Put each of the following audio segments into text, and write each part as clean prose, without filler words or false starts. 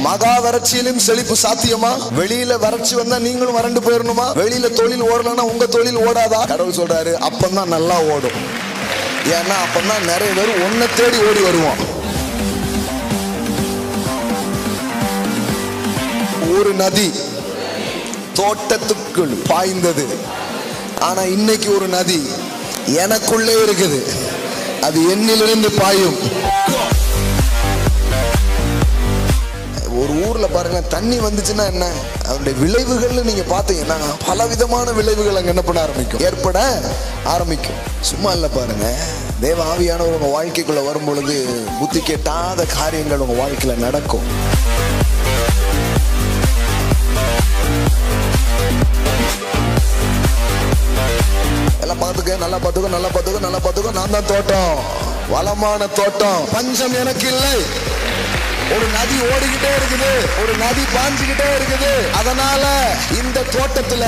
மகா வறட்சியிலும் செழிப்பு சாத்தியமா? வெளியில வறட்சி வந்தா நீங்களும் வறண்டு போயிடணுமா? வெளியில தொழில் ஓடலன்னா உங்க தொழில் ஓடாதா? கடவுள் சொல்றாரு அப்பந்தான் நல்லா ஓடும். ஏன்னா அப்பந்தான் நிறைய பேர் ஒன்ன தேடி ஓடி வருவான். ஒரு நதி தோட்டத்துக்குள் பாய்ந்தது. ஆனா இன்னைக்கு ஒரு நதி எனக்குள்ளே இருக்குது. அது என்னிலிருந்து பாயும். ஒரு ஊர்ல பாருங்க, தண்ணி வந்துச்சுன்னா என்ன அதனுடைய விளைவுகள் நீங்க பாத்தீங்கன்னா பலவிதமான விளைவுகள் அங்க என்ன பண்ண ஆரம்பிக்கும், ஏற்பட ஆரம்பிக்கும். சும்மா இல்ல பாருங்க, தேவ ஆவியானவர் உங்க வாழ்க்கைக்குள்ள வரும் பொழுது புத்தி கெட்டாத காரியங்கள் உங்க வாழ்க்கையில நடக்கும். எல்லாம் பார்த்துக்க, நல்லா பார்த்துக்கோ, நல்லா பார்த்துக்கோ, நல்லா பார்த்துக்கோ. நான் தான் தோட்டம், வளமான தோட்டம், பஞ்சம் எனக்கு இல்லை. ஒரு நதி ஓடிக்கிட்டே இருக்குது, ஒரு நதி பாஞ்சுக்கிட்டே இருக்குது. அதனால இந்த தோட்டத்துல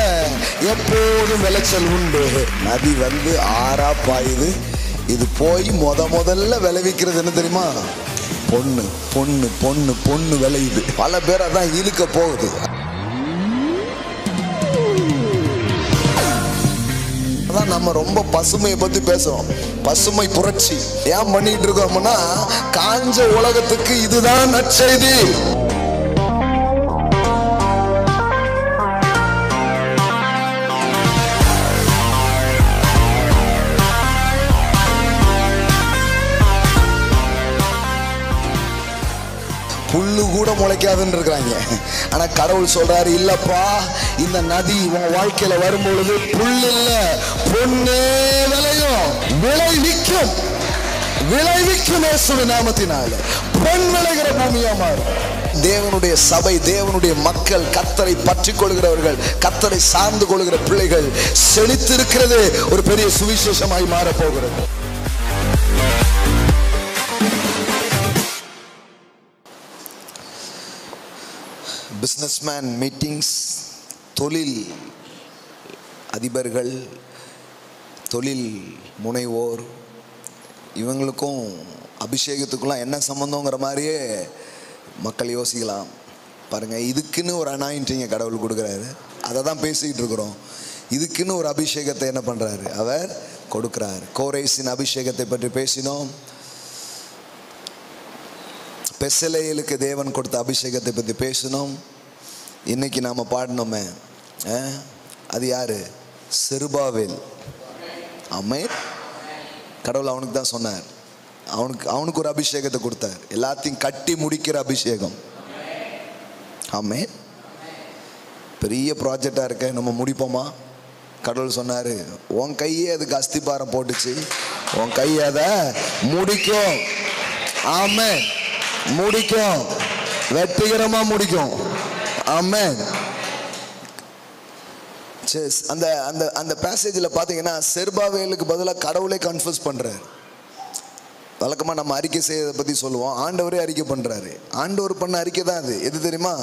எப்போதும் விளைச்சல் உண்டு. நதி வந்து ஆறா பாயுது. இது போய் முதல்ல விளைவிக்கிறது என்ன தெரியுமா? பொண்ணு பொண்ணு பொண்ணு பொண்ணு விளையுது. பல பேர் அதான் இழுக்க போகுது. நம்ம ரொம்ப பசுமையை பத்தி பேசுறோம். பசுமை புரட்சி ஏன் பண்ணிட்டு இருக்கோம்னா, காஞ்ச உலகத்துக்கு இதுதான் நற்செய்தி. புல்லு கூட முளைக்காதுன்னு இருக்கிறாங்க. ஆனா கடவுள் சொல்றாரு இல்லப்பா, இந்த நதி உன் வாழ்க்கையில வரும்பொழுது புல் இல்ல பொன்னே விளையும், விளைவிக்கும், விளைவிக்கும். இயேசுவின் நாமத்தினால பொன் விளைகிற பூமியா மாறும். தேவனுடைய சபை, தேவனுடைய மக்கள், கர்த்தரை பற்றி கொள்கிறவர்கள், கர்த்தரை சார்ந்து கொள்கிற பிள்ளைகள் செழித்திருக்கிறது ஒரு பெரிய சுவிசேஷமாய் மாறப்போகிறது. பிஸ்னஸ்மேன் மீட்டிங்ஸ், தொழில் அதிபர்கள், தொழில் முனைவோர், இவங்களுக்கும் அபிஷேகத்துக்குலாம் என்ன சம்பந்தங்கிற மாதிரியே மக்கள் யோசிக்கலாம். பாருங்கள், இதுக்குன்னு ஒரு அனாயிண்டிங்கை கடவுள் கொடுக்குறாரு. அதை தான் பேசிக்கிட்டு இருக்கிறோம். இதுக்குன்னு ஒரு அபிஷேகத்தை என்ன பண்ணுறாரு, அவர் கொடுக்குறாரு. கோரேசின் அபிஷேகத்தை பற்றி பேசினோம். பெசலேலுக்கு தேவன் கொடுத்த அபிஷேகத்தை பற்றி பேசினோம். இன்னைக்கு நாம் பாடினோமே, அது யாரு? செருபாவேல். ஆமென். கடவுள் அவனுக்கு தான் சொன்னார். அவனுக்கு ஒரு அபிஷேகத்தை கொடுத்தார். எல்லாத்தையும் கட்டி முடிக்கிற அபிஷேகம். ஆமென். பெரிய ப்ராஜெக்டாக இருக்க, நம்ம முடிப்போமா? கடவுள் சொன்னார், உன் கையே அதுக்கு அஸ்திபாரம் போட்டுச்சு, உன் கையை அதை முடிக்கும். ஆமென். முடிக்கும், வெற்றிகரமா முடிக்கும். ஆமென். அந்த அந்த அந்த பேசேஜில் பார்த்தீங்கன்னா செருபாவேலுக்கு பதிலாக கடவுளே கன்ஃபஸ் பண்றாரு. வழக்கமாக நம்ம அறிக்கை செய்யறதை பற்றி சொல்லுவோம், ஆண்டவரே அறிக்கை பண்ணுறாரு. ஆண்டவர் பண்ண அறிக்கை தான் அது. எது தெரியுமா?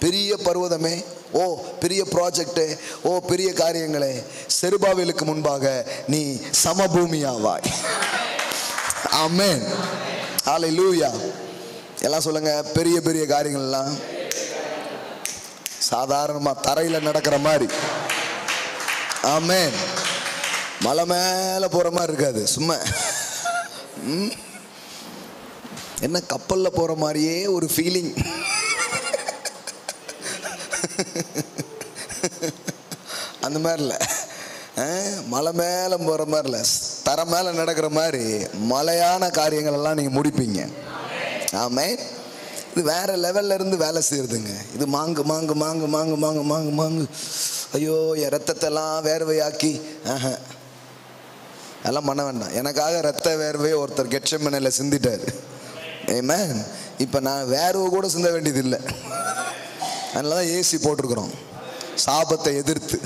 பெரிய பர்வதமே, ஓ பெரிய ப்ராஜெக்டு, ஓ பெரிய காரியங்களே, செருபாவேலுக்கு முன்பாக நீ சமபூமியாவாய். ஆமென். ஹல்லேலூயா. எல்லாம் சொல்லுங்க, பெரிய பெரிய காரியங்கள்லாம் சாதாரணமாக தரையில் நடக்கிற மாதிரி. ஆமென். மலை மேலே போகிற மாதிரி இருக்காது. சும்மா என்ன கப்பலில் போகிற மாதிரியே ஒரு ஃபீலிங். அந்த மாதிரி இல்லை, மலை மேலே போகிற மாதிரி இல்லை, தரை மேலே நடக்கிற மாதிரி மலையான காரியங்கள் எல்லாம் நீங்கள் முடிப்பீங்க. ஆமென். இது வேற லெவல்ல இருந்து வேலை செய்யறதுங்க. இது மாங்கு மாங்கு மாங்கு மாங்கு மாங்கு மாங்கு மாங்கு, ஐயோ என் ரத்தத்தெல்லாம் வேர்வையாக்கி அதெல்லாம் பண்ண வேண்டாம். எனக்காக ரத்த வேர்வையை ஒருத்தர் கெட்செமனேல சிந்திட்டாரு. ஆமென். இப்போ நான் வேர்வை கூட சிந்த வேண்டியது இல்லை. அதனால தான் ஏசி போட்டிருக்கிறோம், சாபத்தை எதிர்த்து.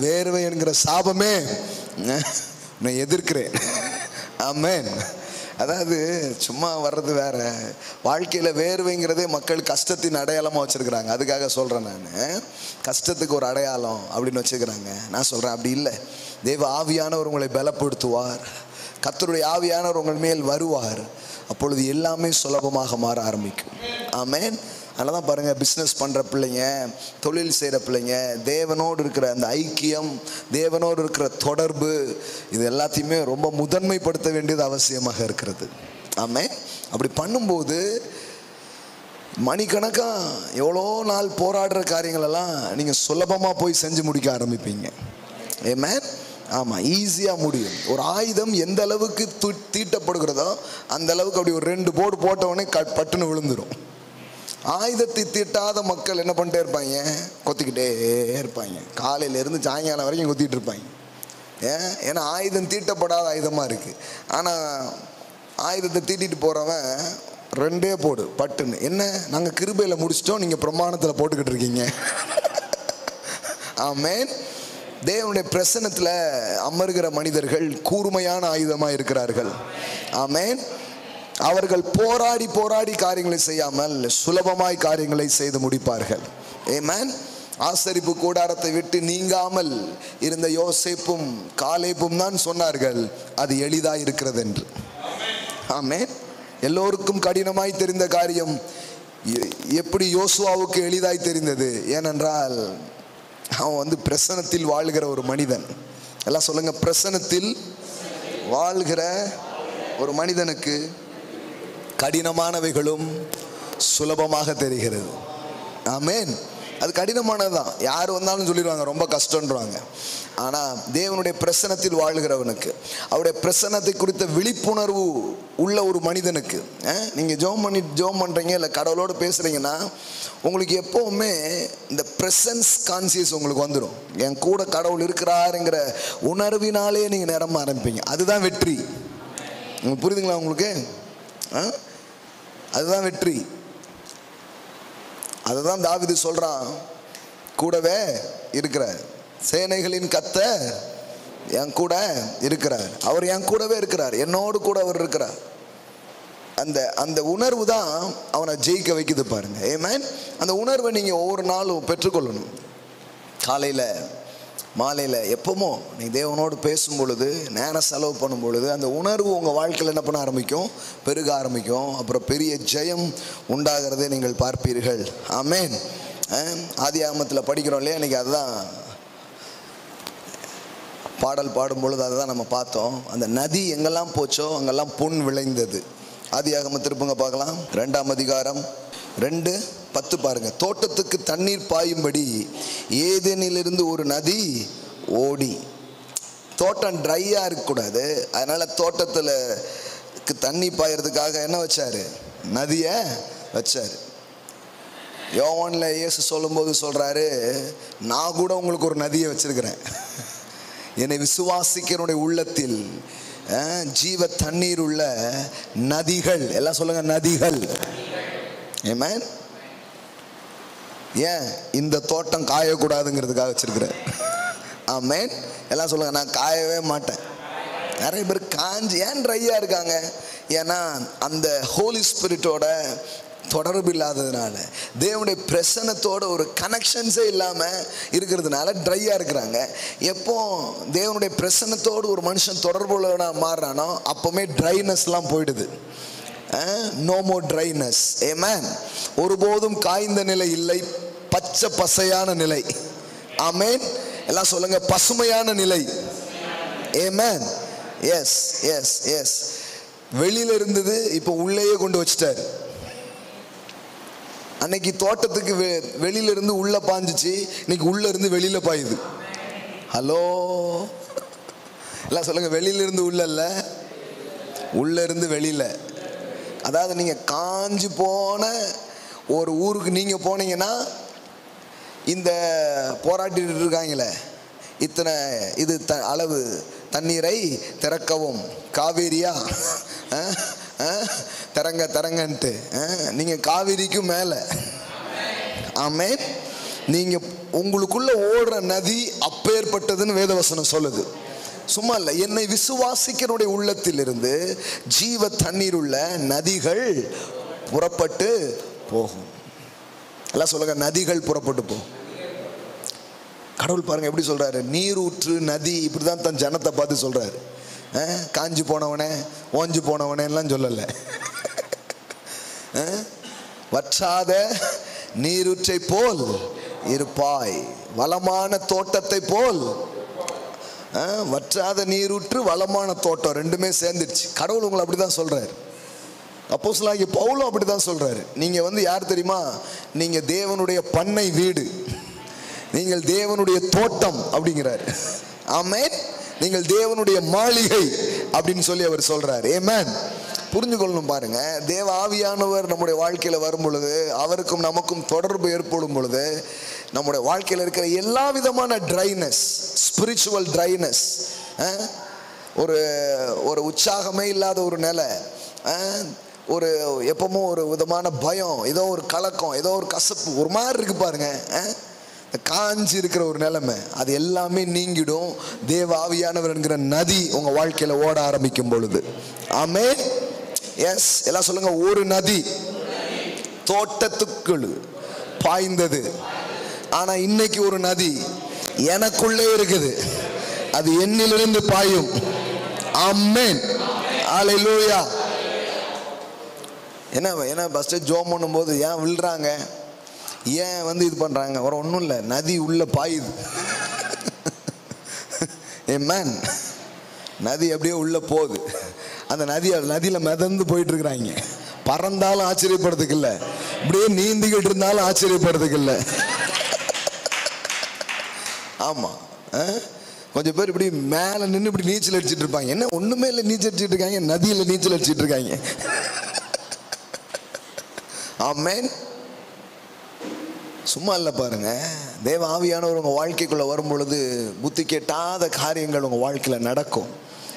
வேர்வை என்கிற சாபமே நான் எதிர்க்கிறேன். ஆமென். அதாவது சும்மா வர்றது வேற, வாழ்க்கையில் வேர்வைங்கிறதே மக்கள் கஷ்டத்தின் அடையாளமாக வச்சுருக்கிறாங்க. அதுக்காக சொல்கிறேன், நான் கஷ்டத்துக்கு ஒரு அடையாளம் அப்படின்னு வச்சுக்கிறாங்க. நான் சொல்கிறேன் அப்படி இல்லை. தேவ ஆவியானவர் உங்களை பலப்படுத்துவார், கர்த்தருடைய ஆவியானவர் உங்கள் மேல் வருவார். அப்பொழுது எல்லாமே சுலபமாக மாற ஆரம்பிக்கும். ஆமென். அதனால தான் பாருங்கள், பிஸ்னஸ் பண்ணுற பிள்ளைங்க, தொழில் செய்கிற பிள்ளைங்க, தேவனோடு இருக்கிற அந்த ஐக்கியம், தேவனோடு இருக்கிற தொடர்பு, இது எல்லாத்தையுமே ரொம்ப முதன்மைப்படுத்த வேண்டியது அவசியமாக இருக்கிறது. ஆமென். அப்படி பண்ணும்போது மணிக்கணக்காக எவ்வளோ நாள் போராடுற காரியங்களெல்லாம் நீங்கள் சுலபமாக போய் செஞ்சு முடிக்க ஆரம்பிப்பீங்க. ஆமென். ஆமாம், ஈஸியாக முடியும். ஒரு ஆயுதம் எந்த அளவுக்கு தீட்டப்படுகிறதோ அந்த அளவுக்கு அப்படி ஒரு 2 போடு போட்டவொடனே பட்டுன்னு விழுந்துடும். ஆயுதத்தை தீட்டாத மக்கள் என்ன பண்ணிட்டே இருப்பாங்க? கொத்திக்கிட்டே இருப்பாங்க. காலையிலேருந்து சாயங்காலம் வரைக்கும் கொத்திட்டு இருப்பாங்க. ஏன்னா ஆயுதம் தீட்டப்படாத ஆயுதமாக இருக்குது. ஆனால் ஆயுதத்தை தீட்டிட்டு போகிறவன் 2 போடு பட்டுன்னு. என்ன, நாங்கள் கிருபையில் முடிச்சிட்டோம், நீங்கள் பிரமாணத்தில் போட்டுக்கிட்டு இருக்கீங்க. ஆமென். தேவனுடைய பிரசன்னத்தில் அமர்கிற மனிதர்கள் கூர்மையான ஆயுதமாக இருக்கிறார்கள். ஆமென். அவர்கள் போராடி போராடி காரியங்களை செய்யாமல் சுலபமாய் காரியங்களை செய்து முடிப்பார்கள். ஆமென். ஆசரிப்பு கூடாரத்தை விட்டு நீங்காமல் இருந்த யோசேப்பும் காலேபும் தான் சொன்னார்கள், அது எளிதாய் இருக்கிறது என்று. ஆமென். எல்லோருக்கும் கடினமாய் தெரிந்த காரியம் எப்படி யோசுவாவுக்கு எளிதாய் தெரிந்தது? ஏனென்றால் அவன் பிரசன்னத்தில் வாழ்கிற ஒரு மனிதன். எல்லாம் சொல்லுங்க, பிரசன்னத்தில் வாழ்கிற ஒரு மனிதனுக்கு கடினமானவைகளும் சுலபமாக தெரிகிறது. ஆமென். அது கடினமானதுதான். யார் வந்தாலும் சொல்லிடுவாங்க ரொம்ப கஷ்டன்றாங்க. ஆனால் தேவனுடைய பிரசன்னத்தில் வாழ்கிறவனுக்கு, அவருடைய பிரசன்னத்தை குறித்த விழிப்புணர்வு உள்ள ஒரு மனிதனுக்கு, நீங்கள் ஜெபம் பண்ணுறீங்க இல்லை கடவுளோடு பேசுகிறீங்கன்னா உங்களுக்கு எப்போவுமே இந்த ப்ரெசன்ஸ் கான்சியஸ் உங்களுக்கு வந்துடும். என் கூட கடவுள் இருக்கிறாருங்கிற உணர்வினாலே நீங்கள் நிரம்ப ஆரம்பிப்பீங்க. அதுதான் வெற்றி. உங்களுக்கு புரியுதுங்களா? உங்களுக்கு அதுதான் வெற்றி. அதுதான் தாவீது சொல்றான், கூடவே இருக்கிறார், சேனைகளின் கர்த்தர் என் கூட இருக்கிறார், அவர் என் கூடவே இருக்கிறார், என்னோடு கூட அவர் இருக்கிறார். அந்த அந்த உணர்வு தான் அவனை ஜெயிக்க வைக்குது பாருங்க. ஆமென். அந்த உணர்வை நீங்கள் ஒவ்வொரு நாளும் பெற்றுக்கொள்ளணும். காலையில் மாலையில் எப்போமோ நீங்கள் தேவனோடு பேசும் பொழுது, நேரம் செலவு பண்ணும் பொழுது அந்த உணர்வு உங்கள் வாழ்க்கையில் என்ன பண்ண ஆரம்பிக்கும்? பெருக ஆரம்பிக்கும். அப்புறம் பெரிய ஜெயம் உண்டாகிறதை நீங்கள் பார்ப்பீர்கள். ஆமென். ஆதியாகமத்தில் படிக்கிறோம் இல்லையா? இன்றைக்கி அதுதான் பாடல் பாடும் பொழுது அதுதான் நம்ம பார்த்தோம். அந்த நதி எங்கெல்லாம் போச்சோ அங்கெல்லாம் பொன் விளைந்தது. ஆதியாகமம் திருப்புங்க பார்க்கலாம். 2ஆம் அதிகாரம் 2:10 பாருங்க. தோட்டத்துக்கு தண்ணீர் பாயும்படி ஏதேனிலிருந்து ஒரு நதி ஓடி. தோட்டம் ட்ரையாக இருக்கக்கூடாது, அதனால தோட்டத்தில் தண்ணி பாயறதுக்காக என்ன வச்சாரு? நதியை வச்சாரு. யோவான்ல இயேசு சொல்லும்போது சொல்றாரு, நான் கூட உங்களுக்கு ஒரு நதியை வச்சிருக்கிறேன், என்னை விசுவாசிக்கிறவனுடைய உள்ளத்தில் ஜீவ தண்ணீர் உள்ள நதிகள். எல்லாம் சொல்லுங்க, நதிகள். ஆமென். ஏன்? இந்த தோட்டம் காயக்கூடாதுங்கிறதுக்காக வச்சிருக்கிறேன். ஆமென். எல்லாம் சொல்லுங்க, நான் காயவே மாட்டேன். நிறைய பேர் காஞ்சி ஏன் ட்ரையா இருக்காங்க? ஏன்னா அந்த ஹோலி ஸ்பிரிட்டோட தொடர்பு இல்லாததுனால, தேவனுடைய பிரசன்னத்தோட ஒரு கனெக்ஷன்ஸே இல்லாமல் இருக்கிறதுனால ட்ரையாக இருக்கிறாங்க. எப்போ தேவனுடைய பிரசன்னத்தோடு ஒரு மனுஷன் தொடர்புள்ளவனா மாறுறானோ அப்போவுமே ட்ரைனஸ்லாம் போயிடுது. No more dryness. ஆமென். ஒருபோதும் காய்ந்த நிலை இல்லை, பச்சை பசையான நிலை. ஆமென். எல்லாம் சொல்லுங்க, பசுமையான நிலை. ஆமென். Yes yes yes. வெளியில இருந்தது இப்போ உள்ளேயே கொண்டு வச்சிட்டாரு. அன்னைக்கு தோட்டத்துக்கு வெளியில இருந்து உள்ள பாஞ்சிச்சு, இன்னைக்கு உள்ள இருந்து வெளியில பாயுது. ஹலோ, எல்லாம் சொல்லுங்க, வெளியில இருந்து உள்ள இல்ல, உள்ள இருந்து வெளியில. அதாவது நீங்க காஞ்சு போன ஒரு ஊருக்கு நீங்க போனீங்கன்னா, இந்த போராட்டிட்டு இருக்காங்களே, இத்தனை இது அளவு தண்ணீரை திறக்கவும், காவேரியா திறங்க திறங்கன்ட்டு, நீங்க காவேரிக்கும் மேல. ஆமென். நீங்க உங்களுக்குள்ள ஓடுற நதி அப்பேற்பட்டதுன்னு வேதவசனம் சொல்லுது. சும்மா இல்லை, என்னை விசுவாசிக்கிறவருடைய உள்ளத்தில் இருந்து ஜீவ தண்ணீர் உள்ள நதிகள் புறப்பட்டு போகும். எல்லாம் சொல்லுங்க, நதிகள் புறப்பட்டு போகும். கடவுள் பாருங்க எப்படி சொல்றாரு, நீரூற்று நதி, இப்படிதான் தன் ஜனத்தை பார்த்து சொல்றாரு. காஞ்சி போனவனே ஓஞ்சு போனவனே எல்லாம் சொல்லலை. வற்றாத நீரூற்றை போல் இருப்பாய், வளமான தோட்டத்தை போல். வற்றாத நீரூற்று வளமான தோட்டம் ரெண்டுமே சேர்ந்துருச்சு. கடவுள் உங்களை அப்படிதான் சொல்றாரு. அப்போஸ்தலனாகிய பவுலும் அப்படிதான் சொல்றாரு. நீங்க யார் தெரியுமா? நீங்க தேவனுடைய பண்ணை வீடு, நீங்கள் தேவனுடைய தோட்டம் அப்படிங்கிறார். ஆமென். நீங்கள் தேவனுடைய மாளிகை அப்படின்னு சொல்லி அவர் சொல்றார். ஆமென். புரிஞ்சுக்கொள்ளணும் பாருங்க. தேவ ஆவியானவர் நம்முடைய வாழ்க்கையில வரும் பொழுது, அவருக்கும் நமக்கும் தொடர்பு ஏற்படும் பொழுது, நம்முடைய வாழ்க்கையில் இருக்கிற எல்லா விதமான ட்ரைனஸ், ஸ்பிரிச்சுவல் ட்ரைனஸ், ஒரு உற்சாகமே இல்லாத ஒரு நிலை, ஒரு எப்பவும் ஒரு விதமான பயம், ஏதோ ஒரு கலக்கம், ஏதோ ஒரு கசப்பு, ஒரு மாதிரி இருக்கு பாருங்க, காஞ்சி இருக்கிற ஒரு நிலைமை, அது எல்லாமே நீங்கிடும் தேவ ஆவியானவர் என்கிற நதி உங்க வாழ்க்கையில ஓட ஆரம்பிக்கும் பொழுது. ஆமென். எஸ், எல்லாம் சொல்லுங்க. ஒரு நதி தோட்டத்துக்குள் பாய்ந்தது, ஆனா இன்னைக்கு ஒரு நதி எனக்குள்ளே இருக்குது, அது என்னிலிருந்து பாயும். ஆமென். ஹல்லேலூயா. என்ன ஃபர்ஸ்ட் ஜோம் பண்ணும் போது ஏன் விழுறாங்க, ஏன் இது பண்றாங்க? ஒரு ஒன்றும் இல்லை, நதி உள்ள பாயுது. ஆமென். நதி அப்படியே உள்ள போகுது. அந்த நதியில மிதந்து போயிட்டு இருக்கிறாங்க. பறந்தாலும் ஆச்சரியப்படுறதுக்கு இல்லை, இப்படியே நீந்திக்கிட்டு இருந்தாலும் ஆச்சரியப்படுறதுக்கு இல்லை. ஆமா, கொஞ்சம் பேர் இப்படி மேல நின்று இப்படி நீச்சல் அடிச்சிட்டு இருப்பாங்க. என்ன ஒண்ணுமே இல்லை, நீச்சல் அடிச்சிட்டு இருக்காங்க, நதியில நீச்சல் அடிச்சிட்டு இருக்காங்க. ஆமென். சும்மா இல்லை பாருங்க. தேவ ஆவியானவர் உங்க வாழ்க்கைக்குள்ள வரும் பொழுது புத்தி கெட்டாத காரியங்கள் உங்க வாழ்க்கையில நடக்கும்.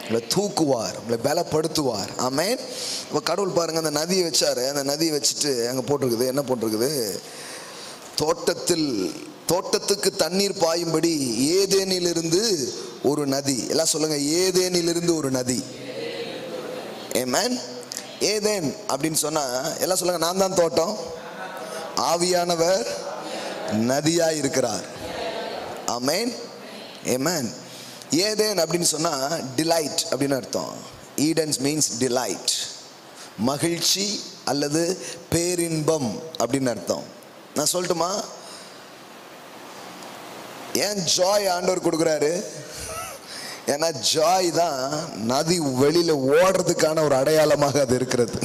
உங்களை தூக்குவார், உங்களை பலப்படுத்துவார். ஆமென். இப்போ கடவுள் பாருங்க, அந்த நதியை வச்சாரு. அந்த நதியை வச்சுட்டு அங்கே போட்டிருக்குது, என்ன போட்டிருக்குது? தோட்டத்துக்கு தண்ணீர் பாயும்படி ஏதேனிலிருந்து ஒரு நதி. எல்லாம் சொல்லுங்க, ஏதேனிலிருந்து ஒரு நதி. ஆமென். ஏதேன் அப்படின்னு சொன்னா எல்லாம் சொல்லுங்க, நான் தான் தோட்டம், ஆவியானவர் நதியா இருக்கிறார். ஆமென். ஆமென். ஏதேன் அப்படின்னு சொன்னா டிலைட் அப்படின்னு அர்த்தம். ஈடன்ஸ் மீன்ஸ் டிலைட், மகிழ்ச்சி அல்லது பேரின்பம் அப்படின்னு அர்த்தம். நான் சொல்லட்டுமா, ஏன் ஜாய் ஆண்டவர் கொடுக்குறாரு? ஏன்னா ஜாய் தான் நதி வெளியில ஓடுறதுக்கான ஒரு அடையாளமாக அது இருக்கிறது.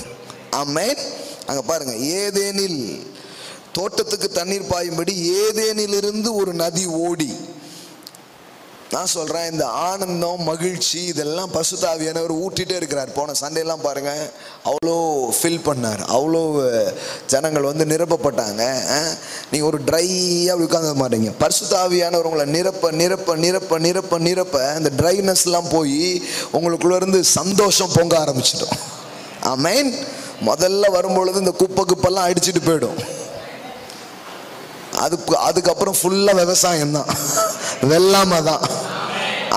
ஆமென். அங்க பாருங்க, ஏதேனில் தோட்டத்துக்கு தண்ணீர் பாயும்படி ஏதேனிலிருந்து ஒரு நதி ஓடி. நான் சொல்றேன், இந்த ஆனந்தம் மகிழ்ச்சி இதெல்லாம் பரிசுத்த ஆவியானவர் ஊட்டிட்டே இருக்கிறார். போன சண்டேலாம் பாருங்க, அவ்வளோ ஃபில் பண்ணார், அவ்வளோ ஜனங்கள் நிரப்பப்பட்டாங்க. நீங்க ஒரு ட்ரையா உட்கார்ந்து மாட்டீங்க. பரிசுத்த ஆவியானவர் உங்களை நிரப்ப நிரப்ப நிரப்ப நிரப்ப நிரப்ப அந்த ட்ரைனஸ் எல்லாம் போய் உங்களுக்குள்ள இருந்து சந்தோஷம் பொங்க ஆரம்பிச்சிடும். ஆமென். முதல்ல வரும்பொழுது இந்த குப்பெல்லாம் அடிச்சுட்டு போயிடும். அதுக்கப்புறம் ஃபுல்லா விவசாயம் தான், வெள்ளாம தான்.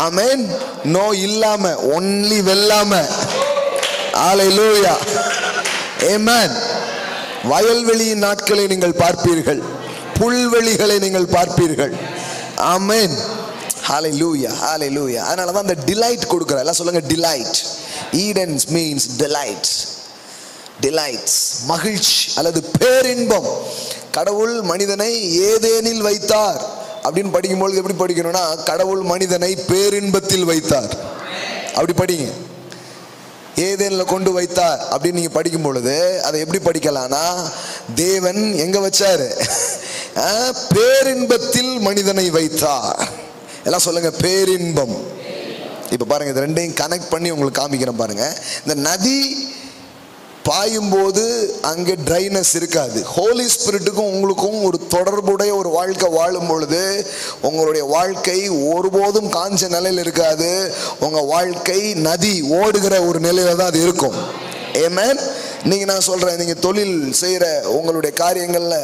ஆமென். நோ இல்லாம, ஒன்லி வெள்ளாம. ஹல்லேலூயா. ஆமென். வயல்வெளியின் நாட்களை நீங்கள் பார்ப்பீர்கள், புல்வெளிகளை நீங்கள் பார்ப்பீர்கள். ஆமென். ஹல்லேலூயா. ஹல்லேலூயா. அதனால தான் அந்த டிலைட் கொடுக்குறார். எல்லாம் சொல்லுங்க, delight. Eden's means delight. Delights, மகிழ்ச்சி அல்லது பேரின்பம். கடவுள் மனிதனை ஏதேனில் வைத்தார் அப்படின்னு படிக்கும்போது எப்படி படிக்கணும்னா, கடவுள் மனிதனை பேரின்பத்தில் வைத்தார் அப்படி படிங்க. ஏதேனில் கொண்டு வைத்தார் அப்படின்னு நீங்க படிக்கும் பொழுது அதை எப்படி படிக்கலாம்னா, தேவன் எங்க வச்சாரு? பேரின்பத்தில் மனிதனை வைத்தார். எல்லாம் சொல்லுங்க, பேரின்பம். இப்ப பாருங்க, இது ரெண்டையும் கனெக்ட் பண்ணி உங்களுக்கு காமிக்கிறேன் பாருங்க. இந்த நதி பாயும் போது அங்கே ட்ரைனஸ் இருக்காது. ஹோலி ஸ்பிரிட்டுக்கும் உங்களுக்கும் ஒரு தொடர்புடைய ஒரு வாழ்க்கை வாழும் பொழுது உங்களுடைய வாழ்க்கை ஒருபோதும் காஞ்ச நிலையில் இருக்காது. உங்க வாழ்க்கை நதி ஓடுகிற ஒரு நிலையில தான் அது இருக்கும். ஆமென். நீங்க நான் சொல்றேன், நீங்க தொழில் செய்யற உங்களுடைய காரியங்கள்ல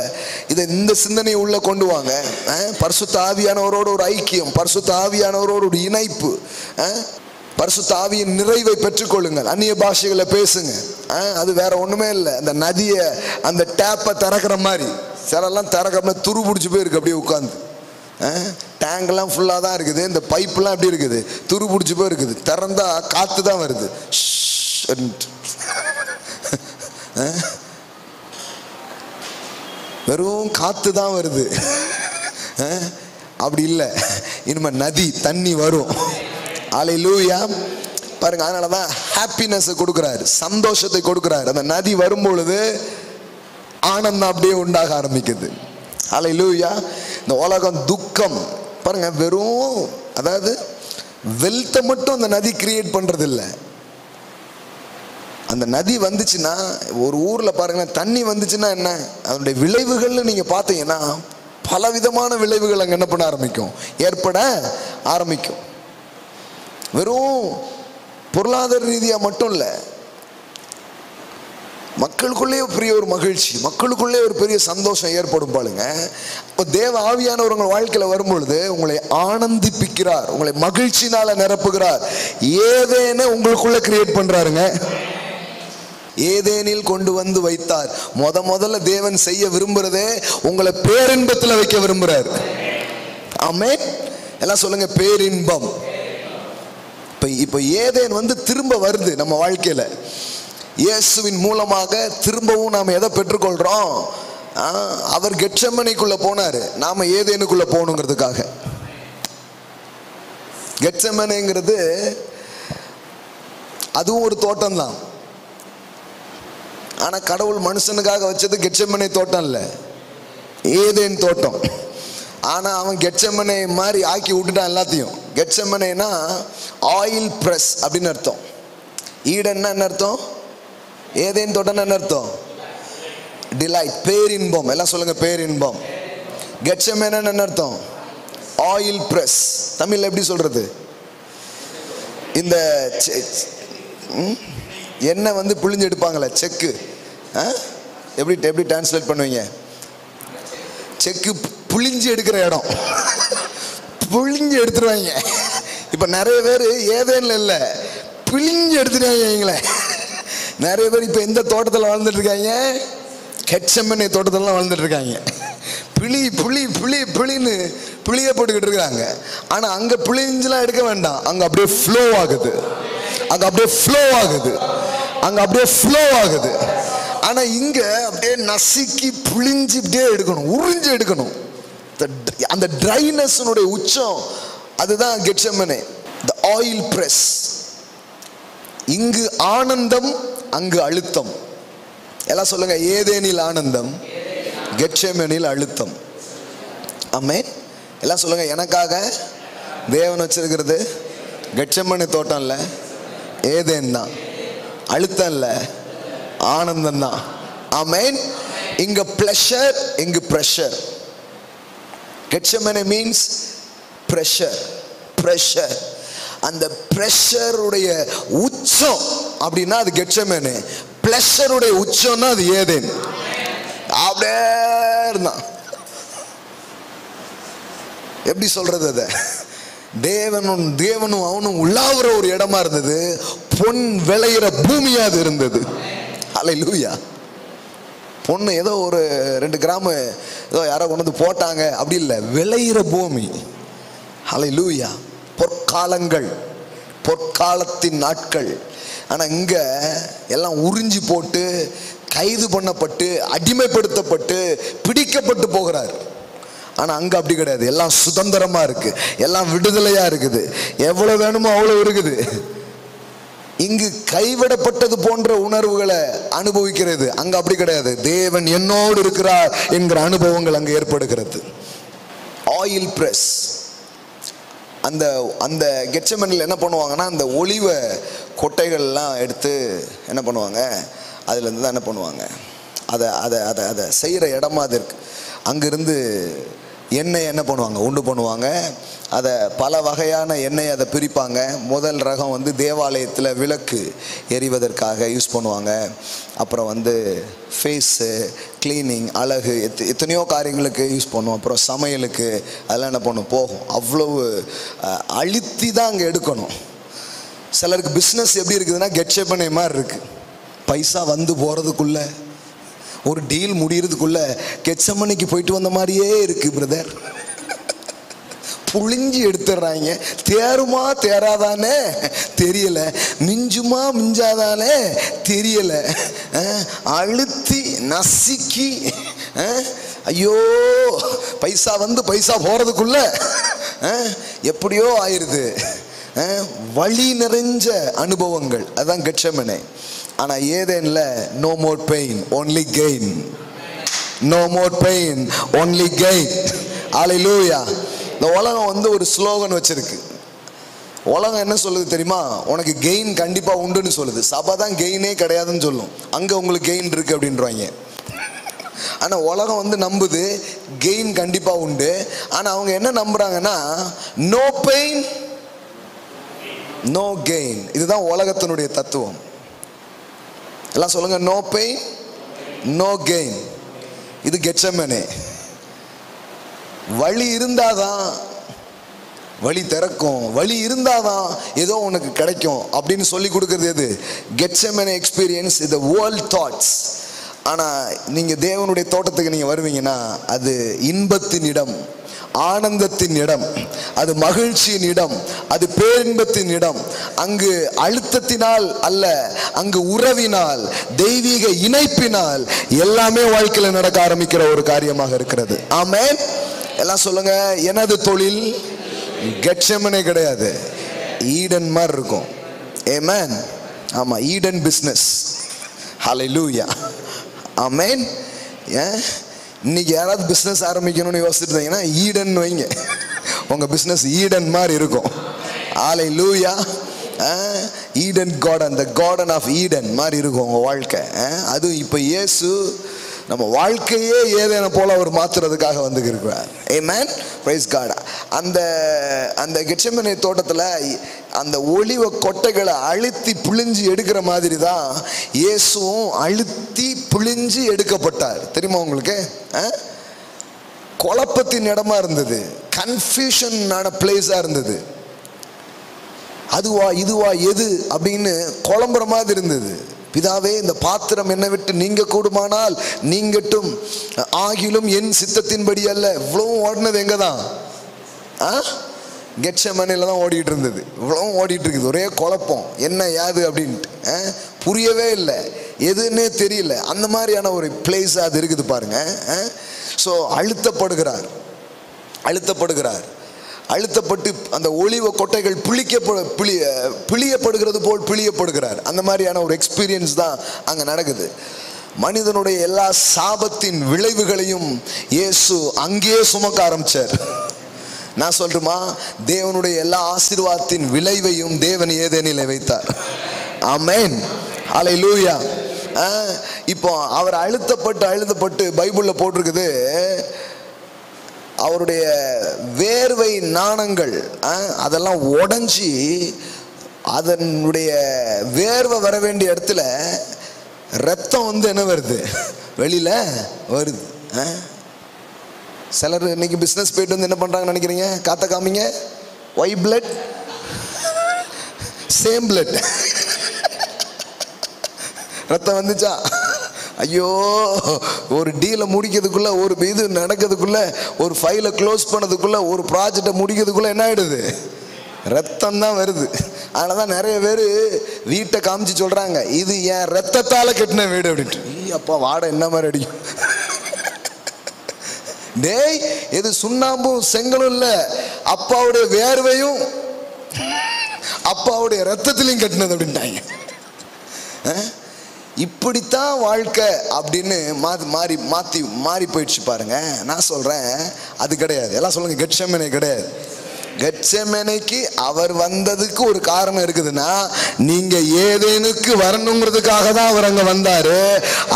இந்த சிந்தனையை உள்ள கொண்டு வாங்க. பரிசுத்த ஆவியானவரோட ஒரு ஐக்கியம், பரிசுத்த ஆவியானவரோட ஒரு இணைப்பு, பரிசுத்த ஆவியின் நிறைவை பெற்றுக்கொள்ளுங்கள். அந்நிய பாஷைகளை பேசுங்க. அது வேற ஒண்ணுமே இல்லை, அந்த நதியை அந்த டேப்பை திறக்கிற மாதிரி. சிலெல்லாம் திறக்காம துரு பிடிச்சி போயிருக்கு, அப்படியே உட்காந்து டேங்க்லாம் ஃபுல்லாக தான் இருக்குது, இந்த பைப்லாம் எப்படி இருக்குது, துரு பிடிச்சி போய் இருக்குது, திறந்தா காற்று தான் வருது. வெறும் காற்று தான் வருது. அப்படி இல்லை, இனிமே நதி தண்ணி வரும். அல்லேலூயா. பாருங்க, அதனால தான் ஹாப்பினஸ் கொடுக்குறாரு, சந்தோஷத்தை கொடுக்குறாரு. அந்த நதி வரும்பொழுது ஆனந்தம் அப்படியே உண்டாக ஆரம்பிக்குது. அல்லேலூயா. இந்த உலகம் துக்கம் பாருங்க, வெறும் அதாவது வெல்த்தை மட்டும் அந்த நதி கிரியேட் பண்றது இல்லை. அந்த நதி வந்துச்சுன்னா, ஒரு ஊர்ல பாருங்க தண்ணி வந்துச்சுன்னா என்ன அதனுடைய விளைவுகள்னு நீங்க பார்த்தீங்கன்னா பலவிதமான விளைவுகள் அங்கே என்ன பண்ண ஆரம்பிக்கும், ஏற்பட ஆரம்பிக்கும். வெறும் பொருளாதார ரீதியாக மட்டும் இல்லை, மக்களுக்குள்ளே பெரிய ஒரு மகிழ்ச்சி, மக்களுக்குள்ளே ஒரு பெரிய சந்தோஷம் ஏற்படும் பாருங்க. இப்போ தேவ ஆவியானவர் உங்கள் வாழ்க்கையில் வரும்பொழுது உங்களை ஆனந்திப்பிக்கிறார், உங்களை மகிழ்ச்சினால நிரப்புகிறார். ஏதேன்னு உங்களுக்குள்ள கிரியேட் பண்றாருங்க. ஏதேனில் கொண்டு வந்து வைத்தார். முதல்ல தேவன் செய்ய விரும்புறதே உங்களை பேரின்பத்தில் வைக்க விரும்புறார். ஆமென். எல்லாம் சொல்லுங்க, பேரின்பம். இப்ப ஏதேன் வந்து திரும்ப வருது நம்ம வாழ்க்கையில. இயேசுவின் மூலமாக திரும்பவும் நாம எதை பெற்றுக்கொள்றோம்? அவர் கெத்செமனேக்குள்ள போனாரு, நாம ஏதேனுக்குள்ள போகணுங்கிறதுக்காக. கெத்செமனேங்கிறது அதுவும் ஒரு தோட்டம் தான். ஆனா கடவுள் மனுஷனுக்காக வச்சது கெத்செமனே தோட்டம் இல்லை, ஏதேன் தோட்டம். ஆனா அவன் கெத்செமனே மாதிரி ஆக்கி விட்டுட்டான் எல்லாத்தையும். கெத்செமனேனா ஆயில் பிரஸ் அப்படின்னு அர்த்தம். ஈடன்னா என்ன அர்த்தம்? ஏதேன் தோட்டம் என்ன அர்த்தம்? டிலைட், பேரின்பம். எல்லாம் சொல்லுங்க, பேரின்பம். கெத்செமனே என்ன அர்த்தம்? Oil press. தமிழ்ல எப்படி சொல்றது? இந்த எண்ணெய் வந்து புழிஞ்சு எடுப்பாங்களே, செக்கு. எப்படி டிரான்ஸ்லேட் பண்ணுவீங்க? செக்கு புழிஞ்சு எடுக்கிற இடம், புழிஞ்சு எடுத்துருவாங்க. இப்ப நிறைய பேர் ஏதேன்ல இல்ல, பிழிஞ்சு எடுத்துருவாங்க. நிறைய பேர் இப்ப எந்த தோட்டத்தில் வாழ்ந்துட்டு இருக்காங்க? கெத்செமனே தோட்டத்தில் வாழ்ந்துட்டு இருக்காங்க. புளி புளி புளி புளின்னு புளிய போட்டுக்கிட்டு இருக்காங்க. ஆனா அங்க புளிஞ்செல்லாம் எடுக்க வேண்டாம், அங்க அப்படியே ஃப்ளோ ஆகுது, அங்க அப்படியே ஃப்ளோ ஆகுது, அங்க அப்படியே ஃப்ளோ ஆகுது. ஆனா இங்க அப்படியே நசுக்கி புளிஞ்சு அப்படியே எடுக்கணும், உறிஞ்சு எடுக்கணும். அந்த ட்ரைனஸ் உச்சம் அதுதான் கெத்செமனே, தி ஆயில் பிரஸ். இங்கு ஆனந்தம், அங்கு அழுத்தம். எல்லாம் சொல்லுங்க, ஏதேனில் ஆனந்தம், கெத்செமனேனில் அழுத்தம். ஆமென். எல்லாம் சொல்லுங்க, எனக்காக தேவன் வச்சிருக்கிறது கெத்செமனே தோட்டம் இல்லை, ஏதேன் தான். அழுத்தம் இல்லை, ஆனந்தம் தான். ஆமென். இங்க பிளஷர், இங்கு pressure. Gethsemane means pressure, pressure. அந்த பிரஷருடைய உச்சம் அப்படின்னா அது கெத்செமனே, பிளஷருடைய உச்சம்னா அது ஏதேன். அப்படியே இருந்தான். எப்படி சொல்றது? அத தேவனும் அவனும் உள்ளாவுற ஒரு இடமா இருந்தது, பொன் விளையிற பூமியா அது இருந்தது. அல்லேலூயா. பொண்ணு ஏதோ ஒரு 2 கிராம் ஏதோ யாரோ கொண்டு வந்து போட்டாங்க அப்படி இல்லை, விளையிற பூமி. அல்லேலூயா. பொற்காலங்கள், பொற்காலத்தின் நாட்கள். ஆனா இங்க எல்லாம் உறிஞ்சி போட்டு, கைது பண்ணப்பட்டு, அடிமைப்படுத்தப்பட்டு, பிடிக்கப்பட்டு போகிறார். ஆனா அங்க அப்படி கிடையாது, எல்லாம் சுதந்திரமா இருக்கு, எல்லாம் விடுதலையா இருக்குது, எவ்வளவு வேணுமோ அவ்வளவு இருக்குது. இங்கு கைவிடப்பட்டது போன்ற உணர்வுகளை அனுபவிக்கிறது, அங்க அப்படி கிடையாது. தேவன் என்னோடு இருக்கிறார் என்கிற அனுபவங்கள் அங்கு ஏற்படுகிறது. Oil press. அந்த அந்த கெத்செமனேல என்ன பண்ணுவாங்கன்னா, அந்த ஒலிவ கொட்டைகள்லாம் எடுத்து என்ன பண்ணுவாங்க, அதுல இருந்து தான் என்ன பண்ணுவாங்க, அதை அதை அதை அதை செய்கிற இடமா அது இருக்கு. அங்கிருந்து எண்ணெய் என்ன பண்ணுவாங்க, உண்டு பண்ணுவாங்க. அதை பல வகையான எண்ணெய் அதை பிரிப்பாங்க. முதல் ரகம் வந்து தேவாலயத்தில் விளக்கு எரிவதற்காக யூஸ் பண்ணுவாங்க. அப்புறம் வந்து ஃபேஸு கிளீனிங், அழகு, எத்தனையோ காரியங்களுக்கு யூஸ் பண்ணுவோம். அப்புறம் சமையலுக்கு அதெல்லாம் என்ன பண்ணும் போகும். அவ்வளவு அழுத்தி தான் அங்கே எடுக்கணும். சிலருக்கு பிஸ்னஸ் எப்படி இருக்குதுன்னா கெத்செமனே மாதிரி இருக்கு. பைசா வந்து போகிறதுக்குள்ள, ஒரு டீல் முடிகிறதுக்குள்ள கெத்செமனேக்கு போயிட்டு வந்த மாதிரியே இருக்கு பிரதர். புழிஞ்சி எடுத்துடுறாங்க. தேருமா தேராதானே தெரியல, மிஞ்சுமா மிஞ்சாதானே தெரியல. அழுத்தி நசுக்கி, ஐயோ பைசா வந்து பைசா போறதுக்குள்ள எப்படியோ ஆயிருது. வலி நிறைஞ்ச அனுபவங்கள், அதான் கெட்செமனே. ஆனா ஏதேன்ல no more pain only gain, no more pain only gain. Hallelujah. இந்த உலகம் வந்து ஒரு ஸ்லோகன் வச்சிருக்கு. உலகம் என்ன சொல்லுது தெரியுமா? உனக்கு கெயின் கண்டிப்பா உண்டுன்னு சொல்லுது. சபை தான் கெயினே கிடையாதுன்னு சொல்லும். அங்க உங்களுக்கு கெயின் இருக்கு அப்படின்றாங்க. ஆனா உலகம் வந்து நம்புது கெயின் கண்டிப்பா உண்டு. ஆனா அவங்க என்ன நம்புறாங்கன்னா நோ பெயின் நோ கெயின். இதுதான் உலகத்தினுடைய தத்துவம். எல்லாம் சொல்லுங்க, நோ பெயின் நோ கெயின். இது கெட்செமனே. வழி இருந்தாதான் வழி திறக்கும், வழி இருந்தாதான் ஏதோ உனக்கு கிடைக்கும் அப்படின்னு சொல்லி கொடுக்கறது எது? கெட்செமனே எக்ஸ்பீரியன்ஸ், இது வேர்ல்ட் தாட்ஸ். ஆனா நீங்க தேவனுடைய தோட்டத்துக்கு நீங்க வருவீங்கன்னா அது இன்பத்தின் இடம், ஆனந்தத்தின் இடம், அது மகிழ்ச்சியின் இடம், அது பேரின்பத்தின் இடம். அங்கு அழுத்தத்தினால் அல்ல, அங்கு உறவினால், தெய்வீக இணைப்பினால் எல்லாமே வாழ்க்கையில் நடக்க ஆரம்பிக்கிற ஒரு காரியமாக இருக்கிறது. ஆமென். எல்லாம் சொல்லுங்க, எனது தொழில் கெட்செமனே கிடையாது, ஈடன் மாதிரி இருக்கும். ஆமென். ஆமா, ஈடன் பிசினஸ். ஹல்லேலூயா. ஆமென். இன்னைக்கு யாராவது பிஸ்னஸ் ஆரம்பிக்கணும்னு யோசிச்சுருந்தீங்கன்னா ஈடன் வைங்க, உங்க பிஸ்னஸ் ஈடன் மாதிரி இருக்கும். Hallelujah. Eden garden, the garden of Eden மாதிரி இருக்கும் உங்க வாழ்க்கை. அது இப்போ இயேசு நம்ம வாழ்க்கையே ஏதேன போல அவர் மாற்றுறதுக்காக வந்து இருக்கிறார். ஆமென். Praise God. அந்த கெட்செமனே தோட்டத்தில் அந்த ஒலிவ கொட்டைகளை அழுத்தி பிழிஞ்சு எடுக்கிற மாதிரி தான் இயேசுவும் அழுத்தி பிழிஞ்சு எடுக்கப்பட்டார். தெரியுமா உங்களுக்கு? குழப்பத்தின் இடமா இருந்தது, கன்ஃபியூஷனான பிளேஸா இருந்தது. அதுவா இதுவா எது அப்படின்னு குழம்புற மாதிரி இருந்தது. பிதாவே, இந்த பாத்திரம் என்னை விட்டு நீங்க கூடுமானால் நீங்கட்டும், ஆகிலும் என் சித்தத்தின்படி அல்ல. இவ்வளவும் ஓடினது எங்க தான்? கெட்செமனேல தான் ஓடிட்டு இருந்தது. இவ்வளவும் ஓடிட்டு இருக்குது. ஒரே குழப்பம், என்ன யாது அப்படின்ட்டு புரியவே இல்லை, எதுன்னே தெரியல. அந்த மாதிரியான ஒரு பிளேஸ் அது இருக்குது பாருங்க. ஸோ அழுத்தப்படுகிறார், அழுத்தப்பட்டு அந்த ஒலிவ கொட்டைகள் பிழியப்படுகிறது போல் பிழியப்படுகிறார். அந்த மாதிரியான ஒரு எக்ஸ்பீரியன்ஸ் தான் அங்க நடக்குது. மனிதனுடைய எல்லா சாபத்தின் விளைவுகளையும் இயேசு அங்கேயே சுமக்க ஆரம்பிச்சார். நான் சொல்லட்டுமா, தேவனுடைய எல்லா ஆசீர்வாதத்தின் விளைவையும் தேவன் ஏதேனிலே வைத்தார். ஆமென். ஹல்லேலூயா. இப்போ அவர் அழுத்தப்பட்டு பைபிள்ல போட்டிருக்குது, அவருடைய வேர்வை நாணங்கள் அதெல்லாம் உடைஞ்சி அதனுடைய வேர்வை வர வேண்டிய இடத்துல ரத்தம் வந்து என்ன வருது? வெளியில வருது. சிலர் இன்னைக்கு பிசினஸ் போயிட்டு வந்து என்ன பண்றாங்க நினைக்கிறீங்க? காத்த காமிங்க, ஒய் பிளட் சேம் பிளட். ரத்தம் வந்துச்சா? ஐயோ, ஒரு டீலை முடிக்கிறதுக்குள்ள, ஒரு இது நடக்கிறதுக்குள்ள, ஒரு ஃபைலை க்ளோஸ் பண்ணதுக்குள்ள, ஒரு ப்ராஜெக்டை முடிக்கிறதுக்குள்ள என்ன ஆயிடுது? ரத்தம் தான் வருது. அதனாலதான் நிறைய பேர் வீட்டை காமிச்சு சொல்றாங்க, இது என் ரத்தத்தால கட்டின வீடு அப்படின்ட்டு. அப்பா வாடை என்ன மாதிரி அடிக்கும். டேய், எது சுண்ணாம்பும் செங்கலும் இல்ல, அப்பாவுடைய வேர்வையும் அப்பாவுடைய ரத்தத்திலையும் கட்டினது அப்படின்ட்டாங்க. இப்படித்தான் வாழ்க்கை அப்படின்னு மாறி போயிடுச்சு பாருங்க. நான் சொல்றேன் அது கிடையாது. எல்லாம் சொல்லுங்க, கெட்செமனே கிடையாது. கெட்செமனேக்கு அவர் வந்ததுக்கு ஒரு காரணம் இருக்குதுன்னா, நீங்க ஏதேனுக்கு வரணுங்கிறதுக்காக தான் அவர் அங்க வந்தாரு.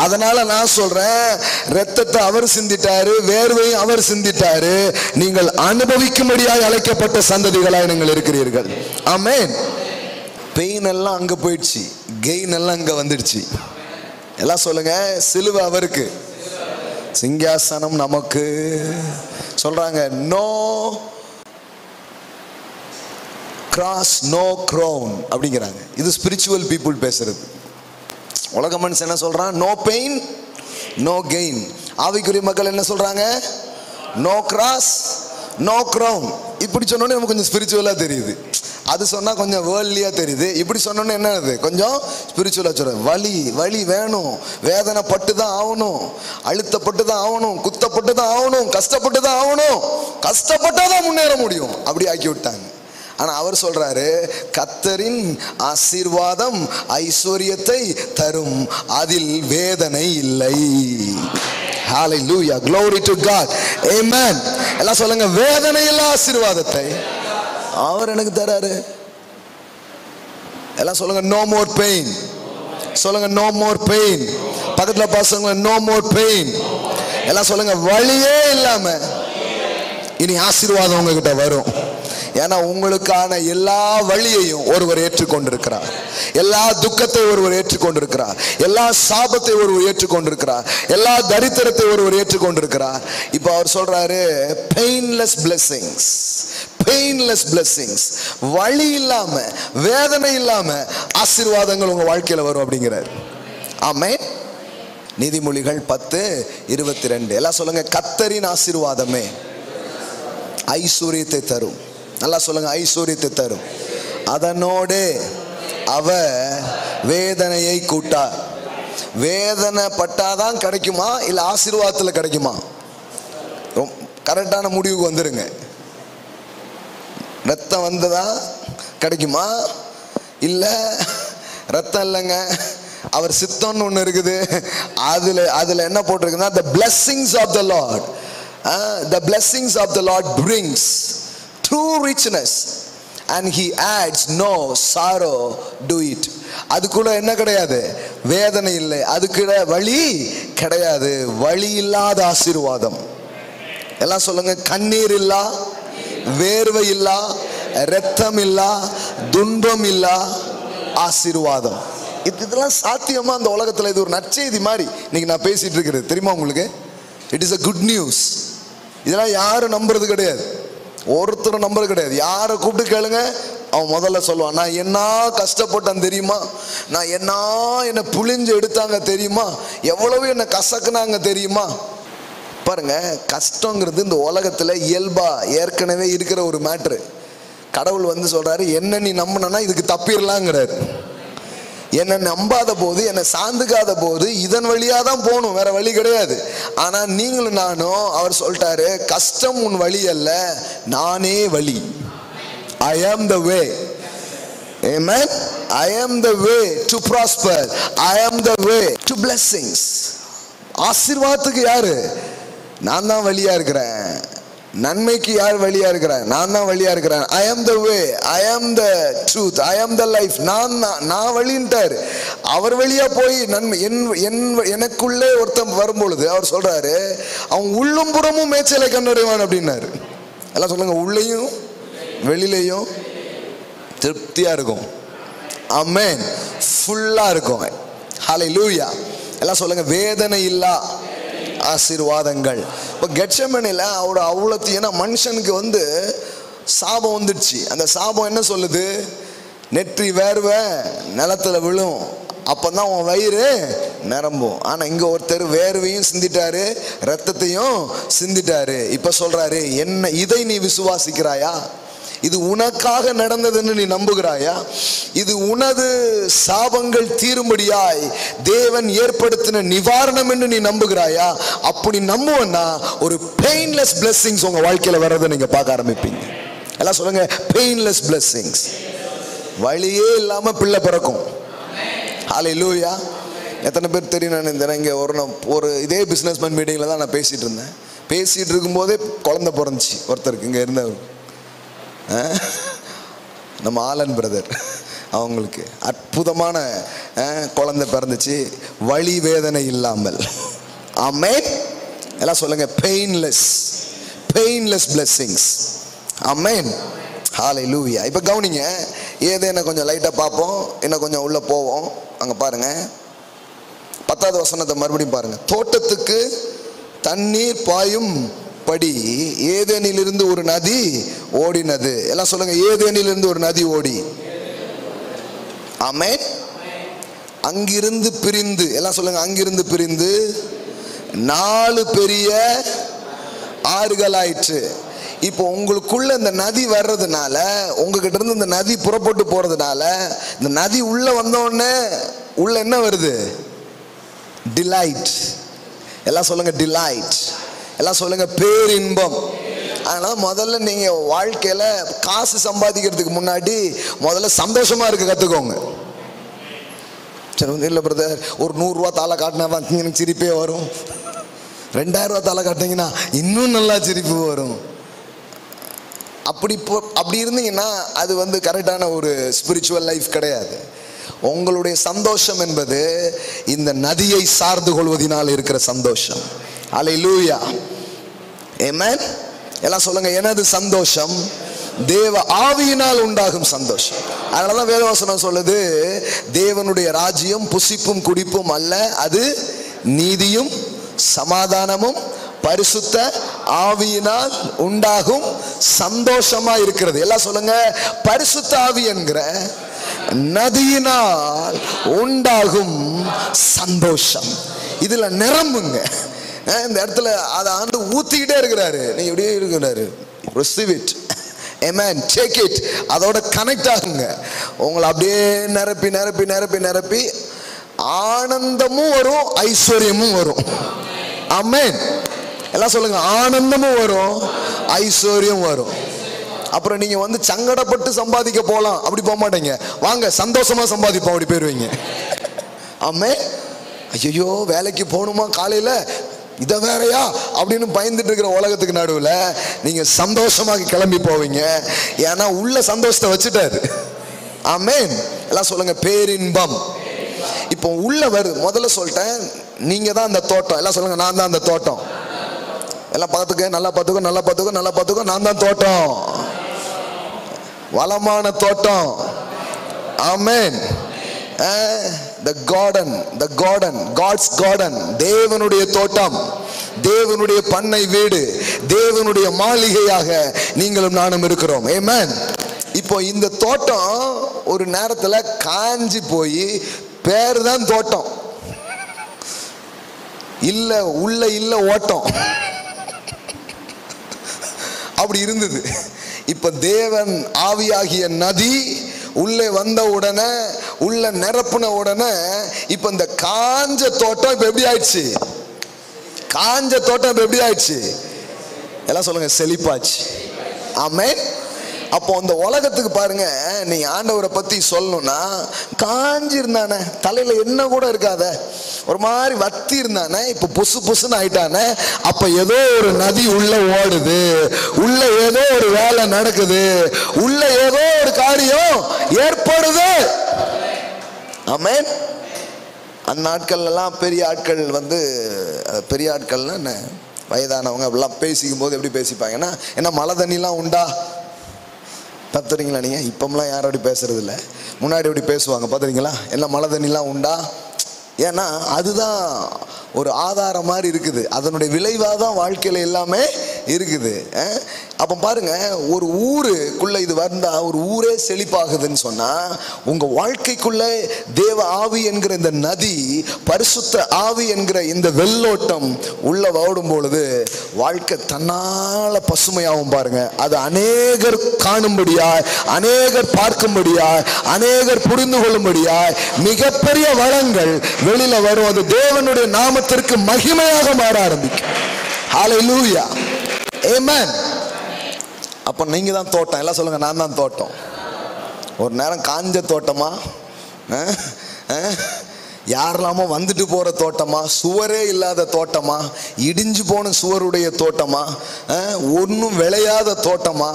அதனால நான் சொல்றேன், ரத்தத்தை அவர் சிந்திட்டாரு, வேர்வையும் அவர் சிந்திட்டாரு. நீங்கள் அனுபவிக்கும்படியாக அழைக்கப்பட்ட சந்ததிகளாய் நீங்கள் இருக்கிறீர்கள். ஆமென். பெயின் எல்லாம் அங்க போயிடுச்சு, கெயின் எல்லாம் அங்க வந்துடுச்சு. எல்லாம் சொல்லுங்க, சிலுவை அவருக்கு, சிங்காசனம் நமக்கு. சொல்றாங்க, நோ கிராஸ் நோ க்ரௌன் அப்படிங்கிறாங்க. இது ஸ்பிரிச்சுவல் பீப்புள் பேசுறது. உலக மனுஷன் என்ன சொல்றான்? No pain no gain. ஆவிக்குரிய மக்கள் என்ன சொல்றாங்க? No cross no crown. இப்படி சொன்னோன்னே நமக்கு கொஞ்சம் ஸ்பிரிச்சுவலா தெரியுது, அது சொன்னா கொஞ்சம் வேர்ல்ட்லியா தெரியுது. இப்படி சொன்னோன்னே என்னது கொஞ்சம் ஸ்பிரிச்சுவலா சொல்றது. வலி வலி வேணும், வேதனைப்பட்டு தான் ஆகணும், அழுத்தப்பட்டு தான் ஆகணும், குத்தப்பட்டு தான் ஆகணும், கஷ்டப்பட்டு தான் ஆகணும், கஷ்டப்பட்டாதான் முன்னேற முடியும், அப்படி ஆக்கி விட்டாங்க. ஆனா அவர் சொல்றாரு, கர்த்தரின் ஆசீர்வாதம் ஐஸ்வர்யத்தை தரும், அதில் வேதனை இல்லை. Hallelujah, glory to God, amen. எல்லாம் சொல்லுங்க, வேதனை இல்ல ஆசீர்வாதத்தை அவர் எனக்கு தராரு. எல்லாம் சொல்லுங்க, no more pain. சொல்லுங்க, no more pain. பக்கத்துல பாருங்க, no more pain. எல்லாம் சொல்லுங்க, வலியே இல்லாம இனி ஆசீர்வாதம் உங்ககிட்ட வரும். ஏன்னா உங்களுக்கான எல்லா வழியையும் ஒருவர் ஏற்றுக்கொண்டிருக்கிறார், எல்லா துக்கத்தை ஒருவர் ஏற்றுக்கொண்டிருக்கிறார், எல்லா சாபத்தை ஒருவர் ஏற்றுக்கொண்டிருக்கிறார், எல்லா தரித்திரத்தை ஒருவர் ஏற்றுக்கொண்டிருக்கிறார். இப்ப அவர் சொல்றாரு, பெயின்லெஸ் பிளெஸிங்ஸ், பெயின்லெஸ் பிளெஸிங்ஸ், வலி இல்லாம வேதனை இல்லாம ஆசீர்வாதங்கள் உங்க வாழ்க்கையில வரும் அப்படிங்கிறார். ஆமென். நீதிமொழிகள் 10:22. எல்லாம் சொல்லுங்க, கர்த்தரின் ஆசீர்வாதமே ஐஸ்வர்யத்தை தரும். நல்லா சொல்லுங்க, ஐஸ்வர்யத்தை தரும், அதனோடு அவ வேதனையை கூட்டார். வேதனை பட்டாதான் கிடைக்குமா இல்ல ஆசீர்வாதத்துல கிடைக்குமா? கரெக்டான முடிவுக்கு வந்துருங்க. ரத்தம் வந்ததா கிடைக்குமா? இல்ல ரத்தம் இல்லைங்க, அவர் சித்தம்னு ஒண்ணு இருக்குது, அதுல என்ன போட்டிருக்குன்னா, the blessings of the Lord, the blessings of the Lord brings true richness and he adds no sorrow to it. அதுக்குள்ள என்ன கிடையாது? வேதனை இல்லை, அதுக்குள்ள வலி கிடையாது. வலி இல்லாத ஆசீர்வாதம். எல்லாம் சொல்லுங்க, கண்ணீர் இல்லா, வேர்வை இல்லா, இரத்தம் இல்லா, துன்பம் இல்லா ஆசீர்வாதம். இதெல்லாம் சாத்தியமா அந்த உலகத்துல? இது ஒரு நற்செய்தி மாதிரி இன்னைக்கு நான் பேசிட்டு இருக்கிறது, தெரியுமா உங்களுக்கு? It is a good news. இதெல்லாம் யாரும் நம்புறது கிடையாது, ஒருத்தரும் நம்புறது கிடையாது. யாரை கூப்பிட்டு கேளுங்க, அவன் முதல்ல சொல்லுவான், நான் என்ன கஷ்டப்பட்டான் தெரியுமா, நான் என்ன புளிஞ்சு எடுத்தாங்க தெரியுமா, எவ்வளவு என்ன கசக்குனாங்க தெரியுமா. பாருங்க, கஷ்டங்கிறது இந்த உலகத்துல இயல்பா ஏற்கனவே இருக்கிற ஒரு மேட்ரு. கடவுள் வந்து சொல்றாரு, என்ன நீ நம்பினா இதுக்கு தப்பிடலாங்கிறாரு. என்னை நம்பாத போது, என்னை சார்ந்துக்காத போது இதன் வழியா தான் போகணும், வேற வழி கிடையாது. ஆனா நீங்களும் நானும், அவர் சொல்லிட்டாரு, கஷ்டம் உன் வழி அல்ல, நானே வழி. I am the way. Amen. I am the way to prosper. I am the way to blessings. ஆசீர்வாதத்துக்கு யாரு? நான் தான் வழியா இருக்கிறேன். நன்மைக்கு யார் வழியா இருக்கிறேன்? நான் தான் வழியா இருக்கிறேன். I am the way, I am the truth, I am the life. நான் வழின்ட்டார். அவர் வழியா போய் நன்மை எனக்குள்ளே ஒருத்தன் வரும்பொழுது அவர் சொல்றாரு, அவன் உள்ளும் புறமும் மேய்ச்சலை கண்டடைவான் அப்படின்னாரு. எல்லாம் சொல்லுங்க, உள்ளேயும் வெளியிலையும் திருப்தியா இருக்கும். ஆமென். ஃபுல்லா இருக்கும். ஹல்லேலூயா. எல்லாம் சொல்லுங்க, வேதனை இல்லா ஆசீர்வாதங்கள். இப்போ கெட்செமனில அவர் அவ்வளோத்தையும், ஏன்னா மனுஷனுக்கு வந்து சாபம் வந்துடுச்சு. அந்த சாபம் என்ன சொல்லுது? நெற்றி வேர்வை நிலத்துல விழும், அப்பதான் உன் வயிறு நிரம்பும். ஆனா இங்க ஒருத்தர் வேர்வையும் சிந்திட்டாரு, ரத்தத்தையும் சிந்திட்டாரு. இப்ப சொல்றாரு, என்ன இதை நீ விசுவாசிக்கிறாயா? இது உனக்காக நடந்ததுன்னு நீ நம்புகிறாயா? இது உனது சாபங்கள் தீரும்படியாய் தேவன் ஏற்படுத்தின நிவாரணம் என்று நீ நம்புகிறாயா? அப்படி நம்புவன்னா ஒரு பெயின்லெஸ் பிளெஸிங்ஸ் உங்க வாழ்க்கையில வர்றதை நீங்க பார்க்க ஆரம்பிப்பீங்க. எல்லாம் சொல்லுங்க, பெயின்லெஸ் பிளெஸிங்ஸ். வழியே இல்லாம பிள்ளை பிறக்கும். ஹல்லேலூயா. எத்தனை பேர் தெரியும்? நான் இந்த இங்கே ஒரு இதே பிஸ்னஸ்மேன் மீட்டிங்கில் தான் நான் பேசிகிட்டு இருந்தேன். பேசிகிட்டு இருக்கும்போதே குழந்தை பிறந்துச்சு ஒருத்தருக்கு, இங்கே இருந்தவர், நம்ம ஆலன் பிரதர், அவங்களுக்கு அற்புதமான குழந்தை பிறந்துச்சு, வலி வேதனை இல்லாமல். ஆமென். எல்லாம் சொல்லுங்க, பெயின்லெஸ், பெயின்லெஸ் பிளெஸிங்ஸ். ஆமென். ஹல்லேலூயா. இப்போ கவனிங்க, ஏதேன கொஞ்சம் லைட்டாக பார்ப்போம், இன்னும் கொஞ்சம் உள்ளே போவோம். அங்கே பாருங்க, 10வது வசனத்தை மறுபடியும் பாருங்க. தோட்டத்துக்கு தண்ணீர் பாயும் படி ஏதேனிலிருந்து ஒரு நதி ஓடினது. எல்லாம் சொல்லுங்க, ஏதேனிலிருந்து ஒரு நதி ஓடி. ஆமென். அங்கிருந்து பிரிந்து, எல்லாம் சொல்லுங்க, அங்கிருந்து பிரிந்து 4 பெரிய ஆறுகள் ஆயிற்று. இப்போ உங்களுக்குள்ள இந்த நதி வர்றதுனால, உங்ககிட்ட இருந்து இந்த நதி புறப்பட்டு போறதுனால, இந்த நதி உள்ள வந்தோடனே உள்ள என்ன வருது? டிலைட். எல்லாம் சொல்லுங்க டிலைட். எல்லாம் சொல்லுங்க பேரின்பம். அதனால முதல்ல நீங்க வாழ்க்கையில காசு சம்பாதிக்கிறதுக்கு முன்னாடி முதல்ல சந்தோஷமா இருக்க கத்துக்கோங்க. சரி, இல்லை பிரதர், ஒரு 100 ரூபா தாளை காட்டினா தான் எனக்கு சிரிப்பே வரும். 2000 ரூபா தாளை காட்டினீங்கன்னா இன்னும் நல்லா சிரிப்பு வரும். அப்படி இருந்தீங்கன்னா அது வந்து கரெக்டான ஒரு ஸ்பிரிச்சுவல் லைஃப் கிடையாது. உங்களுடைய சந்தோஷம் என்பது இந்த நதியை சார்ந்து கொள்வதனால் இருக்கிற சந்தோஷம். அல்லேலூயா, ஆமென். எல்லாம் சொல்லுங்க, எனது சந்தோஷம் தேவ ஆவியினால் உண்டாகும் சந்தோஷம். அதனாலதான் வேதவசனம் சொல்லுது, தேவனுடைய ராஜ்யம் புசிப்பும் குடிப்பும் அல்ல, அது நீதியும் சமாதானமும் பரிசுத்த ஆவியினால் உண்டாகும் சந்தோஷமா இருக்கிறது. எல்லாம் சொல்லுங்க, பரிசுத்த ஆவி என்கிற நதியினால் உண்டாகும் சந்தோஷம். இதுல நிரம்புங்க. இந்த இடத்துல அதை ஆண்டு ஊத்திக்கிட்டே இருக்கிறாரு. நீங்க எப்படியே இருக்கிறாரு. receive it, amen, take it. அதோட கனெக்ட் ஆகுங்க. உங்களை அப்படியே நிரப்பி நிரப்பி நிரப்பி நிரப்பி ஆனந்தமும் வரும், ஐஸ்வர்யமும் வரும். ஆமென். எல்லாம் சொல்லுங்க, ஆனந்தமும் வரும், ஐஸ்வர்யம் வரும். அப்புறம் நீங்க வந்து சங்கடப்பட்டு சம்பாதிக்க போலாம், அப்படி போக மாட்டீங்க. வாங்க சந்தோஷமா சம்பாதிப்போம், அப்படி போயிருவீங்க. ஆமென். ஐயோ வேலைக்கு போகணுமா, காலையில இதை வேறையா அப்படின்னு பயந்துட்டு இருக்கிற உலகத்துக்கு நடுவில் நீங்க சந்தோஷமாக கிளம்பி போவீங்க. ஏன்னா உள்ள சந்தோஷத்தை வச்சுட்டாரு. ஆமென். எல்லாம் சொல்லுங்க பேரின்பம். இப்போ உள்ள வருது. முதல்ல சொல்லிட்டேன், நீங்க தான் அந்த தோட்டம். எல்லாம் சொல்லுங்க, நான் தான் அந்த தோட்டம். எல்லாம் பார்த்துக்க, நல்லா பார்த்துக்கோ, நல்லா பார்த்துக்கோ, நல்லா பார்த்துக்கோ. நான் தான் தோட்டம், வளமான தோட்டம். ஆமென். the garden, God's garden, தேவனுடைய தோட்டம், தேவனுடைய பண்ணை வீடு, தேவனுடைய மாளிகையாக நீங்களும் நானும் இருக்கிறோம். ஆமென். இப்போ இந்த தோட்டம் ஒரு நேரத்துல காஞ்சி போய் பேரு தான் தோட்டம், இல்ல உள்ள இல்ல ஓட்டம், அப்படி இருந்தது. இப்ப தேவன் ஆவியாகிய நதி உள்ளே வந்த உடனே, உள்ள நிரப்புன உடனே, இப்ப இந்த காஞ்ச தோட்டம் இப்ப எப்படி ஆயிடுச்சு? காஞ்ச தோட்டம் இப்ப எப்படி ஆயிடுச்சு? எல்லாம் சொல்லுங்க, செழிப்பாச்சு. ஆமென். அப்போ அந்த உலகத்துக்கு பாருங்க, நீங்க ஆண்டவரை பத்தி சொல்லணும்னா, காஞ்சி இருந்தானே, தலையில என்ன கூட இருக்காத, ஒரு மாதிரி வத்தி இருந்தானே, இப்ப புசு புசுன்னு ஆயிட்டானே. அப்ப ஏதோ ஒரு நதி உள்ள ஓடுது, உள்ள ஏதோ ஒரு வேலை நடக்குது, உள்ள ஏதோ ஒரு காரியம் ஏற்படுது. ஆமென். அந்த நாட்கள் எல்லாம் பெரிய ஆட்கள் வந்து, பெரிய ஆட்கள்னா என்ன, வயதானவங்க அப்படிலாம் பேசிக்கும் போது எப்படி பேசிப்பாங்கன்னா, என்ன மழை தண்ணிலாம் உண்டா பார்த்துறீங்களா நீங்கள்? இப்போம்லாம் யாரும் அப்படி பேசுறது இல்லை, முன்னாடி அப்படி பேசுவாங்க பார்த்துறீங்களா? எல்லாம் மழை தண்ணிலாம் உண்டா? ஏன்னா அதுதான் ஒரு ஆதாரம் மாதிரி இருக்குது, அதனுடைய விளைவாக தான் வாழ்க்கையில் எல்லாமே இருக்குது. அப்போ பாருங்க, ஒரு ஊருக்குள்ள இது வந்தா ஒரு ஊரே செழிப்பாகுதுன்னு சொன்னா, உங்க வாழ்க்கைக்குள்ள தேவ ஆவி என்கிற இந்த நதி, பரிசுத்த ஆவி என்கிற இந்த வெள்ளோட்டம் உள்ள ஓடும் பொழுது வாழ்க்கை தன்னால பசுமையாகும். பாருங்க, அது அநேகர் காணும்படியாய், அநேகர் பார்க்கும்படியாய், அநேகர் புரிந்து கொள்ளும்படியாய் மிகப்பெரிய வளங்கள் வெளியில வரும். அது தேவனுடைய நாமத்திற்கு மகிமையாக மாற ஆரம்பிக்கும். ஹல்லேலூயா, ஆமென். அப்ப நீங்க தான் தோட்டம். எல்லாம் சொல்லுங்க, நான் தான் தோட்டம். ஒரு நேரம் காஞ்ச தோட்டமா, யாரெல்லாமோ வந்துட்டு போற தோட்டமா, சுவரே இல்லாத தோட்டமா, இடிஞ்சு போன சுவருடைய தோட்டமா, ஒன்னும் விளையாத தோட்டமா,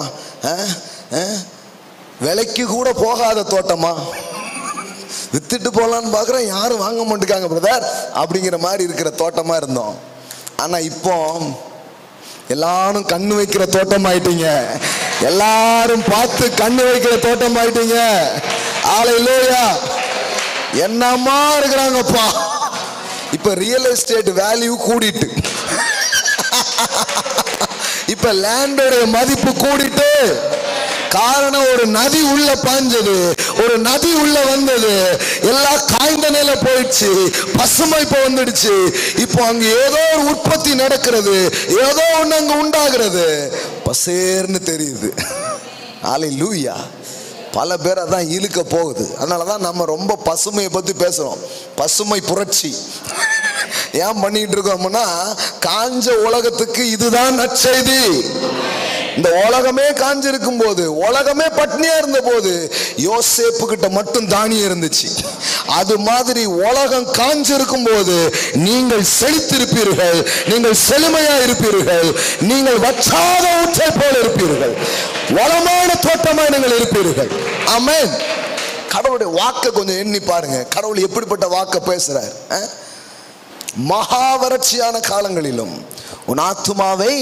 விலைக்கு கூட போகாத தோட்டமா, வித்துட்டு போலான்னு பாக்குறேன் யாரும் வாங்க மாட்டேங்காங்க பிரதர் அப்படிங்கிற மாதிரி இருக்கிற தோட்டமா இருந்தோம். ஆனா இப்போ எல்லாரும் கண்ணு வைக்கிற தோட்டம் ஆயிட்டீங்க, எல்லாரும் பார்த்து கண்ணு வைக்கிற தோட்டம் ஆயிட்டீங்க. ஹல்லேலூயா, என்னமா இருக்கிறாங்கப்பா. இப்ப ரியல் எஸ்டேட் வேல்யூ கூடிட்டு, இப்ப லேண்டோட மதிப்பு கூடிட்டு, காரணம் ஒரு நதி உள்ள பாஞ்சது, ஒரு நதி உள்ள வந்தது, எல்லாம் காய்ந்த நிலை போயிடுச்சு, பசுமை இப்போ வந்துடுச்சு. இப்போ அங்க ஏதோ ஒரு உற்பத்தி நடக்கிறது, ஏதோ ஒண்ணு அங்க உண்டாகிறது, பசேர்னு தெரியுது. ஹல்லேலூயா. பல பேர் அதான் இழுக்க போகுது. அதனாலதான் நம்ம ரொம்ப பசுமையை பத்தி பேசுறோம். பசுமை புரட்சி ஏன் பண்ணிட்டு இருக்கோம்னா, காஞ்ச உலகத்துக்கு இதுதான் நற்செய்தி. இந்த உலகமே காஞ்சிருக்கும் போது, உலகமே பட்னியா இருந்த போது, யோசேப்பு கிட்ட மட்டும் தானியம் இருந்துச்சு. அது மாதிரி உலகம் காஞ்சிருக்கும் போது நீங்கள் செழித்திருப்பீர்கள், நீங்கள் செழுமையா இருப்பீர்கள், நீங்கள் வற்றாத ஊற்றை போல இருப்பீர்கள், வளமான தோட்டமா நீங்கள் இருப்பீர்கள். ஆமென். கடவுளுடைய வாக்கை கொஞ்சம் எண்ணி பாருங்க. கடவுள் எப்படிப்பட்ட வாக்க பேசுறார். மகா வறட்சியான காலங்களிலும் உன் ஆத்துமாவை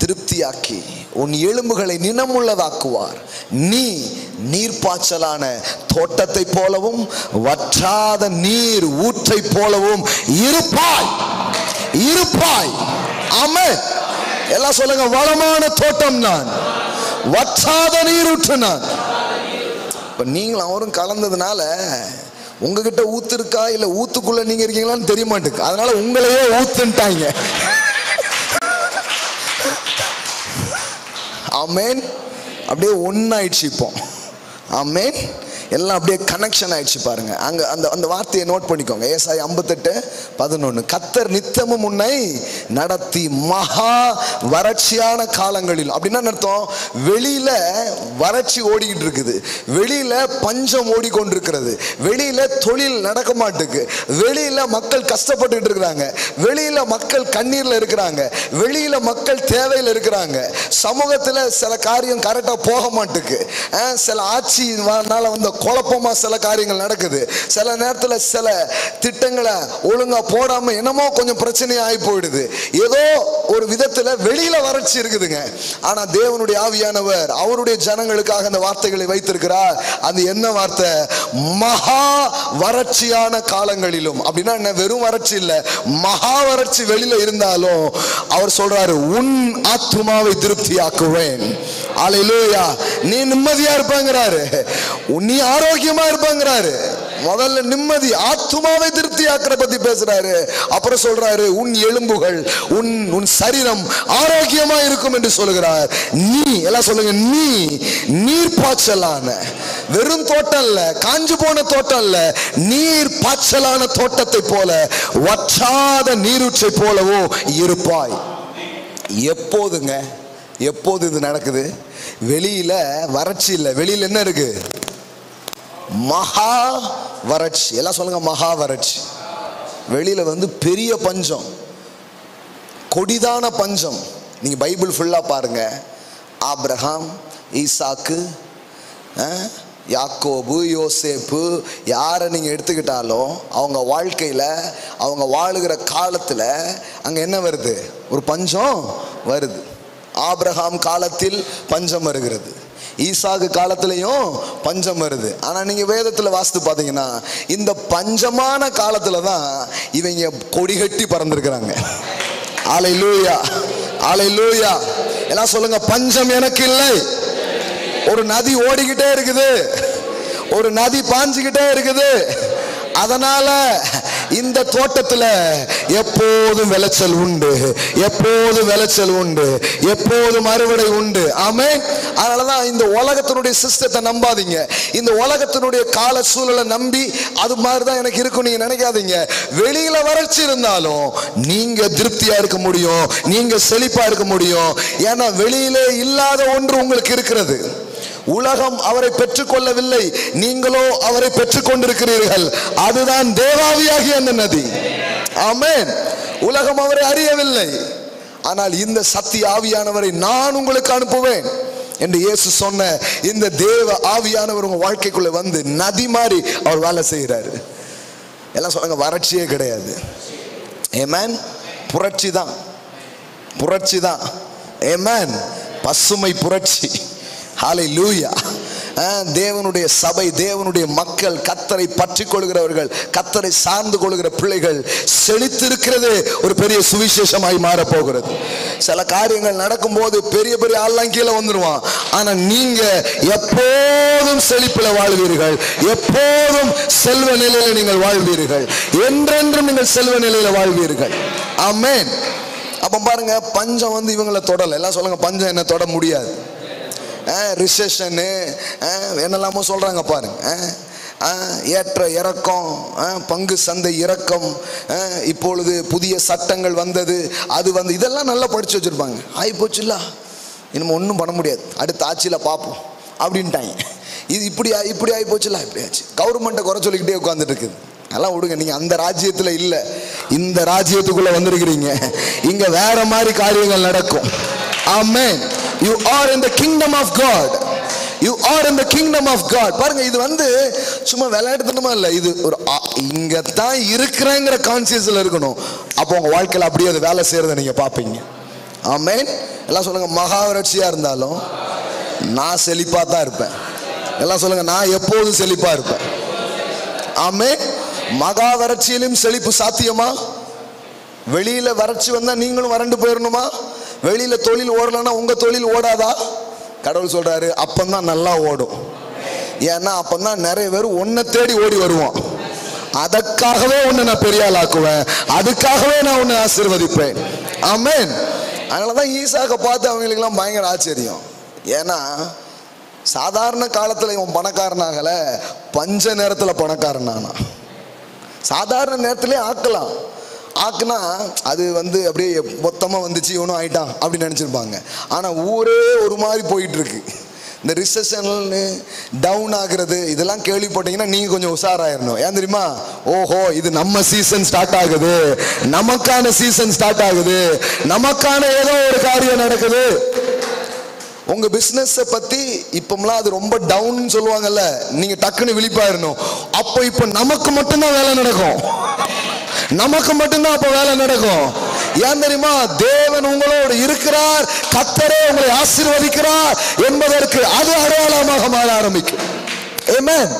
திருப்தியாக்கி உன் எலும்புகளை நினமுள்ளதாக்குவார். நீ நீர்ப்பாய்ச்சலான தோட்டத்தை போலவும் வற்றாத நீர் ஊற்றை போலவும் இருப்பாய். இருப்பாய். ஆமென். எல்லாம் சொல்லுங்க, வளமான தோட்டம் நான், வற்றாத நீரூற்று நான். இப்ப நீங்களும் அவரும் கலந்ததுனால உங்ககிட்ட ஊத்து இருக்கா இல்ல ஊத்துக்குள்ள நீங்க இருக்கீங்களான்னு தெரிய மாட்டேங்குது. அதனால உங்களையே ஊத்துட்டாங்க. ஆமென். அப்படியே ஒன்னாயிடுச்சு இப்போ. ஆமென். எல்லாம் அப்படியே கனெக்ஷன் ஆயிடுச்சு பாருங்க. அங்க அந்த அந்த வார்த்தையை நோட் பண்ணிக்கோங்க. ஏசாயா 58:11. கர்த்தர் நித்தமும் உன்னை நடத்தி மகா வறட்சியான காலங்களில். அப்படின்னா அர்த்தம், வெளியில வறட்சி ஓடிக்கிட்டு இருக்குது, வெளியில பஞ்சம் ஓடிக்கொண்டிருக்கிறது, வெளியில தொழில் நடக்க மாட்டுக்கு, வெளியில மக்கள் கஷ்டப்பட்டுக்கிட்டு இருக்கிறாங்க, வெளியில மக்கள் கண்ணீர்ல இருக்கிறாங்க, வெளியில மக்கள் தேவையில் இருக்கிறாங்க, சமூகத்துல சில காரியம் கரெக்டா போக மாட்டுக்கு, சில ஆட்சினால வந்த குழப்பமா சில காரியங்கள் நடக்குது, சில நேரத்தில் சில திட்டங்களை ஒழுங்கா போடாம என்னமோ கொஞ்சம் பிரச்சனை ஆகி போயிடுது. ஏதோ ஒரு விதத்துல வெளியில வறட்சி இருக்குதுங்க. ஆனா தேவனுடைய ஆவியானவர் அவருடைய ஜனங்களுக்காக அந்த வார்த்தைகளை வைத்திருக்கிறார். அது என்ன வார்த்தை? மகா வறட்சியான காலங்களிலும். அப்படின்னா என்ன? வெறும் வறட்சி இல்ல, மகா வறட்சி வெளியில இருந்தாலும் அவர் சொல்றாரு, உன் ஆத்துமாவை திருப்தியாக்குவேன். அல்லேலூயா. நீ நிம்மதியா இருப்பாங்கிறாரு, நீ ஆரோக்கியமா இருப்பாங்கிறாரு. முதல்ல நிம்மதி, ஆத்துமாவை திருப்தி ஆக்கிற பத்தி பேசுறாரு. அப்புறம் சொல்றாரு, உன் எலும்புகள் உன் சரீரம் ஆரோக்கியமா இருக்கும் என்று சொல்லுகிறார். நீ எல்லாம் சொல்லுங்க, நீ நீர் பாய்ச்சலான, வெறும் தோட்டம் இல்ல, காஞ்சு போன தோட்டம் இல்ல, நீர் பாய்ச்சலான தோட்டத்தை போல, வற்றாத நீரூற்றை போலவோ இருப்பாய். எப்போதுங்க, எப்போது இது நடக்குது? வெளியில வறட்சி இல்ல, வெளியில என்ன இருக்கு? மகா வறட்சி. எல்லாம் சொல்லுங்க, மகா வறட்சி. வெளியில பெரிய பஞ்சம், கொடிதான பஞ்சம். நீங்க பைபிள் ஃபுல்லா பாருங்க. ஆபிரகாம், ஈசாக்கு, யாக்கோபு, யோசேப்பு, யாரை நீங்க எடுத்துக்கிட்டாலும் அவங்க வாழ்க்கையில, அவங்க வாழுகிற காலத்துல அங்க என்ன வருது? ஒரு பஞ்சம் வருது. ஆபிரகாம் காலத்தில் பஞ்சம் வருகிறது, ஈசாக்கு காலத்திலையும் பஞ்சம் வருது. ஆனா நீங்க வேதத்துல வாசித்து பாத்தீங்கன்னா, இந்த பஞ்சமான காலத்துல தான் இவங்க கொடி கட்டி பறந்திருக்கிறாங்க. அல்லேலூயா, அல்லேலூயா. எல்லாம் சொல்லுங்க, பஞ்சம் எனக்கு இல்லை. ஒரு நதி ஓடிக்கிட்டே இருக்குது, ஒரு நதி பாஞ்சுக்கிட்டே இருக்குது. அதனால இந்த தோட்டத்துல எப்போதும் விளைச்சல் உண்டு, எப்போதும் விளைச்சல் உண்டு, எப்போதும் அறுவடை உண்டு. ஆமென். அதனாலதான் இந்த உலகத்தினுடைய சிஸ்டத்தை நம்பாதீங்க. இந்த உலகத்தினுடைய கால சூழலை நம்பி அது மாதிரிதான் எனக்கு இருக்கும் நீங்க நினைக்காதீங்க. வெளியில வறட்சி இருந்தாலும் நீங்க திருப்தியா இருக்க முடியும், நீங்க செழிப்பா இருக்க முடியும். ஏன்னா வெளியிலே இல்லாத ஒன்று உங்களுக்கு இருக்கிறது. உலகம் அவரை பெற்றுக்கொள்ளவில்லை, நீங்களோ அவரை பெற்றுக் கொண்டிருக்கிறீர்கள். அதுதான் தேவாவியாகிய அந்த நதி. ஆமென். உலகம் அவரை அறியவில்லை, ஆனால் இந்த சத்திய ஆவியானவரை நான் உங்களுக்கு அனுப்புவேன் என்று இயேசு சொன்ன இந்த தேவ ஆவியானவர் உங்க வாழ்க்கைக்குள்ள வந்து நதி மாதிரி அவர் வேலை செய்கிறாரு. எல்லாம் சொல்லுங்க, வறட்சியே கிடையாது. ஆமென். புரட்சி தான், புரட்சி தான். ஆமென். பசுமை புரட்சி. ஹல்லேலூயா. தேவனுடைய சபை, தேவனுடைய மக்கள், கர்த்தரை பற்றி கொள்கிறவர்கள், கர்த்தரை சார்ந்து கொள்கிற பிள்ளைகள் செழித்திருக்கிறது ஒரு பெரிய சுவிசேஷமாய் மாறப்போகிறது. சில காரியங்கள் நடக்கும்போது பெரிய பெரிய ஆள்லாம் கீழே வந்துடுவான். ஆனா நீங்க எப்போதும் செழிப்பில் வாழ்வீர்கள், எப்போதும் செல்வ நிலையில நீங்கள் வாழ்வீர்கள், என்றென்றும் நீங்கள் செல்வ நிலையில வாழ்வீர்கள். ஆமென். அப்ப பாருங்க, பஞ்சம் வந்து இவங்களை தொடல. எல்லாம் சொல்லுங்க, பஞ்சம் என்ன தொட முடியாது. ரிசெஷனு என்னெல்லாமோ சொல்றாங்க பாருங்க. ஏற்ற இறக்கம், பங்கு சந்தை இறக்கம், இப்பொழுது புதிய சட்டங்கள் வந்தது, அது வந்து இதெல்லாம் நல்லா படிச்சு வச்சிருப்பாங்க. ஆகி போச்சுல்ல, இனிமே ஒன்றும் பண்ண முடியாது, அடுத்த ஆட்சியில் பார்ப்போம் அப்படின்ட்டாங்க. இது இப்படி ஆகி போச்சுல்ல, இப்படி ஆச்சு. கவர்மெண்ட்டை குறை சொல்லிக்கிட்டே உட்காந்துட்டு இருக்குது. அதெல்லாம் விடுங்க, நீங்க அந்த ராஜ்யத்துல இல்ல, இந்த ராஜ்யத்துக்குள்ள வந்திருக்கிறீங்க. இங்க வேற மாதிரி காரியங்கள் நடக்கும். ஆமென். You are in the kingdom of God. You are in the kingdom of God. பாருங்க, இது வந்து சும்மா விளையாடுத்தனமா இல்ல, இது ஒரு இங்க தான் இருக்கிறேங்கிற கான்சியஸ்ல இருக்கணும். அப்போ உங்க வாழ்க்கையில அப்படியே அது வேலை செய்யறதை நீங்க பாப்பீங்க. ஆமென். எல்லாம் சொல்லுங்க, மகாவரட்சியா இருந்தாலும் நான் செழிப்பா தான் இருப்பேன். எல்லாம் சொல்லுங்க, நான் எப்போதும் செழிப்பா இருப்பேன். ஆமென். மகா வறட்சியிலும் செழிப்பு சாத்தியமா? வெளியில வறட்சி வந்தா நீங்களும் வறண்டு போயிடணுமா? வெளியில தொழில் ஓடலன்னா உங்க தொழில் ஓடாதா? கடவுள் சொல்றாரு, அப்பந்தான் நல்லா ஓடும். ஏன்னா அப்பந்தான் நிறைய பேர் உன்னை தேடி ஓடி வருவான். அதற்காகவே உன்னை நான் பெரிய ஆள் ஆக்குவேன், அதுக்காகவே நான் உன்னை ஆசீர்வதிப்பேன். ஆமென். அதனாலதான் ஈசாக்க பார்த்து அவங்களுக்கு எல்லாம் பயங்கர ஆச்சரியம். ஏன்னா சாதாரண காலத்துல இவன் பணக்காரனாகல, பஞ்ச நேரத்துல பணக்காரனானா. சாதாரண நேரத்திலே ஆக்கலாம், ஆக்குனா அது வந்து அப்படியே மொத்தமா வந்துச்சு, இவனும் ஆயிட்டான் அப்படின்னு நினைச்சிருப்பாங்க. ஆனா ஊரே ஒரு மாதிரி போயிட்டு இருக்கு. இந்த ரிசெஷன் டவுன் ஆகுறது இதெல்லாம் கேள்விப்பட்டீங்கன்னா நீங்க கொஞ்சம் உஷாராயிரணும். ஏன் தெரியுமா? ஓஹோ, இது நம்ம சீசன் ஸ்டார்ட் ஆகுது, நமக்கான சீசன் ஸ்டார்ட் ஆகுது, நமக்கான ஏதோ ஒரு காரியம் நடக்குது. உங்க பிசினஸ் பத்தி இப்பம்லாம் அது ரொம்ப டவுன் சொல்லுவாங்கல்ல, நீங்க டக்குன்னு விழிப்பாயிரணும். அப்போ இப்ப நமக்கு மட்டும்தான் வேலை நடக்கும், நமக்கு மட்டும்தான் அப்ப வேலை நடக்கும். ஏன் தெரியுமா? தேவன் உங்களோடு இருக்கிறார், கர்த்தரே உங்களை ஆசீர்வதிக்கிறார் என்பதற்கு அது அடையாளமாக மாற ஆரம்பிக்கும். ஆமென்.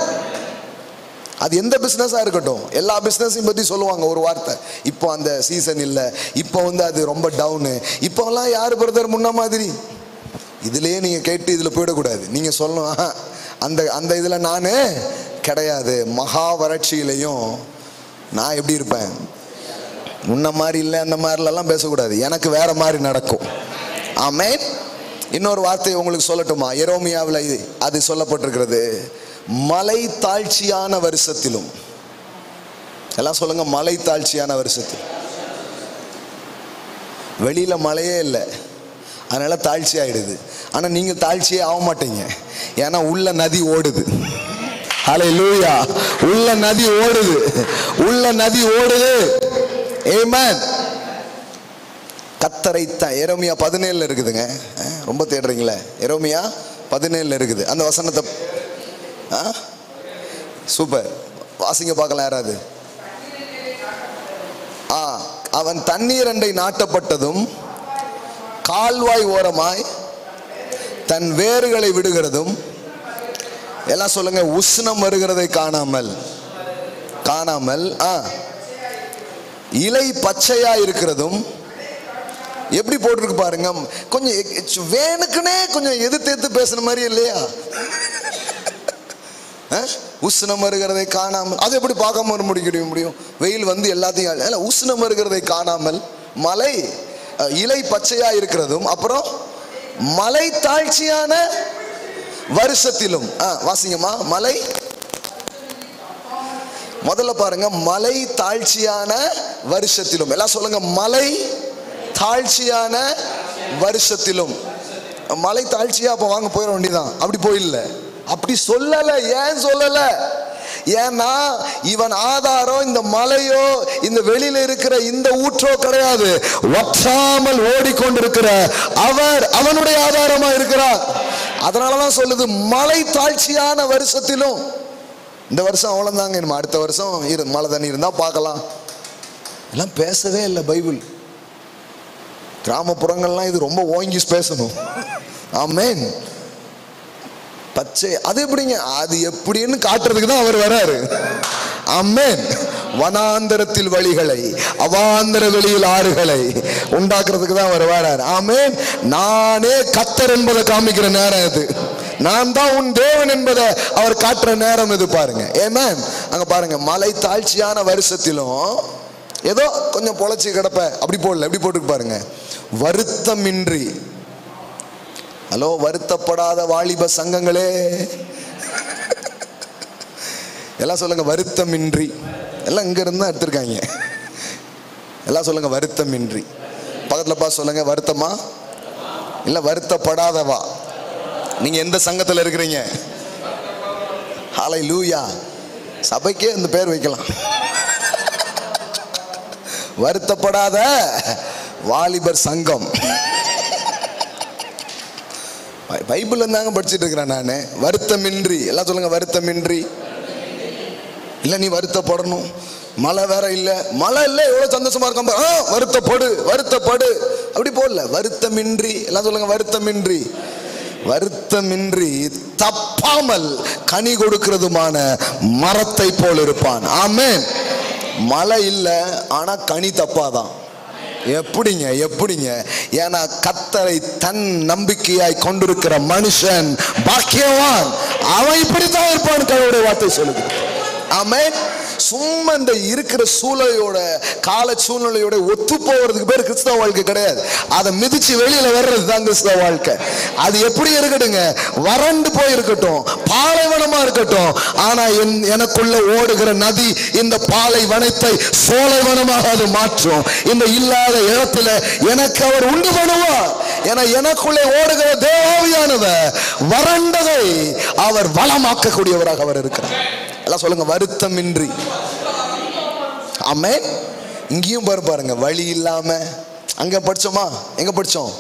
அது எந்த பிசினஸா இருக்கட்டும், எல்லா பிசினஸையும் பத்தி சொல்லுவாங்க ஒரு வார்த்தை. இப்போ அந்த சீசன் இல்லை, இப்போ வந்து அது ரொம்ப டவுனு. இப்போலாம் யாரு பிரதர் முன்ன மாதிரி? இதுலயே நீங்க கேட்டு இதுல போயிடக்கூடாது. நீங்க சொல்லணும், அந்த இதுல நானு கிடையாது. மகா வறட்சியிலையும் நான் எப்படி இருப்பேன்? முன்ன மாதிரி இல்லை, அந்த மாதிரிலாம் பேசக்கூடாது. எனக்கு வேற மாதிரி நடக்கும். ஆமென். இன்னொரு வார்த்தையை உங்களுக்கு சொல்லட்டுமா? எரேமியாவில் அது சொல்லப்பட்டிருக்கிறது, மலை தாழ்ச்சியான வருஷத்திலும். எல்லாம் சொல்லுங்க, மலை தாழ்ச்சியான வருஷத்தில். வெளியில மழையே இல்லை, அதனால தாழ்ச்சி ஆயிடுது. ஆனா நீங்க தாழ்ச்சியே ஆக மாட்டீங்க, ஏன்னா உள்ள நதி ஓடுது. ஹல்லேலூயா. உள்ள நதி ஓடுது, உள்ள நதி ஓடுது. ஆமென். கர்த்தரை எரேமியா 17 இருக்குதுங்க. ரொம்ப தேடுறீங்களே, எரேமியா 17 இருக்குது. அந்த வசனத்தை சூப்பர் வாசிங்க பார்க்கலாம் யாராவது. அவன் தண்ணீர் அண்டை நாட்டப்பட்டதும் கால்வாய் ஓரமாய் தன் வேர்களை விடுகிறதும். எல்லாம் சொல்லுங்க, உஷ்ணம் வருகிறதை காணாமல் இலை பச்சையா இருக்கிறதும். எப்படி போட்டிருக்கு பாருங்க, கொஞ்சம் வேணுக்குனே கொஞ்சம் எதிர்த்து பேசுன மாதிரி இல்லையா? உஷ்ணம் வருகிறதை காணாமல், அது எப்படி பார்க்காம முடியும்? வெயில் வந்து எல்லாத்தையும், உஷ்ணம் வருகிறதை காணாமல், மலை இலை பச்சையா இருக்கிறதும், அப்புறம் மலை தாழ்ச்சியான வருஷத்திலும். வாசிங்கம்மா, மலை முதல்ல பாருங்க, மலை தாழ்ச்சியான வருஷத்திலும். எல்லாம் சொல்லுங்க, மலை தாழ்ச்சியான வருஷத்திலும். மலை தாழ்ச்சியா அப்ப வாங்க போயிட வேண்டியதான். அப்படி போயிடல, அப்படி சொல்லல. ஏன் சொல்லல? ஏன்னா இவன் ஆதாரம் இந்த மலையோ இந்த வெளியில இருக்கிற இந்த ஊற்றோ கிடையாது. வற்றாமல் ஓடிக்கொண்டிருக்கிற அவர் அவனுடைய ஆதாரமா இருக்கிறார். அதனாலதான் சொல்லுது, மலை தாழ்ச்சியான வருஷத்திலும். இந்த வருஷம் அவ்வளவுதாங்க, நம்ம அடுத்த வருஷம் மழை தண்ணி இருந்தா பார்க்கலாம். எல்லாம் பேசவே இல்லை பைபிள். கிராமப்புறங்கள்லாம் இது ரொம்ப ஓங்கி பேசணும். ஆமென். பச்சை அது எப்படிங்க? அது எப்படின்னு காட்டுறதுக்கு தான் அவர் வராரு. ஆமென். வனாந்தரத்தில் வழிகளை, அவாந்தர வெளியில் ஆறுகளை உண்டாக்குறதுக்கு தான் அவர் வராரு. ஆமென். நானே கர்த்தர் என்பதை காமிக்கிற நேரம் இது. நான் தான் உன் தேவன் என்பதை அவர் காட்டுற நேரம் இது. பாருங்க. ஆமென். அங்க பாருங்க, மலை தாழ்ச்சியான வருஷத்திலும் ஏதோ கொஞ்சம் பொழைச்சி கிடப்ப அப்படி போடல, எப்படி போட்டு பாருங்க, வருத்தமின்றி. ஹலோ, வருத்தப்படாத வாலிப சங்கங்களே எல்லாம் சொல்லுங்க வருத்தமின்றி. எல்லாம் இங்க இருந்தா எடுத்திருக்காங்க. எல்லாம் சொல்லுங்க வருத்தமின்றி. பக்கத்துல பா சொல்லுங்க, வருத்தமா இல்ல வருத்தப்படாதவா? நீங்க எந்த சங்கத்துல இருக்கிறீங்க? ஹல்லேலூயா. சபைக்கே இந்த பேர் வைக்கலாம், வருத்தப்படாத வாலிபர் சங்கம். பைபிள் இருந்தாங்க படிச்சுட்டு இருக்கிறேன் நான். வருத்தமின்றி. எல்லாம் சொல்லுங்க வருத்தமின்றி. இல்ல நீ வருத்தப்படணும், மழை வேற இல்ல, மழை இல்ல, எவ்வளவு சந்தோஷமா இருக்கும், வருத்தப்படு வருத்தப்படு அப்படி போடல, வருத்தமின்றி. எல்லாம் சொல்லுங்க வருத்தமின்றி. வருத்தமின்றி தப்பாமல் கனி கொடுக்கிறதுமான மரத்தை போல் இருப்பான். ஆமென். மழை இல்ல, ஆனா கனி தப்பாதான். எப்படிங்க? எப்படிங்க? ஏன்னா கர்த்தரை தன் நம்பிக்கையாய் கொண்டிருக்கிற மனுஷன் பாக்கியவான். அவன் இப்படித்தான் இருப்பான். கடவுளுடைய வார்த்தை சொல்லுது. ஆமென். சும்மா இந்த இருக்கிற சூழலையோட, கால சூழ்நிலையோட ஒத்து போறதுக்கு பேர் கிறிஸ்தவ வாழ்க்கை கிடையாது. அதை மிதிச்சு வெளியில வர்றது தான் கிறிஸ்தவ வாழ்க்கை. அது எப்படி இருக்கட்டுங்க, வறண்டு போய் இருக்கட்டும், பாலைவனமா இருக்கட்டும், ஆனா எனக்குள்ள ஓடுகிற நதி இந்த பாலைவனத்தை சோலைவனமாக அது மாற்றும். இந்த இல்லாத இடத்துல எனக்கு அவர் உண்டு பண்ணுவார். ஏன்னா எனக்குள்ளே ஓடுகிற தேவாவியானவர் வறண்டதை அவர் வளமாக்கக்கூடியவராக அவர் இருக்கிறார். எல்லாம் சொல்லுங்க வருத்தமின்றி. ஆமென். இங்கேயும் பாருங்க, வழி இல்லாம. அங்க படிச்சோமா? எங்க படிச்சோம்?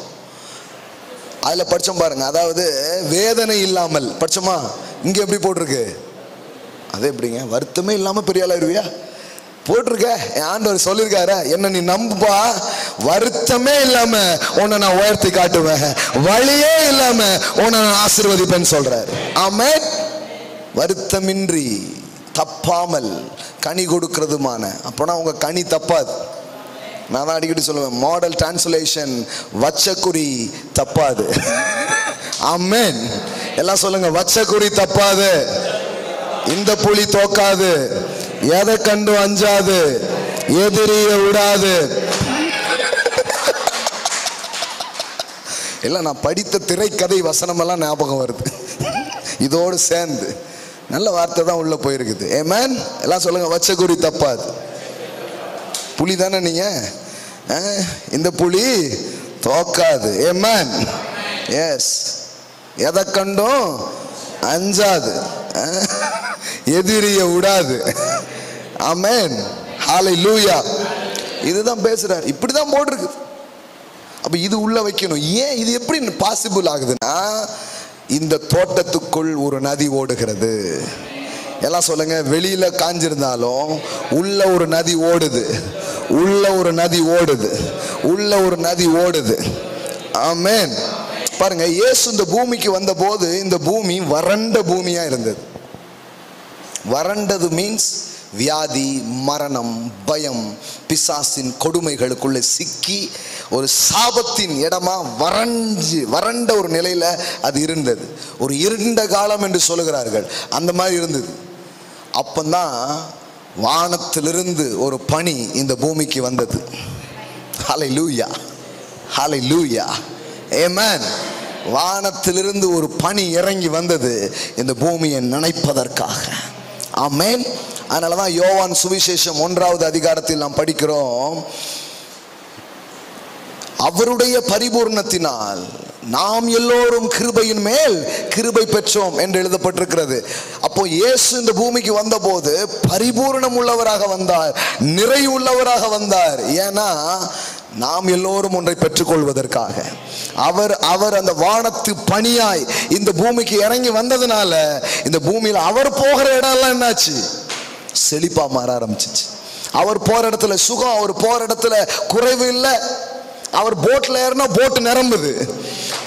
அதுல படிச்சோம் பாருங்க, அதாவது வேதனை இல்லாமல் படிச்சோமா? இங்க எப்படி போட்டிருக்கு? அது எப்படிங்க? வருத்தமே இல்லாம பெரிய ஆளாயிருவியா போட்டிருக்க. என் ஆண்டவர் சொல்லியிருக்காரு, என்ன நீ நம்புப்பா, வருத்தமே இல்லாம உன்னை நான் உயர்த்தி காட்டுவேன், வழியே இல்லாம உன்னை நான் ஆசீர்வதிப்பேன்னு சொல்றாரு. ஆமென். வருத்தமின்றி தப்பாமல் கனி கொடுக்கிறதுமான. அப்போனா உங்க கனி தப்பாது. நான் தான் அடிக்கடி சொல்லுவேன், மாடல் டிரான்ஸ்லேஷன் வச்சக்குறி தப்பாது. ஆமென். எல்லாம் சொல்லுங்க வச்சக்குறி தப்பாது, இந்த புலி தோக்காது, எதை கண்டு அஞ்சாது, எதிரிய விடாது. இல்ல நான் படித்த திரைக்கதை வசனம் எல்லாம் ஞாபகம் வருது இதோடு சேர்ந்து. நல்ல வார்த்தை தான் உள்ள போயிருக்குது. ஆமென். எல்லாம் சொல்லுங்க வச்சகுறி தப்பாது. புலி தானே நீங்க, இந்த புலி தோக்காது. ஆமென். எஸ். எதை கண்டும் அஞ்சாது, எதிரிய விடாது. ஆமென். ஹல்லேலூயா. இதுதான் பேசுறாரு. இப்படிதான் போட்டிருக்கு. அப்ப இது உள்ள வைக்கணும். ஏன் இது எப்படி பாசிபிள் ஆகுதுன்னா, இந்த தோட்டத்துக்குள் ஒரு நதி ஓடுகிறது. எல்லாம் சொல்லுங்க, வெளியில காஞ்சிருந்தாலும் உள்ள ஒரு நதி ஓடுது, உள்ள ஒரு நதி ஓடுது, உள்ள ஒரு நதி ஓடுது. ஆமென். பாருங்க, இயேசு இந்த பூமிக்கு வந்த போது இந்த பூமி வறண்ட பூமியா இருந்தது. வறண்டது மீன்ஸ் வியாதி, மரணம், பயம், பிசாசின் கொடுமைகளுக்குள்ள சிக்கி ஒரு சாபத்தின் இடமா வறண்ட ஒரு நிலையில அது இருந்தது. ஒரு இருண்ட காலம் என்று சொல்லுகிறார்கள், அந்த மாதிரி இருந்தது. அப்பந்தான் வானத்திலிருந்து ஒரு பனி இந்த பூமிக்கு வந்தது. ஹல்லேலூயா, ஹல்லேலூயா, ஆமென். வானத்திலிருந்து ஒரு பனி இறங்கி வந்தது இந்த பூமியை நினைப்பதற்காக. ஆமென். அதனாலதான் யோவான் சுவிசேஷம் 1வது அதிகாரத்தில் நாம் படிக்கிறோம், அவருடைய பரிபூர்ணத்தினால் நாம் எல்லோரும் கிருபையின் மேல் கிருபை பெற்றோம் என்று எழுதப்பட்டிருக்கிறது. அப்போ இயேசு இந்த பூமிக்கு வந்த போது பரிபூர்ணம் உள்ளவராக வந்தார், நிறைவுள்ளவராக வந்தார். ஏன்னா நாம் எல்லோரும் ஒன்றை பெற்றுக்கொள்வதற்காக. அவர் அந்த வானத்து பனியாய் இந்த பூமிக்கு இறங்கி வந்ததுனால இந்த பூமியில் அவர் போகிற இடம் எல்லாம் என்னாச்சு? செழிப்பா மாற ஆரம்பிச்சிச்சு. அவர் போற இடத்துல சுகம், அவர் போற இடத்துல குறைவு இல்லை. அவர் போட்ல ஏறினா போட்டு நிரம்புது.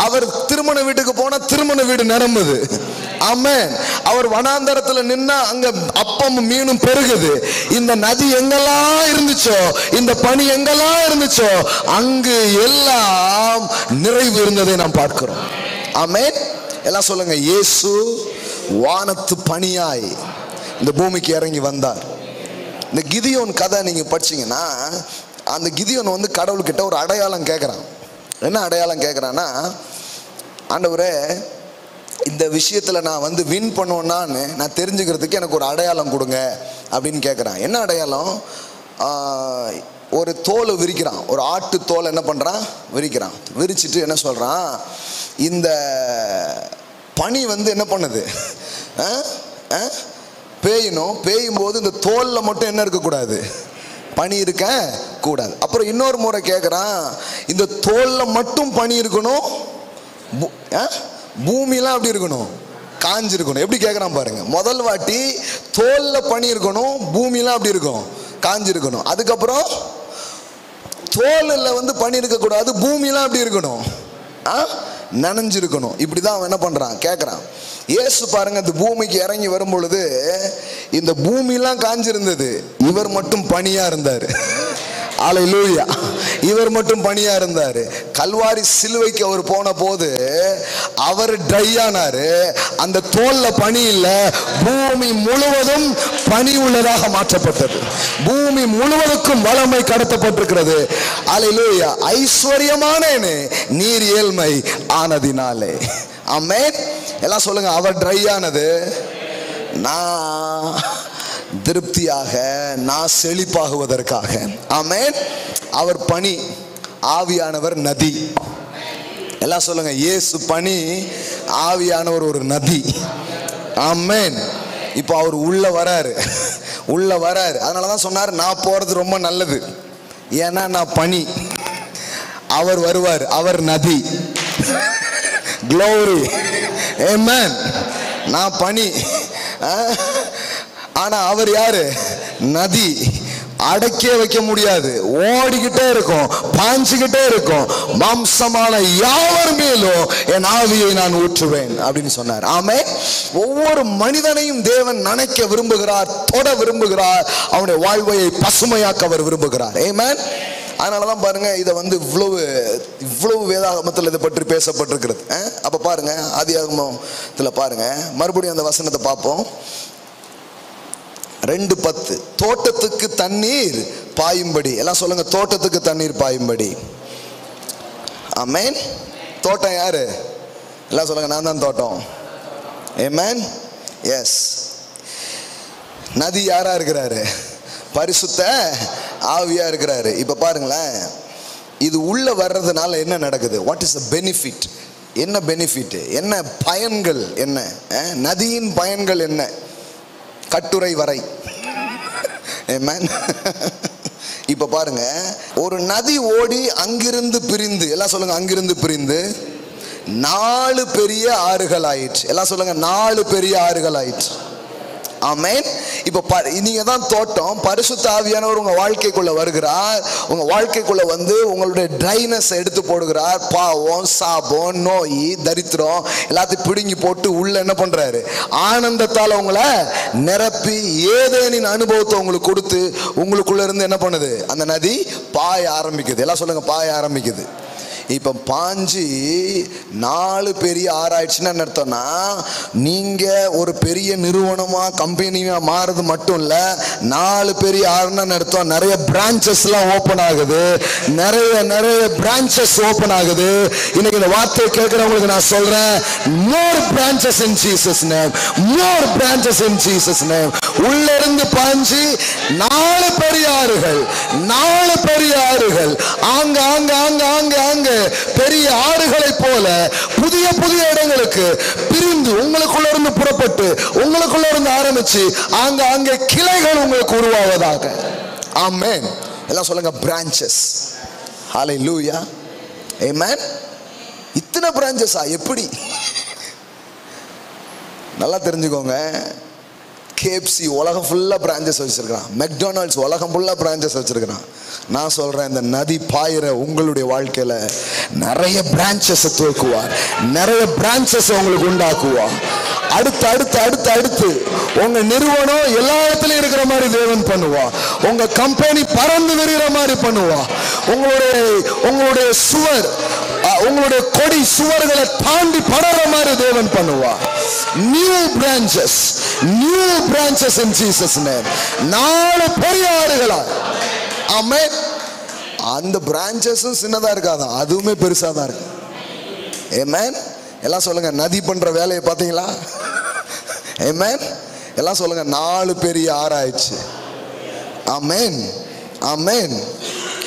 அவர் திருமண வீட்டுக்கு போனா திருமண வீடு நிரம்புது. ஆமென். அவர் வனாந்தரத்துல நின்னா அங்க அப்பமும் மீனும் பெருகுது. இந்த நதி எங்கெல்லாம் இருந்துச்சோ, இந்த பனி எங்கெல்லாம் இருந்துச்சோ, அங்கு எல்லாம் நிறைவு இருந்ததை நாம் பார்க்கிறோம். ஆமென். எல்லாம் சொல்லுங்க, இயேசு வானத்து பனியாய் இந்த பூமிக்கு இறங்கி வந்தார். இந்த கிதியோன் கதை நீங்க படிச்சீங்கன்னா, அந்த கிதியோன் வந்து கடவுள்கிட்ட ஒரு அடையாளம் கேட்கிறான். என்ன அடையாளம் கேட்கிறான்னா, ஆண்டவரே இந்த விஷயத்துல நான் வந்து வின் பண்ணுவேன்னான்னு நான் தெரிஞ்சுக்கிறதுக்கு எனக்கு ஒரு அடையாளம் கொடுங்க அப்படின்னு கேட்குறான். என்ன அடையாளம்? ஒரு தோல் விரிக்கிறான், ஒரு ஆட்டு தோல் என்ன பண்றான், விரிக்கிறான். விரிச்சிட்டு என்ன சொல்றான், இந்த பனி வந்து என்ன பண்ணுது, பேயணும். பேயும் போது இந்த தோல்ல மட்டும் என்ன இருக்கக்கூடாது, பனி இருக்க கூடாது. அப்புறம் இன்னொரு முறை கேட்குறான், இந்த தோல்ல மட்டும் பனி இருக்கணும், பூமியெல்லாம் அப்படி இருக்கணும், காஞ்சிருக்கணும். எப்படி கேட்குறான் பாருங்க. முதல் வாட்டி தோல்ல பனி இருக்கணும், பூமியெல்லாம் அப்படி இருக்கும், காஞ்சிருக்கணும். அதுக்கப்புறம் தோல்ல வந்து பனி இருக்கக்கூடாது, பூமியெல்லாம் அப்படி இருக்கணும், நனைஞ்சிருக்கணும். இப்படிதான் அவன் என்ன பண்றான், கேட்குறான். இயேசு பாருங்க, இந்த பூமிக்கு இறங்கி வரும் பொழுது இந்த பூமியெல்லாம் காஞ்சிருந்தது, இவர் மட்டும் பனியா இருந்தார். அல்லேலூயா. இவர் மட்டும் பனியா இருந்தாரு. கல்வாரி சிலுவைக்கு அவர் போன போது அவர் ட்ரை ஆனாரு. அந்த தோல்ல பனி இல்ல, பூமி முழுவதும் பனி உள்ளதாக மாற்றப்பட்டது. பூமி முழுவதுக்கும் வளமை கடத்தப்பட்டிருக்கிறது. அல்லேலூயா. ஐஸ்வர்யமானேனே நீர் ஏழ்மை ஆனதினாலே. ஆமென். எல்லாம் சொல்லுங்க, அவர் ட்ரை ஆனது, நான் திருப்தியாக, நான் செழிப்பாகுவதற்காக. ஆமென். அவர் பனி, ஆவியானவர் நதி. எல்லாம் சொல்லுங்க, இயேசு பனி, ஆவியானவர் ஒரு நதி. ஆமென். இப்போ அவர் உள்ள வராரு, உள்ள வராரு. அதனாலதான் சொன்னார், நான் போறது ரொம்ப நல்லது, ஏன்னா நான் பனி, அவர் வருவார், அவர் நதி. Glory. Amen. நான் பனி, ஆனா அவர் யாரு, நதி. அடக்கே வைக்க முடியாது, ஓடிக்கிட்டே இருக்கும், பாஞ்சுக்கிட்டே இருக்கும். மாம்சமான யாவர் மேலும் என் ஆவியை நான் ஊற்றுவேன் அப்படின்னு சொன்னார். ஆமென். ஒவ்வொரு மனிதனையும் தேவன் நினைக்க விரும்புகிறார், தொட விரும்புகிறார், அவனுடைய வாழ்வையை பசுமையாக்க அவர் விரும்புகிறார். ஆமென். அதனாலதான் பாருங்க, இதை வந்து இவ்வளவு வேதாகமத்தில் இதை பற்றி பேசப்பட்டிருக்கிறது. அப்ப பாருங்க, ஆதியாகமத்துல பாருங்க, மறுபடியும் அந்த வசனத்தை பார்ப்போம். 2:10, தோட்டத்துக்கு தண்ணீர் பாயும்படி. எல்லாம் சொல்லுங்க, தோட்டத்துக்கு தண்ணீர் பாயும்படி. ஆமென். தோட்டம் யாரு? எல்லாம் சொல்லுங்க, நான் தான் தோட்டம். ஆமென். எஸ். நதி யாரா இருக்கிறாரு? பரிசுத்த ஆவியா இருக்கிறாரு. இப்ப பாருங்களேன், இது உள்ள வர்றதுனால என்ன நடக்குது? What is the benefit? என்ன பெனிஃபிட், என்ன பயன்கள், என்ன நதியின் பயன்கள் என்ன? கட்டுரை வரை. ஆமென். இப்ப பாருங்க, ஒரு நதி ஓடி அங்கிருந்து பிரிந்து, எல்லாம் சொல்லுங்க, அங்கிருந்து பிரிந்து 4 பெரிய ஆறுகள் ஆயிற்று. எல்லாம் சொல்லுங்க, 4 பெரிய ஆறுகள் ஆயிற்று. ஆமென். இப்ப நீங்க தான் தோட்டம். பரிசுத்த ஆவியானவர் உங்க வாழ்க்கைக்குள்ள வருகிறார். உங்க வாழ்க்கைக்குள்ள வந்து உங்களுடைய ட்ரைனஸ் எடுத்து போடுகிறார். பாவம், சாபம், நோய், தரித்திரம் எல்லாத்தையும் பிடுங்கி போட்டு உள்ள என்ன பண்றாரு, ஆனந்தத்தால உங்களை நிரப்பி ஏதேனின் அனுபவத்தை உங்களுக்கு கொடுத்து உங்களுக்குள்ள இருந்து என்ன பண்ணுது, அந்த நதி பாய ஆரம்பிக்குது. எல்லாம் சொல்லுங்க, பாய ஆரம்பிக்குது. இப்ப பாஞ்சு 4 பெரிய ஆராய்ச்சின்னா என்ன அர்த்தம்னா, நீங்க ஒரு பெரிய நிறுவனமா கம்பெனியா மாறுறது மட்டும் இல்ல, 4 பெரிய ஆறுனா அர்த்தம் நிறைய பிரான்சஸ் எல்லாம் ஓபன் ஆகுது, நிறைய பிரான்சஸ் ஓபன் ஆகுது. இன்னைக்கு இந்த வார்த்தையை கேட்கிறவங்களுக்கு நான் சொல்றேன், more branches in Jesus name, more branches in Jesus name. உள்ள இருந்து பாஞ்சு 4 பெரிய ஆறுகள், 4 பெரிய ஆறுகள், ஆங்க ஆங்க ஆங்க ஆங்க ஆங்க பெரிய ஆறுகளை போல புதிய புதிய இடங்களுக்கு பிரிந்து உங்களுக்குள்ள இருந்து புறப்பட்டு உங்களுக்குள்ள இருந்து ஆரம்பிச்சு ஆங்க அங்கே கிளைகள் உங்களுக்கு உருவாவதாக. ஆமென். எல்லாம் சொல்லுங்க, பிரான்சஸ். ஹல்லேலூயா. ஆமென். இத்தனை பிரான்சஸா? எப்படி? நல்லா தெரிஞ்சுக்கோங்க, கேஎஃப்சி உலகம் ஃபுல்லாக பிரான்ச்சஸ் வச்சிருக்கிறான். மெக்டானல்ட்ஸ் உலகம் ஃபுல்லாக பிரான்ச்சஸ் வச்சிருக்கிறான். நான் சொல்கிறேன், இந்த நதி பாயிற உங்களுடைய வாழ்க்கையில் நிறைய பிரான்ச்சஸை துவக்குவார், நிறைய பிரான்ச்சஸ் உங்களுக்கு உண்டாக்குவார். அடுத்து அடுத்து அடுத்து அடுத்து உங்க நிறுவனம் எல்லா இடத்துலயும் இருக்கிற மாதிரி தேவன் பண்ணுவா. உங்க கம்பெனி பறந்து விரிகிற மாதிரி பண்ணுவா. உங்களுடைய சுவர், உங்களுடைய கொடி சுவர்களை தாண்டி படற மாதிரி தேவன் பண்ணுவா. New branches, new branches in Jesus name. 4 பெரிய ஆறுகளா. ஆமென். அந்த பிரான்ச்சஸும் சின்னதா இருக்காதான், அதுவுமே பெருசா தான் இருக்கு. ஆமென். எல்லாம் சொல்லுங்க, நதி பண்ற வேலையை பார்த்தீங்களா? ஆமென். எல்லாம் சொல்லுங்க, 4 பெரிய ஆறாயிடுச்சு. ஆமென், ஆமென்,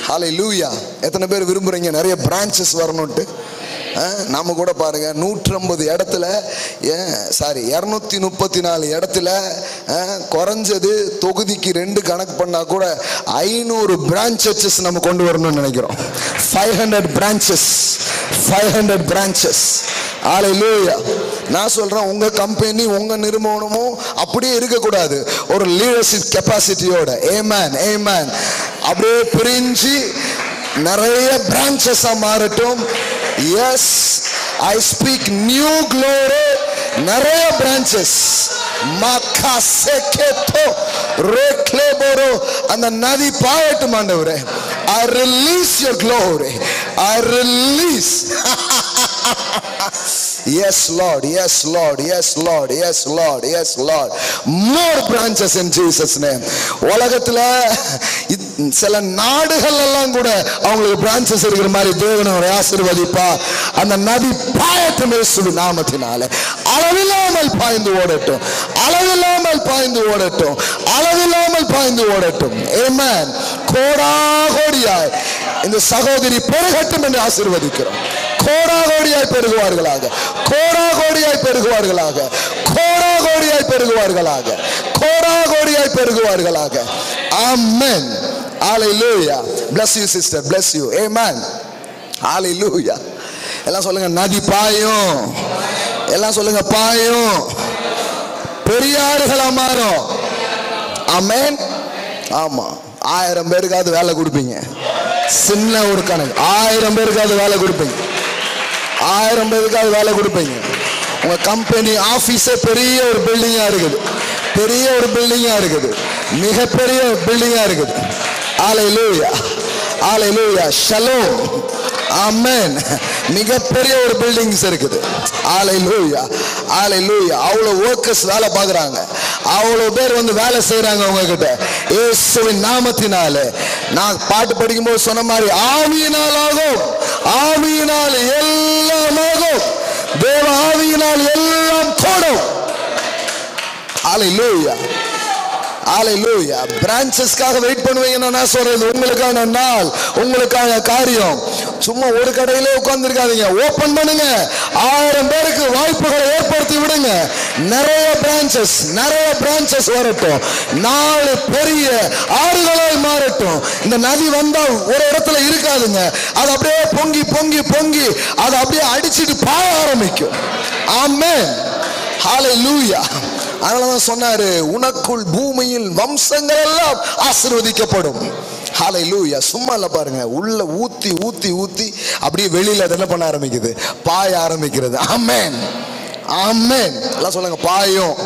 ஹல்லேலூயா. எத்தனை பேர் விரும்புறீங்க நிறைய பிரான்ச்சஸ் வரணும்ட்டு? நாம கூட பாருங்க, 150 இடத்துல 234 இடத்துல குறைஞ்சது தொகுதிக்கு 2 கணக்கு பண்ணா கூட 500 பிரான்ச்சஸ் நம்ம கொண்டு வரணும்னு நினைக்கிறோம். 500 பிரான்ச்சஸ், 500 பிரான்ச்சஸ். ஹல்லேலூயா. நான் சொல்றேன், உங்க கம்பெனி உங்க நிறுவனமும் அப்படியே இருக்கக்கூடாது, ஒரு லீடர்ஷிப் கெப்பாசிட்டியோட. ஆமென், ஆமென். அப்படியே பிரிஞ்சு நிறைய பிரான்ச்சஸா மாறட்டும். Yes, I speak new glory. நிறைய பிரான்ச்சஸ். அந்த நதி பாயட்டும் ஆண்டவரே. I release your glory. I release. Yes Lord, yes Lord, yes Lord, yes Lord, yes Lord. More branches in Jesus name. உலகத்துல சில நாடுகள் எல்லாம் கூட அவங்களுக்கு பிரான்ச்சஸ் இருக்கிற மாதிரி தேவன் அவரை ஆசீர்வதிப்பா. அந்த நதி பாயட்டும் இயேசுவின் நாமத்தினாலே. அளவில்லாமல் பாய்ந்து ஓடட்டும், அளவில்லாமல் பாய்ந்து ஓடட்டும், அளவில்லாமல் பாய்ந்து ஓடட்டும். ஆமென். கோடாகோடியாய் இந்த சகோதரி பெருகட்டும் என்று ஆசீர்வதிக்கிறோம். கோடாகோடியாய் பெருகுவார்களாக, கோடாகோடியாய் பெருகுவார்களாக, கோடாகோடியாய் பெருகுவார்களாக, கோடாகோடியாய் பெருகுவார்களாக. ஆமென். Hallelujah. Bless you sister, bless you. Amen. Hallelujah. எல்லாம் சொல்லுங்க, நதி பாயும். எல்லாம் சொல்லுங்க, பாயும். பெரியாறுகளா மாறும். ஆமென். ஆமா, 1000 பேருக்காவது வேலை கொடுப்பீங்க. சின்ன ஒரு கணக்கு, 1000 பேருக்காவது வேலை கொடுப்பீங்க. 1000 பேருக்காவது வேலை கொடுப்பீங்க. உங்க கம்பெனி ஆபீஸே பெரிய ஒரு பில்டிங்கா இருக்குது, பெரிய ஒரு பில்டிங்கா இருக்குது, மிகப்பெரிய பில்டிங்கா இருக்குது. ஹல்லேலூயா, ஹல்லேலூயா, ஷலோம். ஆமென். மிகப்பெரிய ஒரு பில்டிங்ஸ் இருக்குது. ஹல்லேலூயா, ஹல்லேலூயா. அவ்வளவு வர்க்கர்ஸ் வேலை பார்க்குறாங்க, அவ்வளவு பேர் வந்து வேலை செய்யறாங்க உங்ககிட்ட. இயேசுவின் நாமத்தினாலே. நான் பாட்டு படிக்கும்போது சொன்ன மாதிரி, ஆவியினால் ஆகும், ஆவியினால் எல்லாம் ஆகும், தேவ ஆவியினால் எல்லாம் கூடும். ஹல்லேலூயா, ஹல்லேலூயா. பிரான்ச்சஸ்க்காக வெயிட் பண்ணுவீங்கன்னா நான் சொல்றது, உங்களுக்கான நாள், உங்களுக்கான காரியம். சும்மா ஒரு கடையிலே உட்கார்ந்துருக்காதீங்க, ஓபன் பண்ணுங்க. 1000 பேருக்கு வாய்ப்புகளை ஏற்படுத்தி விடுங்க. நிறைய பிரான்ச்சஸ், நிறைய பிரான்ச்சஸ் வரட்டும். 4 பெரிய ஆறுகளாய் மாறட்டும். இந்த நதி வந்தால் ஒரு இடத்துல இருக்காதுங்க, அது அப்படியே பொங்கி பொங்கி பொங்கி அது அப்படியே அடிச்சிட்டு பாய ஆரம்பிக்கும். ஆமென், ஹல்லேலூயா. அதனாலதான் சொன்னாரு, உனக்குள் பூமியில் வம்சங்கள் எல்லாம் ஆசீர்வதிக்கப்படும். ஹல்லேலூயா. சும்மா இல்ல பாருங்க, உள்ள ஊத்தி ஊத்தி ஊத்தி அப்படியே வெளியில என்ன பண்ண ஆரம்பிக்குது, பாய ஆரம்பிக்கிறது. ஆமென், ஆமென். எல்லாம் சொல்லுங்க, பாயும்.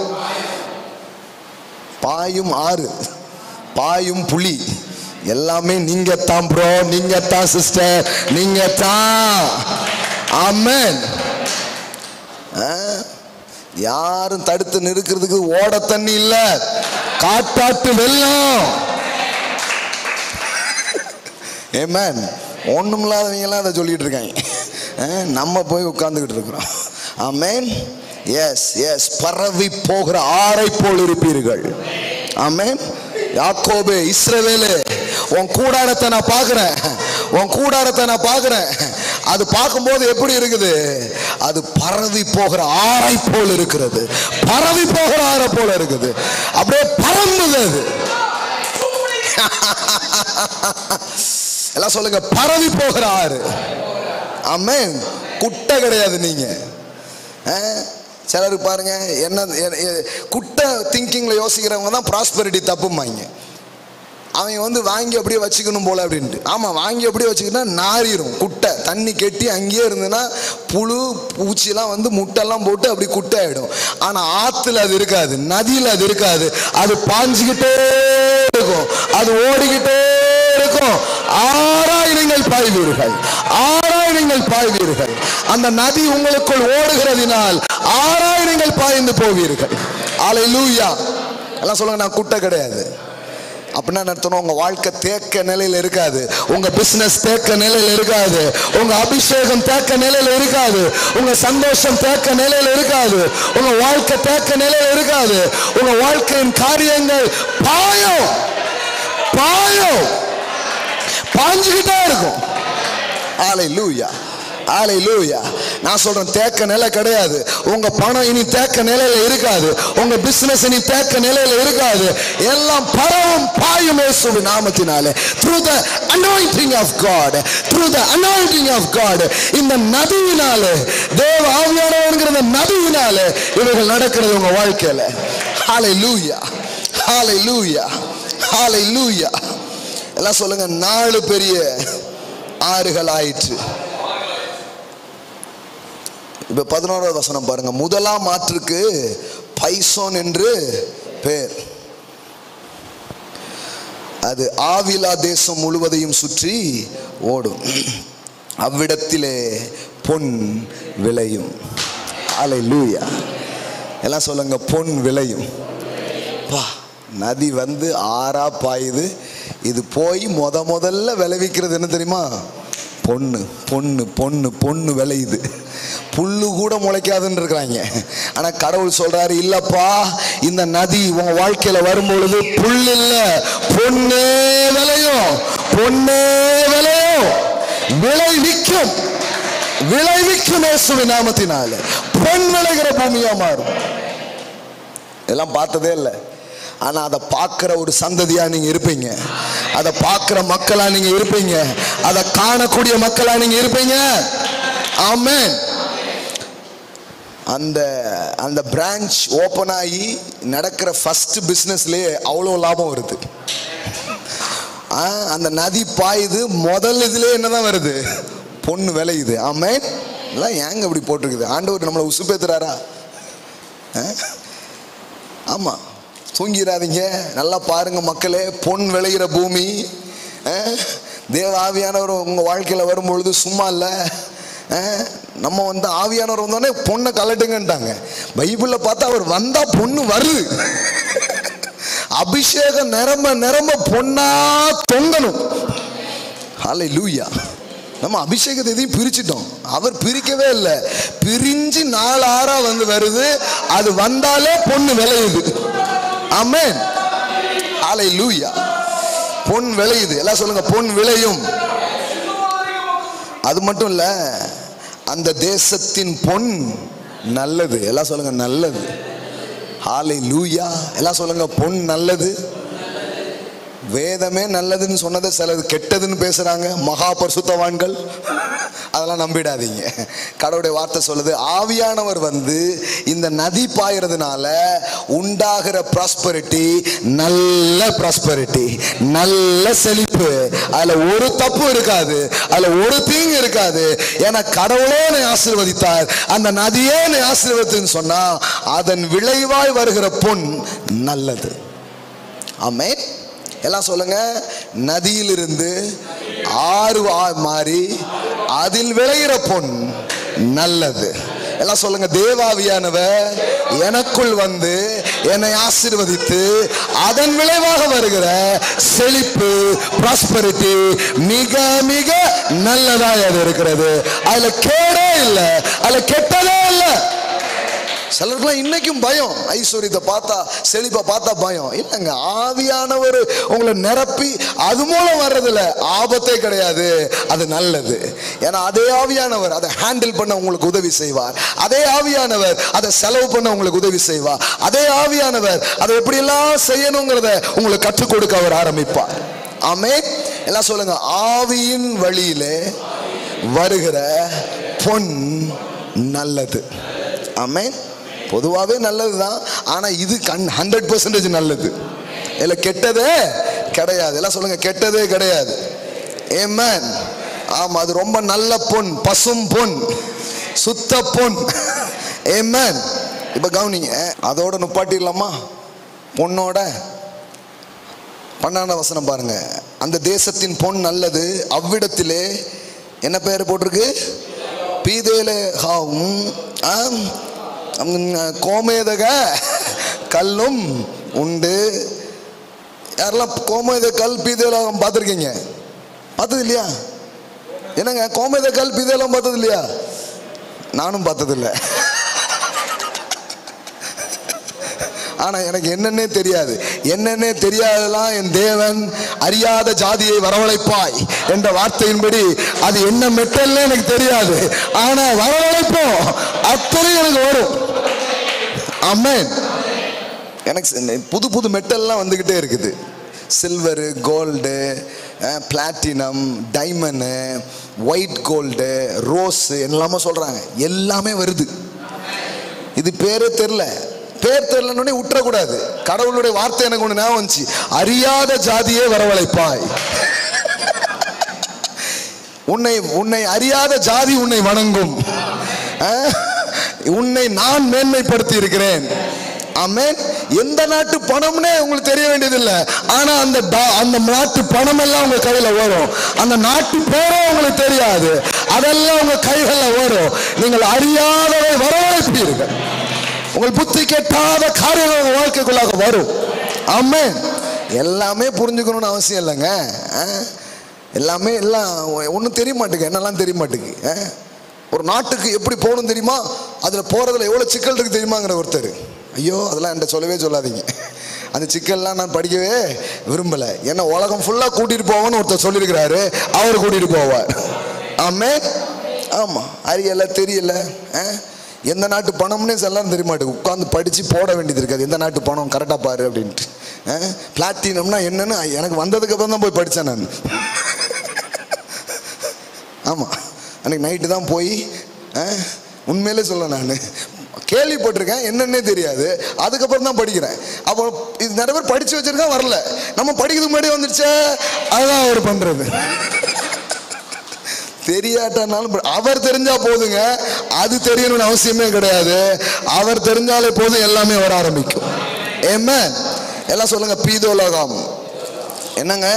பாயும் ஆறு, பாயும் புலி, எல்லாமே நீங்க தான் ப்ரோ, நீங்க தான் சிஸ்டர், நீங்க தான். ஆமென். யாரும் தடுத்து நிறுக்கிறதுக்கு ஓட தண்ணி இல்ல, காட்டாட்டு வெள்ளம். ஆமென். ஒண்ணும் இல்லாதவங்க எல்லாம் அதை சொல்லிட்டு இருக்காங்க, நம்ம போய் உட்கார்ந்துகிட்டு இருக்கிறோம். ஆமென். Yes yes. பரவி போகிற ஆறை போல் இருப்பீர்கள். ஆமென். யாக்கோபே, இஸ்ரவேலே, உன் கூடாரத்தை நான் பார்க்கிறேன், உன் கூடாரத்தை நான் பார்க்கிறேன். அது பார்க்கும்போது எப்படி இருக்குது, அது பரவி போகிற ஆறை போல் இருக்கிறது, பரவி போகிற ஆறை போல இருக்குது, அப்படியே பறந்துது அது. எல்லாம் சொல்லுங்க, பரவி போகிற ஆறு. ஆமென். குட்டை கிடையாது. நீங்க சிலர் பாருங்க, என்ன குட்டை திங்கிங்ல யோசிக்கிறவங்க தான் ப்ராஸ்பரிட்டி தப்புமாங்க. அவங்க வாங்கி அப்படியே வச்சுக்கணும் போல அப்படின்ட்டு. ஆமாம், வாங்கி அப்படியே வச்சுக்கிட்டா நாரிடும். குட்டை தண்ணி கெட்டி அங்கேயே இருந்ததுன்னா புழு பூச்சிலாம் முட்டைலாம் போட்டு அப்படி குட்டை ஆகிடும். ஆனால் ஆற்றுல அது இருக்காது, நதியில் அது இருக்காது. அது பாஞ்சுக்கிட்டே இருக்கும், அது ஓடிக்கிட்டே இருக்கும். ஆறாய் நீங்கள் பாய்வீர்கள், ஆறாய் நீங்கள் பாய்வீர்கள். அந்த நதி உங்களுக்குள் ஓடுகிறதினால் ஆறாய் நீங்கள் பாய்ந்து போவீர்கள். அல்லேலூயா. எல்லாம் சொல்லுங்க, நான் குட்டை கிடையாது. அப்படின்னா நடத்தணும், உங்க வாழ்க்கை தேக்க நிலையில இருக்காது, உங்க பிசினஸ் தேக்க நிலையில இருக்காது, உங்க அபிஷேகம் தேக்க நிலையில இருக்காது, உங்க சந்தோஷம் தேக்க நிலையில இருக்காது, உங்க வாழ்க்கை தேக்க நிலையில இருக்காது. உங்க வாழ்க்கையின் காரியங்கள் பாயும் பாயும் பாஞ்சுக்கிட்டே இருக்கும். அல்லேலூயா, அல்லேலூயா. நான் சொல்றேன், தேக்க நிலை கிடையாது. உங்க பணம் இனி தேக்க நிலையில இருக்காது, உங்க பிசினஸ் இனி தேக்க நிலையில இருக்காது. எல்லாம் பரவும் பாயும் இயேசுவின் நாமத்தினாலே. through the anointing of God, through the anointing of God. இந்த நதியினாலே, தேவ ஆவியானவர்ங்கிற நதியினாலே இவைகள் நடக்கிறது உங்க வாழ்க்கையில. ஹalleluya, ஹalleluya, ஹalleluya. எல்லாம் சொல்லுங்க, 4 பெரிய ஆறுகள் ஆயிற்று. இப்ப 11வது வசனம் பாருங்க. முதலாம் ஆற்றுக்கு பைசோன் என்று பேர். அது ஆவிலா தேசம் முழுவதையும் சுற்றி ஓடும். அவ்விடத்திலே பொன் விளையும். அல்லேலூயா. எல்லாம் சொல்லுங்க, பொன் விளையும். நதி ஆறா பாயுது. இது போய் முதல்ல விளைவிக்கிறது என்ன தெரியுமா? பொண்ணு பொண்ணு பொண்ணு பொண்ணு விளையுது. புல்லு கூட முளைக்காதுன்னு இருக்கிறாங்க. ஆனா கடவுள் சொல்றாரு, இல்லப்பா, இந்த நதி உங்க வாழ்க்கையில வரும்பொழுது புல் இல்ல, பொண்ணே விளையும், பொண்ணே விளையும், விளைவிக்கும், விளைவிக்கும் இயேசுவின் நாமத்தினால. பொன் விளைகிற பூமியா மாறும். இதெல்லாம் பார்த்ததே இல்லை. ஆனா அதை பார்க்கிற ஒரு சந்ததியா நீங்க இருப்பீங்க, அதை பார்க்கிற மக்களா நீங்க இருப்பீங்க, அதை காணக்கூடிய மக்களா நீங்க இருப்பீங்க. ஆமென். அந்த பிரான்ச் ஓபன் ஆகி நடக்கிற ஃபர்ஸ்ட் பிசினஸ்லயே அவ்வளோ லாபம் வருது. அந்த நதி பாயுது, முதல் இதுல என்னதான் வருது? பொண்ணு விளையுது. ஆமென். எல்லாம் ஏங்க இப்படி போட்டிருக்குது? ஆண்டவர் நம்மளை உசுப்பேத்துறாரா? ஆமா, தூங்கிடாதீங்க. நல்லா பாருங்க மக்களே, பொன் விளைகிற பூமி. தேவ ஆவியானவர் உங்க வாழ்க்கையில வரும்பொழுது சும்மா இல்ல. நம்ம ஆவியானவர் வந்தோடனே பொண்ணை கலட்டுங்கன்ட்டாங்க. பைபிள்ல பார்த்தா அவர் வந்தா பொண்ணு வருது. அபிஷேகம் நிரம்ப நிரம்ப பொண்ணா தொங்கணும். ஹல்லேலூயா. நம்ம அபிஷேகத்தை எதையும் பிரிச்சிட்டோம், அவர் பிரிக்கவே இல்லை. பிரிஞ்சு 4 ஆறா வருது. அது வந்தாலே பொண்ணு விளையுது. ஆமென். ஹல்லேலூயா. பொன் விளையுது. எல்லாம் சொல்லுங்க, பொன் விளையும். அது மட்டும் இல்ல, அந்த தேசத்தின் பொன் நல்லது. எல்லாம் சொல்லுங்க, நல்லது. ஹல்லேலூயா. எல்லாம் சொல்லுங்க, பொன் நல்லது. வேதமே நல்லதுன்னு சொன்னதை சிலது கெட்டதுன்னு பேசுறாங்க மகா பரிசுத்தவான்கள். அதெல்லாம் நம்பிடாதீங்க. கடவுளுடைய வார்த்தை சொல்லுது, ஆவியானவர் இந்த நதி பாயிறதுனால உண்டாகிற ப்ராஸ்பரிட்டி நல்ல ப்ராஸ்பரிட்டி, நல்ல செழிப்பு. அதுல ஒரு தப்பு இருக்காது, அதுல ஒரு தீங்கு இருக்காது. ஏன்னா கடவுளே என்னை ஆசீர்வதித்தார், அந்த நதியே என்னை ஆசீர்வதித்துன்னு சொன்னா அதன் விளைவாய் வருகிற பொன் நல்லது. ஆமென். எல்லாம் சொல்லுங்க, நதியிலிருந்து ஆறு மாறி அதில் விளைகிற பொன் நல்லது. எல்லாம் சொல்லுங்க, தேவாவியானவர் எனக்குள் என்னை ஆசீர்வதித்து அதன் விளைவாக வருகிற செழிப்பு, ப்ராஸ்பரிட்டி மிக மிக நல்லதாய் அது இருக்கிறது. அதுல கேடே இல்லை, அதுல கெட்டதே இல்லை. சிலருக்குலாம் இன்னைக்கும் பயம், ஐஸ்வர்யத்தை பார்த்தா, செழிப்பை பார்த்தா பயம். இல்லைங்க, ஆவியானவர் உங்களை நிரப்பி அது மூலம் வர்றதுல ஆபத்தே கிடையாது, அது நல்லது. ஏன்னா அதே ஆவியானவர் அதை ஹேண்டில் பண்ண உங்களுக்கு உதவி செய்வார். அதே ஆவியானவர் அதை செலவு பண்ண உங்களுக்கு உதவி செய்வார். அதே ஆவியானவர் அதை எப்படியெல்லாம் செய்யணுங்கிறத உங்களுக்கு கற்றுக் கொடுக்க அவர் ஆரம்பிப்பார். ஆமென். எல்லாம் சொல்லுங்க, ஆவியின் வழியிலே வருகிற பொன் நல்லது. ஆமென். பொதுவாகவே நல்லதுதான். ஆனா இது 100% நல்லது. இல்ல கெட்டதே கிடையாது. எல்லாம் சொல்லுங்க, கெட்டதே கிடையாது. ஆமென். ஆமா, அது ரொம்ப நல்ல பொன், பசும் பொன், சுத்த பொன். ஆமென். இப்ப கவனிங்க, அதோட நுப்பாட்டிடலாமா? பொண்ணோட 12 வசனம் பாருங்க. அந்த தேசத்தின் பொன் நல்லது, அவ்விடத்திலே என்ன பெயர் போட்டிருக்கு? பீதேலோகாவும் கோமேதக கல்லும் உண்டு. யாரெல்லாம் கோமேத கல் பீதேலோகம் பார்த்துருக்கீங்க? பார்த்தது இல்லையா? என்னங்க கோமேத கல் பீதேலோகம் பார்த்தது இல்லையா? நானும் பார்த்தது இல்லை. ஆனா எனக்கு என்னன்னே தெரியாது. என்னன்னே தெரியாதெல்லாம் என் தேவன் அறியாத ஜாதியை வரவழைப்பாய் என்ற வார்த்தையின்படி அது என்ன மெட்டல்னு எனக்கு தெரியாது. ஆனா வரவழைப்போம், அத்தனை எனக்கு வரும். ஆமென். எனக்கு புது புது மெட்டல்லாம் வந்துகிட்டே இருக்குது. Silver, gold, platinum, diamond, white gold, rose எல்லாமே சொல்றாங்க. எல்லாமே வருது. இது பேரே தெரியல. பேர் தெரியலன்னு விட்டுறக்கூடாது. கடவுளுடைய வார்த்தை எனக்கு ஒண்ணு ஞாபகம் வந்துச்சு. அறியாத ஜாதியே வரவழைப்பாய். உன்னை அறியாத ஜாதி உன்னை வணங்கும். உன்னை நான் மேன்மைப்படுத்தி இருக்கிறேன். ஆமென். எந்த நாட்டு பணம்னே உங்களுக்கு தெரிய வேண்டியதில்லை. ஆனா அந்த நாட்டு பணம் எல்லாம் உங்க கையில வரும். அந்த நாட்டு பேரும் உங்களுக்கு தெரியாது, அதெல்லாம் உங்க கைகள்ல வரும். நீங்கள் அறியாதவை வரவழைப்பீர்கள். உங்கள் புத்தி கெட்டாத காரியங்கள் உங்க வாழ்க்கைக்குள்ளாக வரும். ஆமென். எல்லாமே புரிஞ்சுக்கணும்னு அவசியம் இல்லைங்க. எல்லாமே எல்லாம் ஒன்றும் தெரிய மாட்டேங்க. என்னெல்லாம் தெரிய மாட்டேங்குது. ஒரு நாட்டுக்கு எப்படி போகணும் தெரியுமா? அதில் போகிறதுல எவ்வளோ சிக்கல் இருக்குது தெரியுமாங்கிற ஒருத்தர். ஐயோ, அதெல்லாம் என்கிட்ட சொல்லவே சொல்லாதீங்க. அந்த சிக்கல்லாம் நான் படிக்கவே விரும்பலை. ஏன்னா உலகம் ஃபுல்லாக கூட்டிகிட்டு போவோன்னு ஒருத்தர் சொல்லியிருக்கிறாரு. அவர் கூட்டிகிட்டு போவார். ஆமென். ஆமாம், அறியலை, தெரியலை. எந்த நாட்டு பணம்னே எல்லாம் தெரிய மாட்டேங்குது. உட்காந்து படித்து போட வேண்டியது இருக்காது. எந்த நாட்டு பணம் கரெக்டாக பாரு அப்படின்ட்டு. பிளாட்டினம்னா என்னன்னு எனக்கு வந்ததுக்கு அப்புறம் தான் போய் படித்தேன் நான். ஆமாம், அன்னைக்கு நைட்டு தான் போய் உண்மையிலே சொல்ல, நான் கேள்விப்பட்டிருக்கேன், என்னன்னே தெரியாது. அதுக்கப்புறம் தான் படிக்கிறேன். அப்போ இது நிறைய பேர் படித்து வச்சிருக்கா, வரல. நம்ம படிக்கிறதுக்கு முன்னாடியே வந்துடுச்சே, அதுதான் அவர் பண்ணுறது. தெரியாட்டானாலும் அவர் தெரிஞ்சா போதுங்க. அது தெரியணும்னு அவசியமே கிடையாது. அவர் தெரிஞ்சாலே போதும், எல்லாமே வர ஆரம்பிக்கும். ஆமென். எல்லாம் சொல்லுங்க, பீதோலோகம். என்னங்க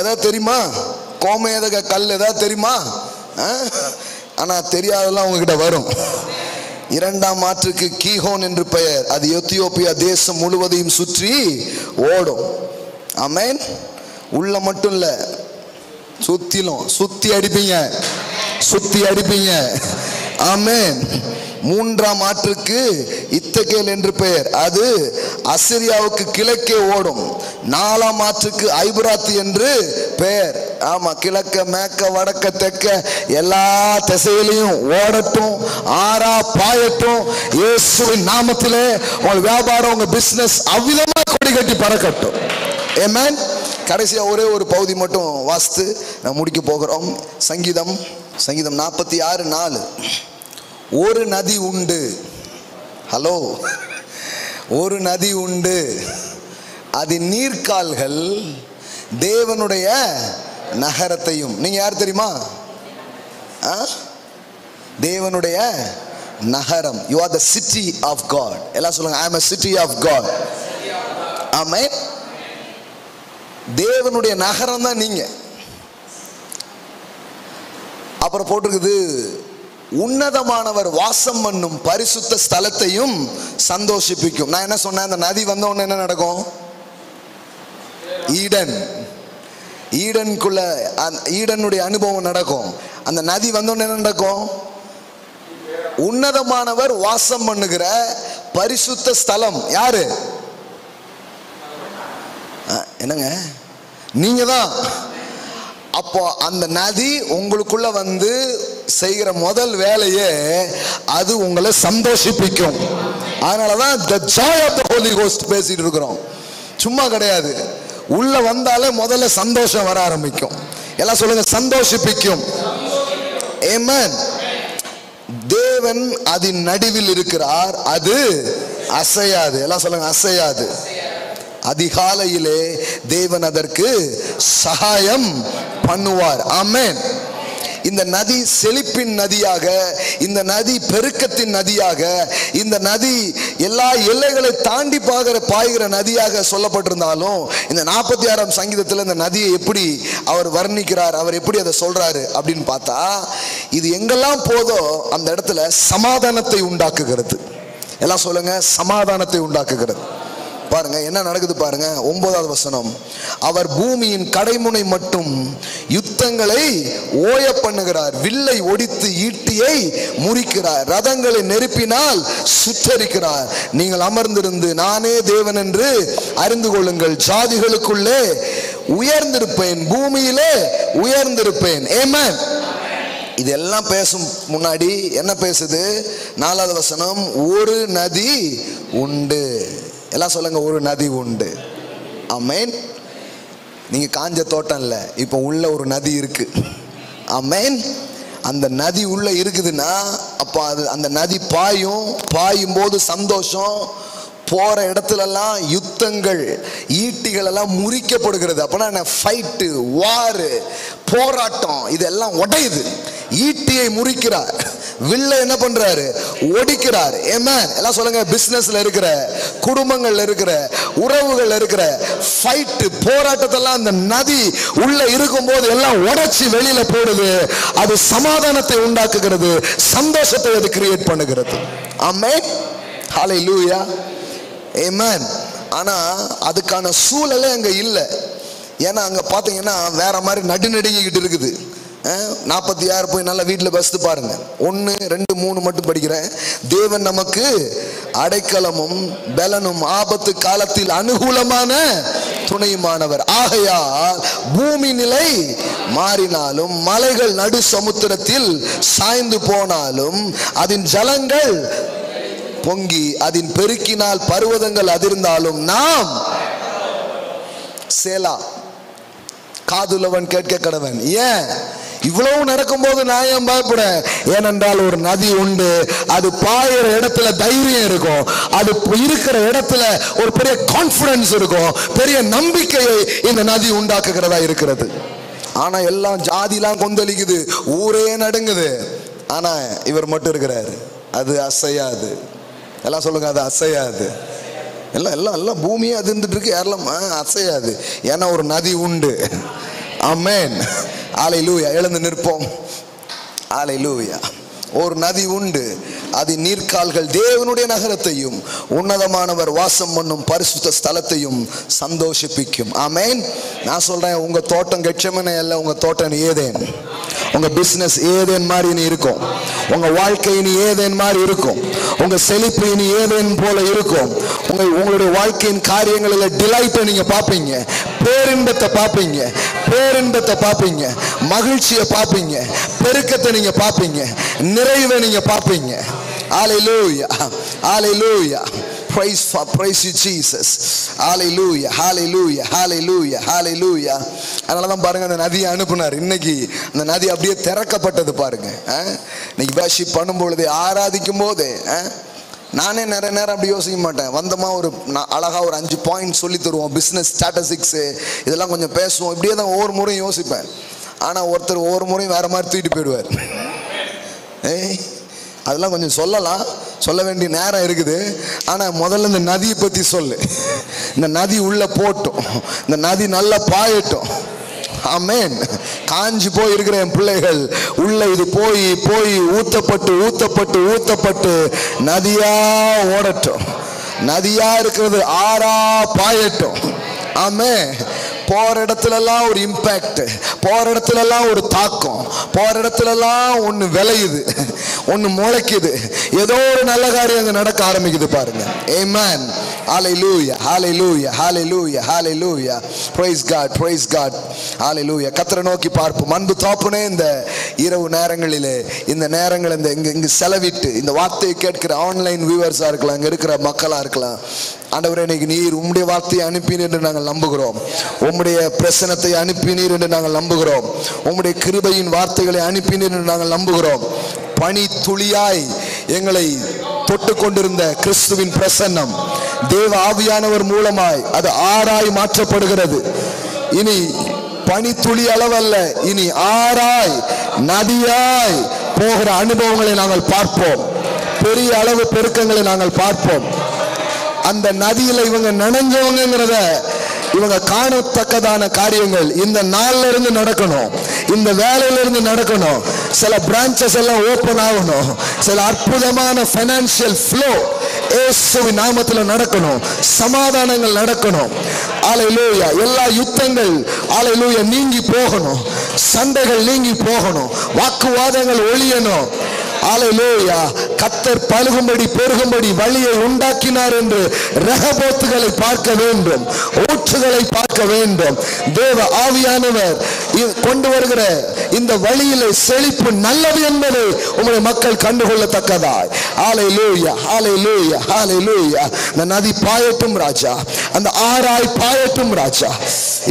ஏதாவது தெரியுமா? கோமேதக கல் ஏதாவது தெரியுமா? ஆனா தெரியாதெல்லாம் உங்ககிட்ட வரும். 2ஆம் ஆற்றுக்கு கீஹோன் என்று பெயர். அது எத்தியோப்பியா தேசம் முழுவதையும் சுற்றி ஓடும். ஆமென். உள்ள மட்டும் இல்ல, சுத்திலும் சுத்தி அடிப்பீங்க, சுத்தி அடிப்பீங்க. ஆமென். 3ஆம் ஆற்றுக்கு இத்தகேல் என்று பெயர். அது அசிரியாவுக்கு கிழக்கே ஓடும். 4ஆம் ஆற்றுக்கு ஐபராத்தி என்று பெயர். ஆமா, கிழக்க மேக்க வடக்க தெற்க எல்லா திசையிலையும் ஓடட்டும், ஆறா பாயட்டும். இயேசுவின் நாமத்திலே உங்கள் வியாபாரம், உங்க பிசினஸ் அவ்விதமா கொடி கட்டி பறக்கட்டும். ஆமென். கடைசியா ஒரே ஒரு பகுதி மட்டும் வாசித்து நான் முடிக்க போகிறோம். சங்கீதம் 46:4. ஒரு நதி உண்டு. ஹலோ, ஒரு நதி உண்டு, அது நீர்க்கால்கள் தேவனுடைய நகரத்தையும். நீங்க யார் தெரியுமா? தேவனுடைய நகரம். You are the city of God. எல்லாம் சொல்லுங்க, I am a city of God. ஆமென். தேவனுடைய நகரம் தான் நீங்க. அப்புறம் போட்டிருக்குது, உன்னதமானவர் வாசம் பண்ணும் பரிசுத்த ஸ்தலத்தையும் சந்தோஷிப்பிக்கும். நான் என்ன சொன்னேன்? அந்த நதி வந்த உடனே என்ன நடக்கும்? ஈடனுக்குள்ள ஈடனுடைய அனுபவம் நடக்கும். அந்த நதி வந்த உடனே என்ன நடக்கும்? உன்னதமானவர் வாசம் பண்ணுகிற பரிசுத்த ஸ்தலம் யாரு? என்னங்க, நீங்க தான். அப்போ அந்த நதி உங்களுக்குள்ள வந்து செய்கிற முதல் வேலையே அது உங்களை சந்தோஷிப்பிக்கும். அதனாலதான் the joy of the Holy Ghost பேசிட்டு இருக்கிறோம். சும்மா கிடையாது. உள்ள வந்தாலே முதல்ல சந்தோஷம் வர ஆரம்பிக்கும். எல்லாம் சொல்லுங்க, சந்தோஷிப்பிக்கும். ஆமென். தேவன் அதன் நடுவில் இருக்கிறார், அது அசையாது. எல்லாம் சொல்லுங்க, அசையாது. அதிகாலையிலே தேவன் அதற்கு சகாயம் பண்ணுவார். ஆமென். இந்த நதி செழிப்பின் நதியாக, இந்த நதி பெருக்கத்தின் நதியாக, இந்த நதி எல்லா எல்லைகளை தாண்டி பாய்கிற நதியாக சொல்லப்பட்டிருந்தாலும், இந்த 46ஆம் சங்கீதத்தில் இந்த நதியை எப்படி அவர் வர்ணிக்கிறார், அவர் எப்படி அதை சொல்றாரு அப்படின்னு பார்த்தா, இது எங்கெல்லாம் போதோ அந்த இடத்துல சமாதானத்தை உண்டாக்குகிறது. எல்லாம் சொல்லுங்க, சமாதானத்தை உண்டாக்குகிறது. பாருங்க என்ன நடக்குது பாருங்க. 9வது வசனம், அவர் பூமியின் கடைமுனை மட்டும் யுத்தங்களை ஓய பண்ணுகிறார், வில்லை ஒடித்து ஈட்டியை முறிக்கிறார், ரதங்களை நெருப்பினால் சுற்றரிக்கிறார். நீங்கள் அமர்ந்திருந்து நானே தேவன் என்று அறிந்து கொள்ளுங்கள், ஜாதிகளுக்குள்ளே உயர்ந்திருப்பேன், பூமியிலே உயர்ந்திருப்பேன். ஆமென். இதெல்லாம் பேசும் முன்னாடி என்ன பேசுது? 4வது வசனம், ஒரு நதி உண்டு. எல்லாம் சொல்லுங்க, ஒரு நதி உண்டு. ஆமென். நீங்க காஞ்ச தோட்டம் இல்ல, இப்போ உள்ள ஒரு நதி இருக்கு. ஆமென். அந்த நதி உள்ள இருக்குதுன்னா அப்ப அது அந்த நதி பாயும் போது சந்தோஷம், போற இடத்துல எல்லாம் யுத்தங்கள், ஈட்டிகள் எல்லாம் முறிக்கப்படுகிறது. அப்பனா ஃபைட்டு, வாரு, போராட்டம் இதெல்லாம் உடையுது. ஈட்டியை முறிக்கிறார், வில்ல என்ன பண்றாரு? ஒடிக்கிறார். ஆமென். எல்லாம் சொல்லுங்க, பிசினஸ்ல இருக்கிற, குடும்பங்கள்ல இருக்கிற, உறவுகள் இருக்கிற ஃபைட், போராட்டத்தெல்லாம் அந்த நதி உள்ள இருக்கும் போது எல்லாம் உடைச்சி வெளியில போடுது. அது சமாதானத்தை உண்டாக்குகிறது, சந்தோஷத்தை அது கிரியேட் பண்ணுகிறது. ஆமென். ஹல்லேலூயா. ஆமென். ஆனா அதுக்கான சூழலே அங்க இல்லை. ஏன்னா அங்க பாத்தீங்கன்னா வேற மாதிரி நடுநடுங்கிட்டு இருக்குது. 46 போய் நல்லா வீட்டில் பஸ்து பாருங்க. 1, 2, 3 மட்டும் படிக்கிறேன். தேவன் நமக்கு அடைக்கலமும் பலனும் ஆபத்து காலத்தில் அனுகூலமான துணையுமானவர். ஆகையால் பூமி நிலை மாறினாலும், மலைகள் நடு சமுத்திரத்தில் சாய்ந்து போனாலும், அதன் ஜலங்கள் பொங்கி அதன் பெருக்கினால் பர்வதங்கள் அதிர்ந்தாலும் நாம் சேலா, காதுள்ளவன் கேட்க கடவன். ஏன் இவ்வளவு நடக்கும் போது நான் ஏன் பயப்பட? ஏனென்றால் ஒரு நதி உண்டு. அது பாயிற இடத்துல தைரியம் இருக்கும், அது இருக்கிற இடத்துல ஒரு பெரிய கான்பிடன்ஸ் இருக்கும், பெரிய நம்பிக்கையை இந்த நதி உண்டாக்குகிறதா இருக்கிறது. ஆனா எல்லாம் ஜாதிலாம் கொந்தளிக்குது, ஊரே நடுங்குது. ஆனா இவர் மட்டும் இருக்கிறாரு, அது அசையாது. எல்லாம் சொல்லுங்க, அது அசையாது. எல்லாம் எல்லாம் எல்லாம் பூமியே அதிர்ந்துட்டு இருக்கு, யாரெல்லாம் அசையாது. ஏன்னா ஒரு நதி உண்டு. ஆமென். ஹல்லேலூயா. எழுந்து நிற்போம். ஹல்லேலூயா. ஒரு நதி உண்டு, அது நீர்க்கால்கள் தேவனுடைய நகரத்தையும் உன்னதமானவர் வாசம் பண்ணும் பரிசுத்த ஸ்தலத்தையும் சந்தோஷிப்பிக்கும். ஆமென். நான் சொல்றேன், உங்க தோட்டம் கெட்செமனே அல்ல, உங்க தோட்டம் ஏதேன். உங்க பிசினஸ் ஏதேன் மாதிரி இனி இருக்கும், உங்க வாழ்க்கை இனி ஏதேன் மாதிரி இருக்கும், உங்க செழிப்பு இனி ஏதேன் போல இருக்கும். உங்களுடைய வாழ்க்கையின் காரியங்களில் டிலைட்டை நீங்க பார்ப்பீங்க, பேரின்பத்தை பார்ப்பீங்க, பேரின்பத்தை பார்ப்பீங்க, மகிழ்ச்சியை பார்ப்பீங்க, பெருக்கத்தை நீங்க பார்ப்பீங்க, நிறைவை நீங்க பார்ப்பீங்க. ஹல்லேலூயா. ஹல்லேலூயா. Praise you Jesus. Hallelujah. Hallelujah. Hallelujah. Hallelujah. அதனாலதான் பாருங்க, அந்த நதியை அனுப்புனார். இன்னைக்கு அந்த நதி அப்படியே திறக்கப்பட்டது பாருங்க. இன்னைக்கு வர்ஷிப் பண்ணும் பொழுது, ஆராதிக்கும் போது நானே நிறைய நேரம் அப்படி யோசிக்க மாட்டேன். வந்தமா ஒரு அழகா ஒரு 5 பாயிண்ட் சொல்லி தருவோம், பிசினஸ் ஸ்டாட்டிஸ்டிக்ஸ் இதெல்லாம் கொஞ்சம் பேசுவோம். இப்படியே தான் ஒவ்வொரு முறையும் யோசிப்பேன். ஆனா ஒருத்தர் ஒவ்வொரு முறையும் வேற மாதிரி தூக்கிட்டு போயிடுவார். அதெல்லாம் கொஞ்சம் சொல்லலாம், சொல்ல வேண்டிய நேரம் இருக்குது. ஆனா முதல்ல இந்த நதியை பத்தி சொல்லு. இந்த நதி உள்ள போட்டும், இந்த நதி நல்லா பாயட்டும். ஆமென். காஞ்சி போய் இருக்கிற என் பிள்ளைகள் உள்ள இது போய் போய் ஊத்தப்பட்டு ஊத்தப்பட்டு ஊத்தப்பட்டு நதியா ஓடட்டும். நதியா இருக்கிறது ஆறா பாயட்டும். ஆமென். போற இடத்துல எல்லாம் ஒரு இம்பாக்ட், போற இடத்துல எல்லாம் ஒரு தாக்கம், போற இடத்துல எல்லாம் ஒண்ணு விளையுது, ஒண்ணு முளைக்குது, ஏதோ ஒரு நல்ல காரியம் அங்க நடக்க ஆரம்பிக்குது பாருங்க. ஆமென். Hallelujah. Hallelujah. Hallelujah. Hallelujah. Praise God. Praise God. Hallelujah. கர்த்தரை நோக்கி பார்ப்போம். அன்பு தகப்பனே, இந்த இரவு நேரங்களிலே, இந்த நேரங்கள் இங்க செலவிட்டு இந்த வார்த்தையை கேட்கிற ஆன்லைன் வியூவர்ஸா இருக்கலாம், இங்க இருக்கிற மக்களா இருக்கலாம். ஆண்டவரே, இன்னைக்கு நீர் உம்முடைய வார்த்தையை அனுப்பினீர் என்று நாங்கள் நம்புகிறோம். உம்முடைய பிரசனத்தை அனுப்பினீர் என்று நாங்கள் நம்புகிறோம். உம்முடைய கிருபையின் வார்த்தைகளை அனுப்பினீர் என்று நாங்கள் நம்புகிறோம். பனி துளியாய் எங்களை தொட்டு கொண்டிருந்த கிறிஸ்துவின் பிரசன்னம் தேவ ஆவியானவர் மூலமாய் அது ஆறாய் மாற்றப்படுகிறது. இனி பனி துளி அளவல்ல, இனி ஆறாய் நதியாய் போகிற அனுபவங்களை நாங்கள் பார்ப்போம். பெரிய அளவு பெருக்கங்களை நாங்கள் பார்ப்போம். அந்த நதியில இவங்க நனைஞ்சவங்கிறத இவங்க காணத்தக்கதான காரியங்கள் இந்த நாள்ல இருந்து நடக்கணும், இந்த வேலையில இருந்து நடக்கணும். சில பிரான்ச்சஸ் எல்லாம் ஓபன் ஆகணும். சில அற்புதமான பைனான்சியல் ஃப்ளோ இயேசுவின் நாமத்துல நடக்கணும். சமாதானங்கள் நடக்கணும். அல்லேலூயா. எல்லா யுத்தங்கள் அல்லேலூயா நீங்கி போகணும். சண்டைகள் நீங்கி போகணும். வாக்குவாதங்கள் ஒழியணும். அல்லேலூயா. கர்த்தர் பலுகும்படி பெருகும்படி வழியை உண்டாக்கினார் என்று ரெகோபோத்துகளை பார்க்க வேண்டும், ஊற்றுகளை பார்க்க வேண்டும். தேவ ஆவியானவர் கொண்டு வருகிற இந்த வழியிலே செழிப்பு நல்லது என்பதை உங்களுடைய மக்கள் கண்டுகொள்ளத்தக்கதாய். அல்லேலூயா, அல்லேலூயா, அல்லேலூயா. அந்த நதி பாயட்டும் ராஜா, அந்த ஆறாய் பாயட்டும் ராஜா.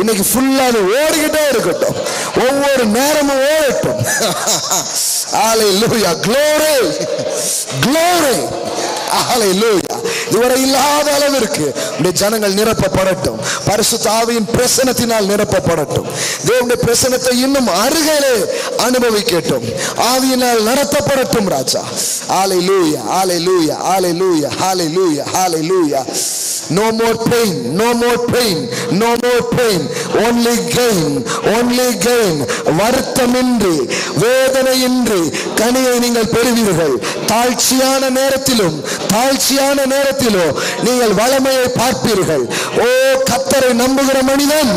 இன்னைக்கு ஃபுல்லா ஓடிக்கிட்டே இருக்கட்டும், ஒவ்வொரு நேரமும் ஓடட்டும். அல்லேலூயா. glory glory ஹalleluya. இதுவரை இல்லாத அளவிற்கு இந்த ஜனங்கள் நிரப்பப்படட்டும். பரிசுத்த ஆவியின் பிரசன்னத்தினால் நிரப்பப்படட்டும். தேவனுடைய பிரசன்னத்தை இன்னும் அருகிலே அனுபவிக்கட்டும். ஆவியினால் நடத்தப்படட்டும் ராஜா. ஹalleluya, ஹalleluya, ஹalleluya, ஹalleluya, ஹalleluya. No more pain, no more pain, no more pain. Only gain, only gain. வருத்தமின்றி வேதனையின்றி கனியை நீங்கள் பெறுவீர்கள். தாழ்ச்சியான நேரத்திலும் தாழ்ச்சியான நேரத்திலோ நீங்கள் வளமையை பார்ப்பீர்கள். ஓ, கர்த்தரை நம்புகிற மனிதன்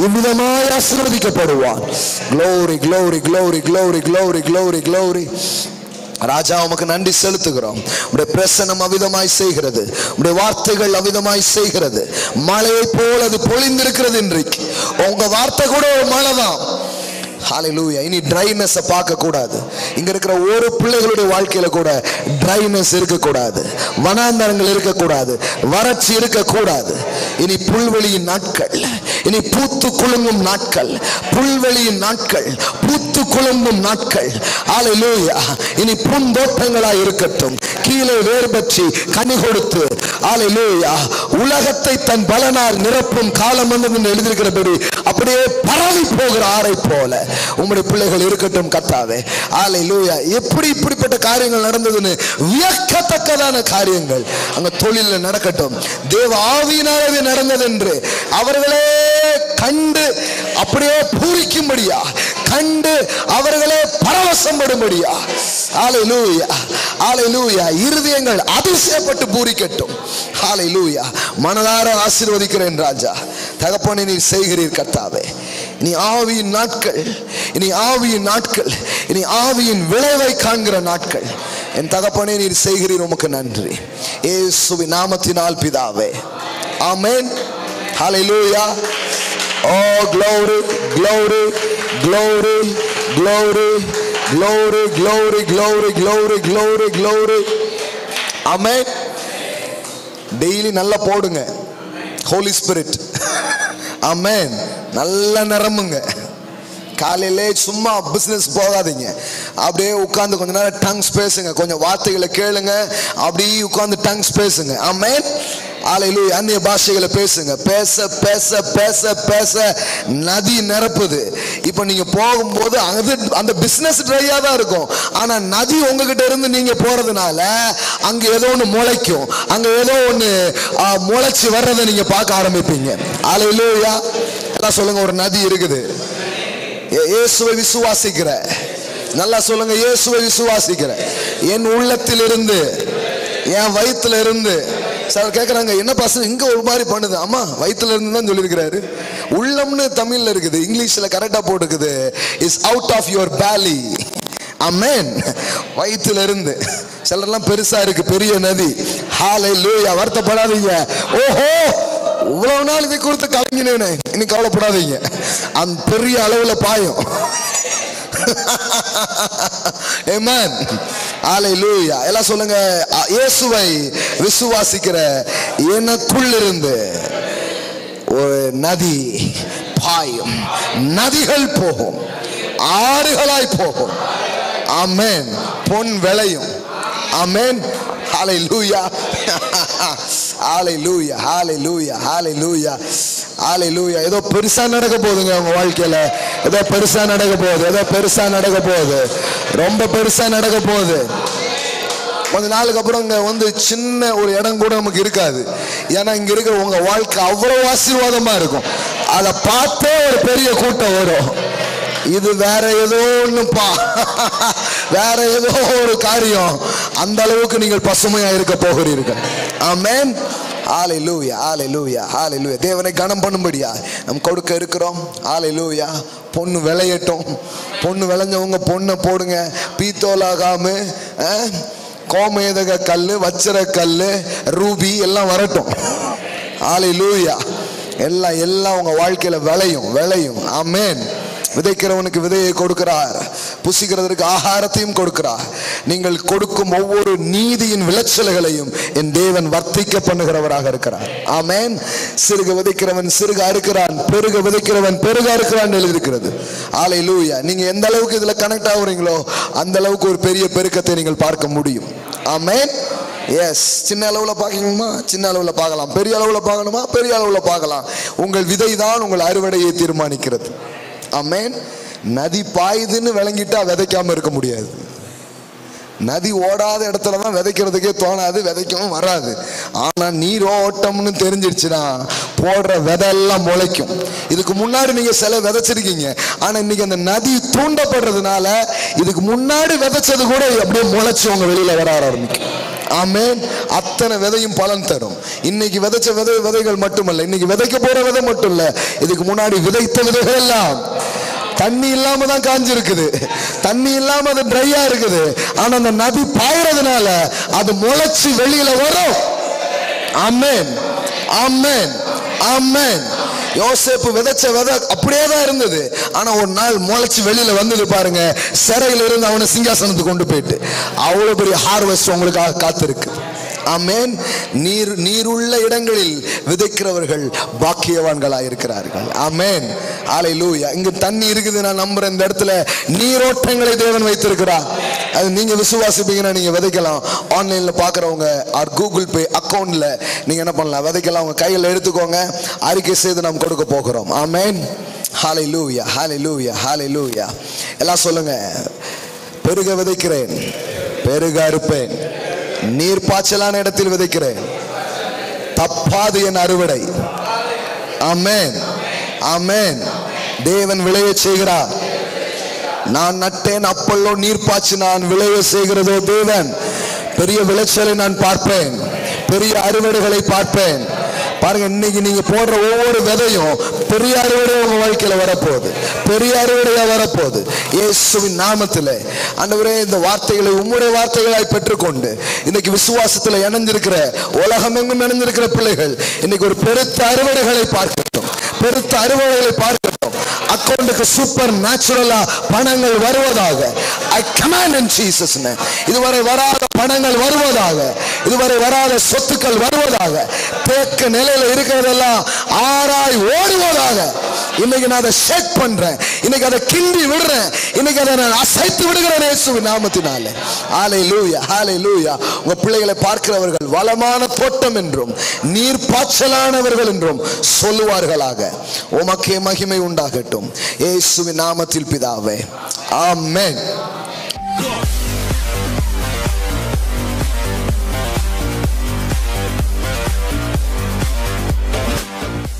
இவ்விதமாய் ஆசீர்வதிக்கப்படுவான். Glory, glory, glory, glory, glory, glory, glory. ராஜா உமக்கு நன்றி செலுத்துகிறோம். உடைய பிரசன்னம் அவிதமாய் செய்கிறது, உடைய வார்த்தைகள் அவிதமாய் செய்கிறது. மழையை போல் அது பொழிந்திருக்கிறது. இன்றைக்கு உங்க வார்த்தை கூட ஒரு மழை தான். ஹalleluya. இனி ட்ரைனஸ் பார்க்க கூடாது. இங்க இருக்கிற ஒரு பிள்ளைகளுடைய வாழ்க்கையில கூட ட்ரைனஸ் இருக்க கூடாது, வனாந்தரங்கள் இருக்க கூடாது, வறட்சி இருக்க கூடாது. இனி புல்வெளியின் நாட்கள், இனி பூத்து குலுங்கும் நாட்கள், புல்வெளியின் நாட்கள், பூத்து குலுங்கும் நாட்கள். ஹalleluya. இனி பூந்தோட்டங்களாய் இருக்கட்டும், கீழே வேர்பற்றி கனி கொடுத்து ஹalleluya உலகத்தை தன் பலனால் நிரப்பும் காலம் வந்து எழுதியிருக்கிறபடி அப்படியே பரவி போகிற ஆறை போல உம்முடைய பிள்ளைகள் இருக்கட்டும் கர்த்தாவே. ஹalleluya. எப்படி இப்படிப்பட்ட காரியங்கள் நடந்ததுன்னு வியக்கத்தக்கதான காரியங்கள் அங்க தொழிலில் நடக்கட்டும். தேவ ஆவியினாலே நடந்தது என்று அவர்களே கண்டு அப்படியே பூரிக்கும்படியா, கண்டு அவர்களே பரவசப்படும்படியா. ஹalleluya, ஹalleluya. இருதயங்கள் அதிசயப்பட்டு பூரிக்கட்டும். ஹalleluya. மனதார ஆசீர்வதிக்கிறேன் ராஜா. தகப்பனே நீர் செய்கிறீர் கர்த்தாவே. இனி ஆவியின் நாட்கள், இனி ஆவியின் நாட்கள், இனி ஆவியின் விளைவை காண்கிற நாட்கள். என் தகப்பனே நீர் செய்கிறீர், உமக்கு நன்றி. இயேசுவின் நாமத்தினால் பிதாவே, ஆமென். ஹalleluya. Oh, glory, glory, glory, glory, glory, glory, glory, glory, glory, glory. Amen. Daily நல்லா போடுங்க ஹோலி ஸ்பிரிட். ஆமென். நல்ல நிரம்புங்க. காலையிலே சும்மா பிசினஸ் போகாதீங்க. அப்படியே உட்கார்ந்து கொஞ்ச நேரம் டங்ஸ் பேசுங்க, கொஞ்சம் வார்த்தைகளை கேளுங்க, அப்படியே உட்கார்ந்து டங்ஸ் பேசுங்க. ஆமென். ஹalleluya. அந்நிய பாஷைகளை பேசுங்க. பேச பேச பேச பேச நதி நிரப்புது. இப்போ நீங்க போகும்போது அந்த பிசினஸ் ட்ரையா தான் இருக்கும், ஆனா நதி உங்ககிட்ட இருந்து நீங்க போறதுனால அங்க ஏதோ ஒண்ணு முளைக்கும், அங்க ஏதோ ஒண்ணு முளைச்சு வர்றதை நீங்க பார்க்க ஆரம்பிப்பீங்க. ஹalleluya. எல்லாம் சொல்லுங்க, ஒரு நதி இருக்குது. இயேசுவை விசுவாசிக்கிற, நல்லா சொல்லுங்க, இயேசுவை விசுவாசிக்கிற என் உள்ளத்தில் இருந்து, என் வயிற்றுல இருந்து. சார் கேட்குறாங்க, என்ன பாஸ்டர் இங்கே ஒரு மாதிரி பண்ணுது? ஆமா, வயிற்றுல இருந்து தான் சொல்லியிருக்கிறாரு. உள்ளம்னு தமிழ்ல இருக்குது, இங்கிலீஷ்ல கரெக்டாக போட்டுக்குது, is out of your Bali. ஆமென். வயிற்றுல இருந்து. சிலர்லாம் பெருசா இருக்கு, பெரிய நதி. ஹalleluya. வருத்தப்படாதீங்க. ஓஹோ, இவ்வளவு நாள் இதை கொடுத்து கலங்கினேனே, இன்னைக்கு கவலைப்படாதீங்க, அந்த பெரிய அளவுல பாயும். ஆமென். ஹalleluya. எல்லாம் சொல்லுங்க, இயேசுவை விசுவாசிக்கிற எனக்குள் இருந்து ஒரு நதி பாயும். நதிகள் போகும், ஆறுகளாய் போகும். ஆமென். பொன் விளையும். ஆமென். ஹalleluya. ஹalleluya. ஹalleluya. ஹalleluya. ஹalleluya. ஏதோ பெருசா நடக்க போகுதுங்க உங்க வாழ்க்கையில. ஏதோ பெருசா நடக்க போகுது. ஏதோ பெருசா நடக்க போகுது. ரொம்ப பெருசா நடக்க போகுது. கொஞ்ச நாளுக்கு அப்புறம் இங்க சின்ன ஒரு இடம் கூட நமக்கு இருக்காது. ஏன்னா இங்க இருக்கிற உங்க வாழ்க்கை அவ்வளவு ஆசீர்வாதமா இருக்கும். அதை பார்த்தே ஒரு பெரிய கூட்டம் வரும். இது வேற ஏதோ ஒண்ணுப்பா, வேற ஏதோ ஒரு காரியம். அந்த அளவுக்கு நீங்கள் பசுமையா இருக்க போகிறீர்கள். ஆமென். ஹalleluya. ஹalleluya. ஹalleluya. தேவனை கனம் பண்ணும்படியா நாம் கொடுக்க இருக்கிறோம். ஹalleluya. பொண்ணு விளையட்டும். பொண்ணு விளைஞ்சவங்க பொண்ணை போடுங்க. பீத்தோலாகாம கோமேதக கல்லு, வச்சிர கல்லு, ரூபி எல்லாம் வரட்டும். ஹalleluya. எல்லாம் உங்க வாழ்க்கையில விளையும். ஆமென். விதைக்கிறவனுக்கு விதையை கொடுக்கிறார், புசிக்கிறதற்கு ஆகாரத்தையும் கொடுக்கிறார். நீங்கள் கொடுக்கும் ஒவ்வொரு நீதியின் விளைச்சல்களையும் என் தேவன் வர்த்திக்க பண்ணுகிறவராக இருக்கிறார். ஆமென். சிறுக விதைக்கிறவன் சிறுக அறுக்கிறான், பெருக விதைக்கிறவன் பெருக அறுக்கிறான் எழுதியிருக்கிறது. ஹalleluya. நீங்க எந்த அளவுக்கு இதுல கனெக்ட் ஆகுறீங்களோ அந்த அளவுக்கு ஒரு பெரிய பெருக்கத்தை நீங்கள் பார்க்க முடியும். ஆமென். எஸ். சின்ன அளவுல பார்க்கணுமா சின்ன அளவுல பார்க்கலாம், பெரிய அளவுல பார்க்கணுமா பெரிய அளவுல பார்க்கலாம். உங்கள் விதை தான் உங்கள் அறுவடையை தீர்மானிக்கிறது. ஆமென். நதி பாயுதுன்னு விளங்கிட்டா விதைக்காம இருக்க முடியாது. நதி ஓடாத இடத்துலதான் விதைக்கிறதுக்கே தோணாது, விதைக்கவும் வராது. ஆனா நீர் ஓட்டம்னு தெரிஞ்சிருச்சுன்னா போடுற விதை எல்லாம் முளைக்கும். இதுக்கு முன்னாடி நீங்க சில விதைச்சிருக்கீங்க, ஆனா இன்னைக்கு அந்த நதி தூண்டப்படுறதுனால இதுக்கு முன்னாடி விதைச்சது கூட அப்படியே முளைச்சு உங்க வெளியில வர ஆரம்பிக்கும். ஆமென். அத்தனை விதையும் பலன் தரும். இன்னைக்கு விதைச்ச விதைகள் மட்டுமல்ல, இன்னைக்கு விதைக்க போற விதை மட்டும் இல்ல, இதுக்கு முன்னாடி விதைத்த விதைகள் எல்லாம் தண்ணி இல்லாம தான் காஞ்சிருக்குது, தண்ணி இல்லாம அது ட்ரையா இருக்குது. ஆனா அந்த நதி பாயறதுனால அது முளைச்சு வெளியில வரும். ஆமென். ஆமென். ஆமென். யோசேப்பு விதைச்ச விதை அப்படியே தான் இருந்தது. ஆனா ஒரு நாள் முளைச்சு வெளியில வந்தது பாருங்க. சிறையில இருந்து அவனை சிங்காசனத்துக்கு கொண்டு போயிட்டு அவ்வளவு பெரிய ஹார்வெஸ்ட் உங்களுக்காக காத்திருக்கு. ஆமென். நீருள்ள இடங்களில் விதைக்கிறவர்கள் பாக்கியவான்களாக இருக்கிறார்கள். ஆமென். ஹalleluya. இங்க தண்ணி இருக்குது, நான் நம்புறேன். இந்த இடத்துல நீரோட்டங்களை தேவன் வைத்திருக்கிறார். அது நீங்க விசுவாசிப்பீங்கன்னா நீங்க விதைக்கலாம். ஆன்லைன்ல பாக்குறவங்க ஆர் கூகுள் பே அக்கௌண்ட்ல நீங்க என்ன பண்ணலாம், விதைக்கலாம். உங்க கையில எடுத்துக்கோங்க, அறிக்கை செய்து நாம் கொடுக்க போகிறோம். ஆமென். ஹalleluya. ஹalleluya. ஹalleluya. எல்லாம் சொல்லுங்க. பெருக விதைக்கிறேன், பெருக அறுப்பேன். நீர் பாய்ச்சலான இடத்தில் விதைக்கிறேன், தப்பாது என் அறுவடை. ஆமென். ஆமென். தேவன் விளைய செய்கிறார். நான் நட்டேன், அப்பல்லோ நீர் பாய்ச்சி நான் விளைய செய்கிறதோ தேவன். பெரிய விளைச்சலை நான் பார்ப்பேன், பெரிய அறுவடைகளை பார்ப்பேன். பாருங்க, இன்னைக்கு நீங்க போடுற ஒவ்வொரு விதையும் பெரிய அறுவடை உங்க வாழ்க்கையில வரப்போகுது, பெரிய அறுவடையா வரப்போகுது. இயேசுவின் நாமத்திலே ஆண்டவரே, இந்த வார்த்தைகளை உம்முடைய வார்த்தைகளாய் பெற்றுக்கொண்டு இன்னைக்கு விசுவாசத்துல இணைஞ்சிருக்கிற, உலகம் எங்கும் இணைஞ்சிருக்கிற பிள்ளைகள் இன்னைக்கு ஒரு பெருத்த அறுவடைகளை பார்க்கட்டும், பெருத்த அறுவடைகளை பார்க்கட்டும். அக்கௌண்ட்டுக்கு சூப்பர் நேச்சுரலா பணங்கள் வருவதாக. I command in Jesus name. இதுவரை வராத பணங்கள் வருவதாக, இதுவரை வராத சொத்துக்கள் வருவதாக, தேக்க நிலையில இருக்கிறதெல்லாம் ஆராய் ஓடுவதாக. இன்னைக்கு நான் அதை ஷேக் பண்றேன், இன்னைக்கு அதை கிண்டி விடுறேன், இன்னைக்கு அதை நான் அசைத்து விடுகிறேன் இயேசுவின் நாமத்தினாலே. ஹalleluya. ஹalleluya. உங்க பிள்ளைகளை பார்க்கிறவர்கள் வளமான தோட்டம் என்றும் நீர் பாய்ச்சலானவர்கள் என்றும் சொல்லுவார்களாக. உமக்கே மகிமை உண்டாகட்டும் இயேசுவின் நாமத்தில் பிதாவே. ஆமென்.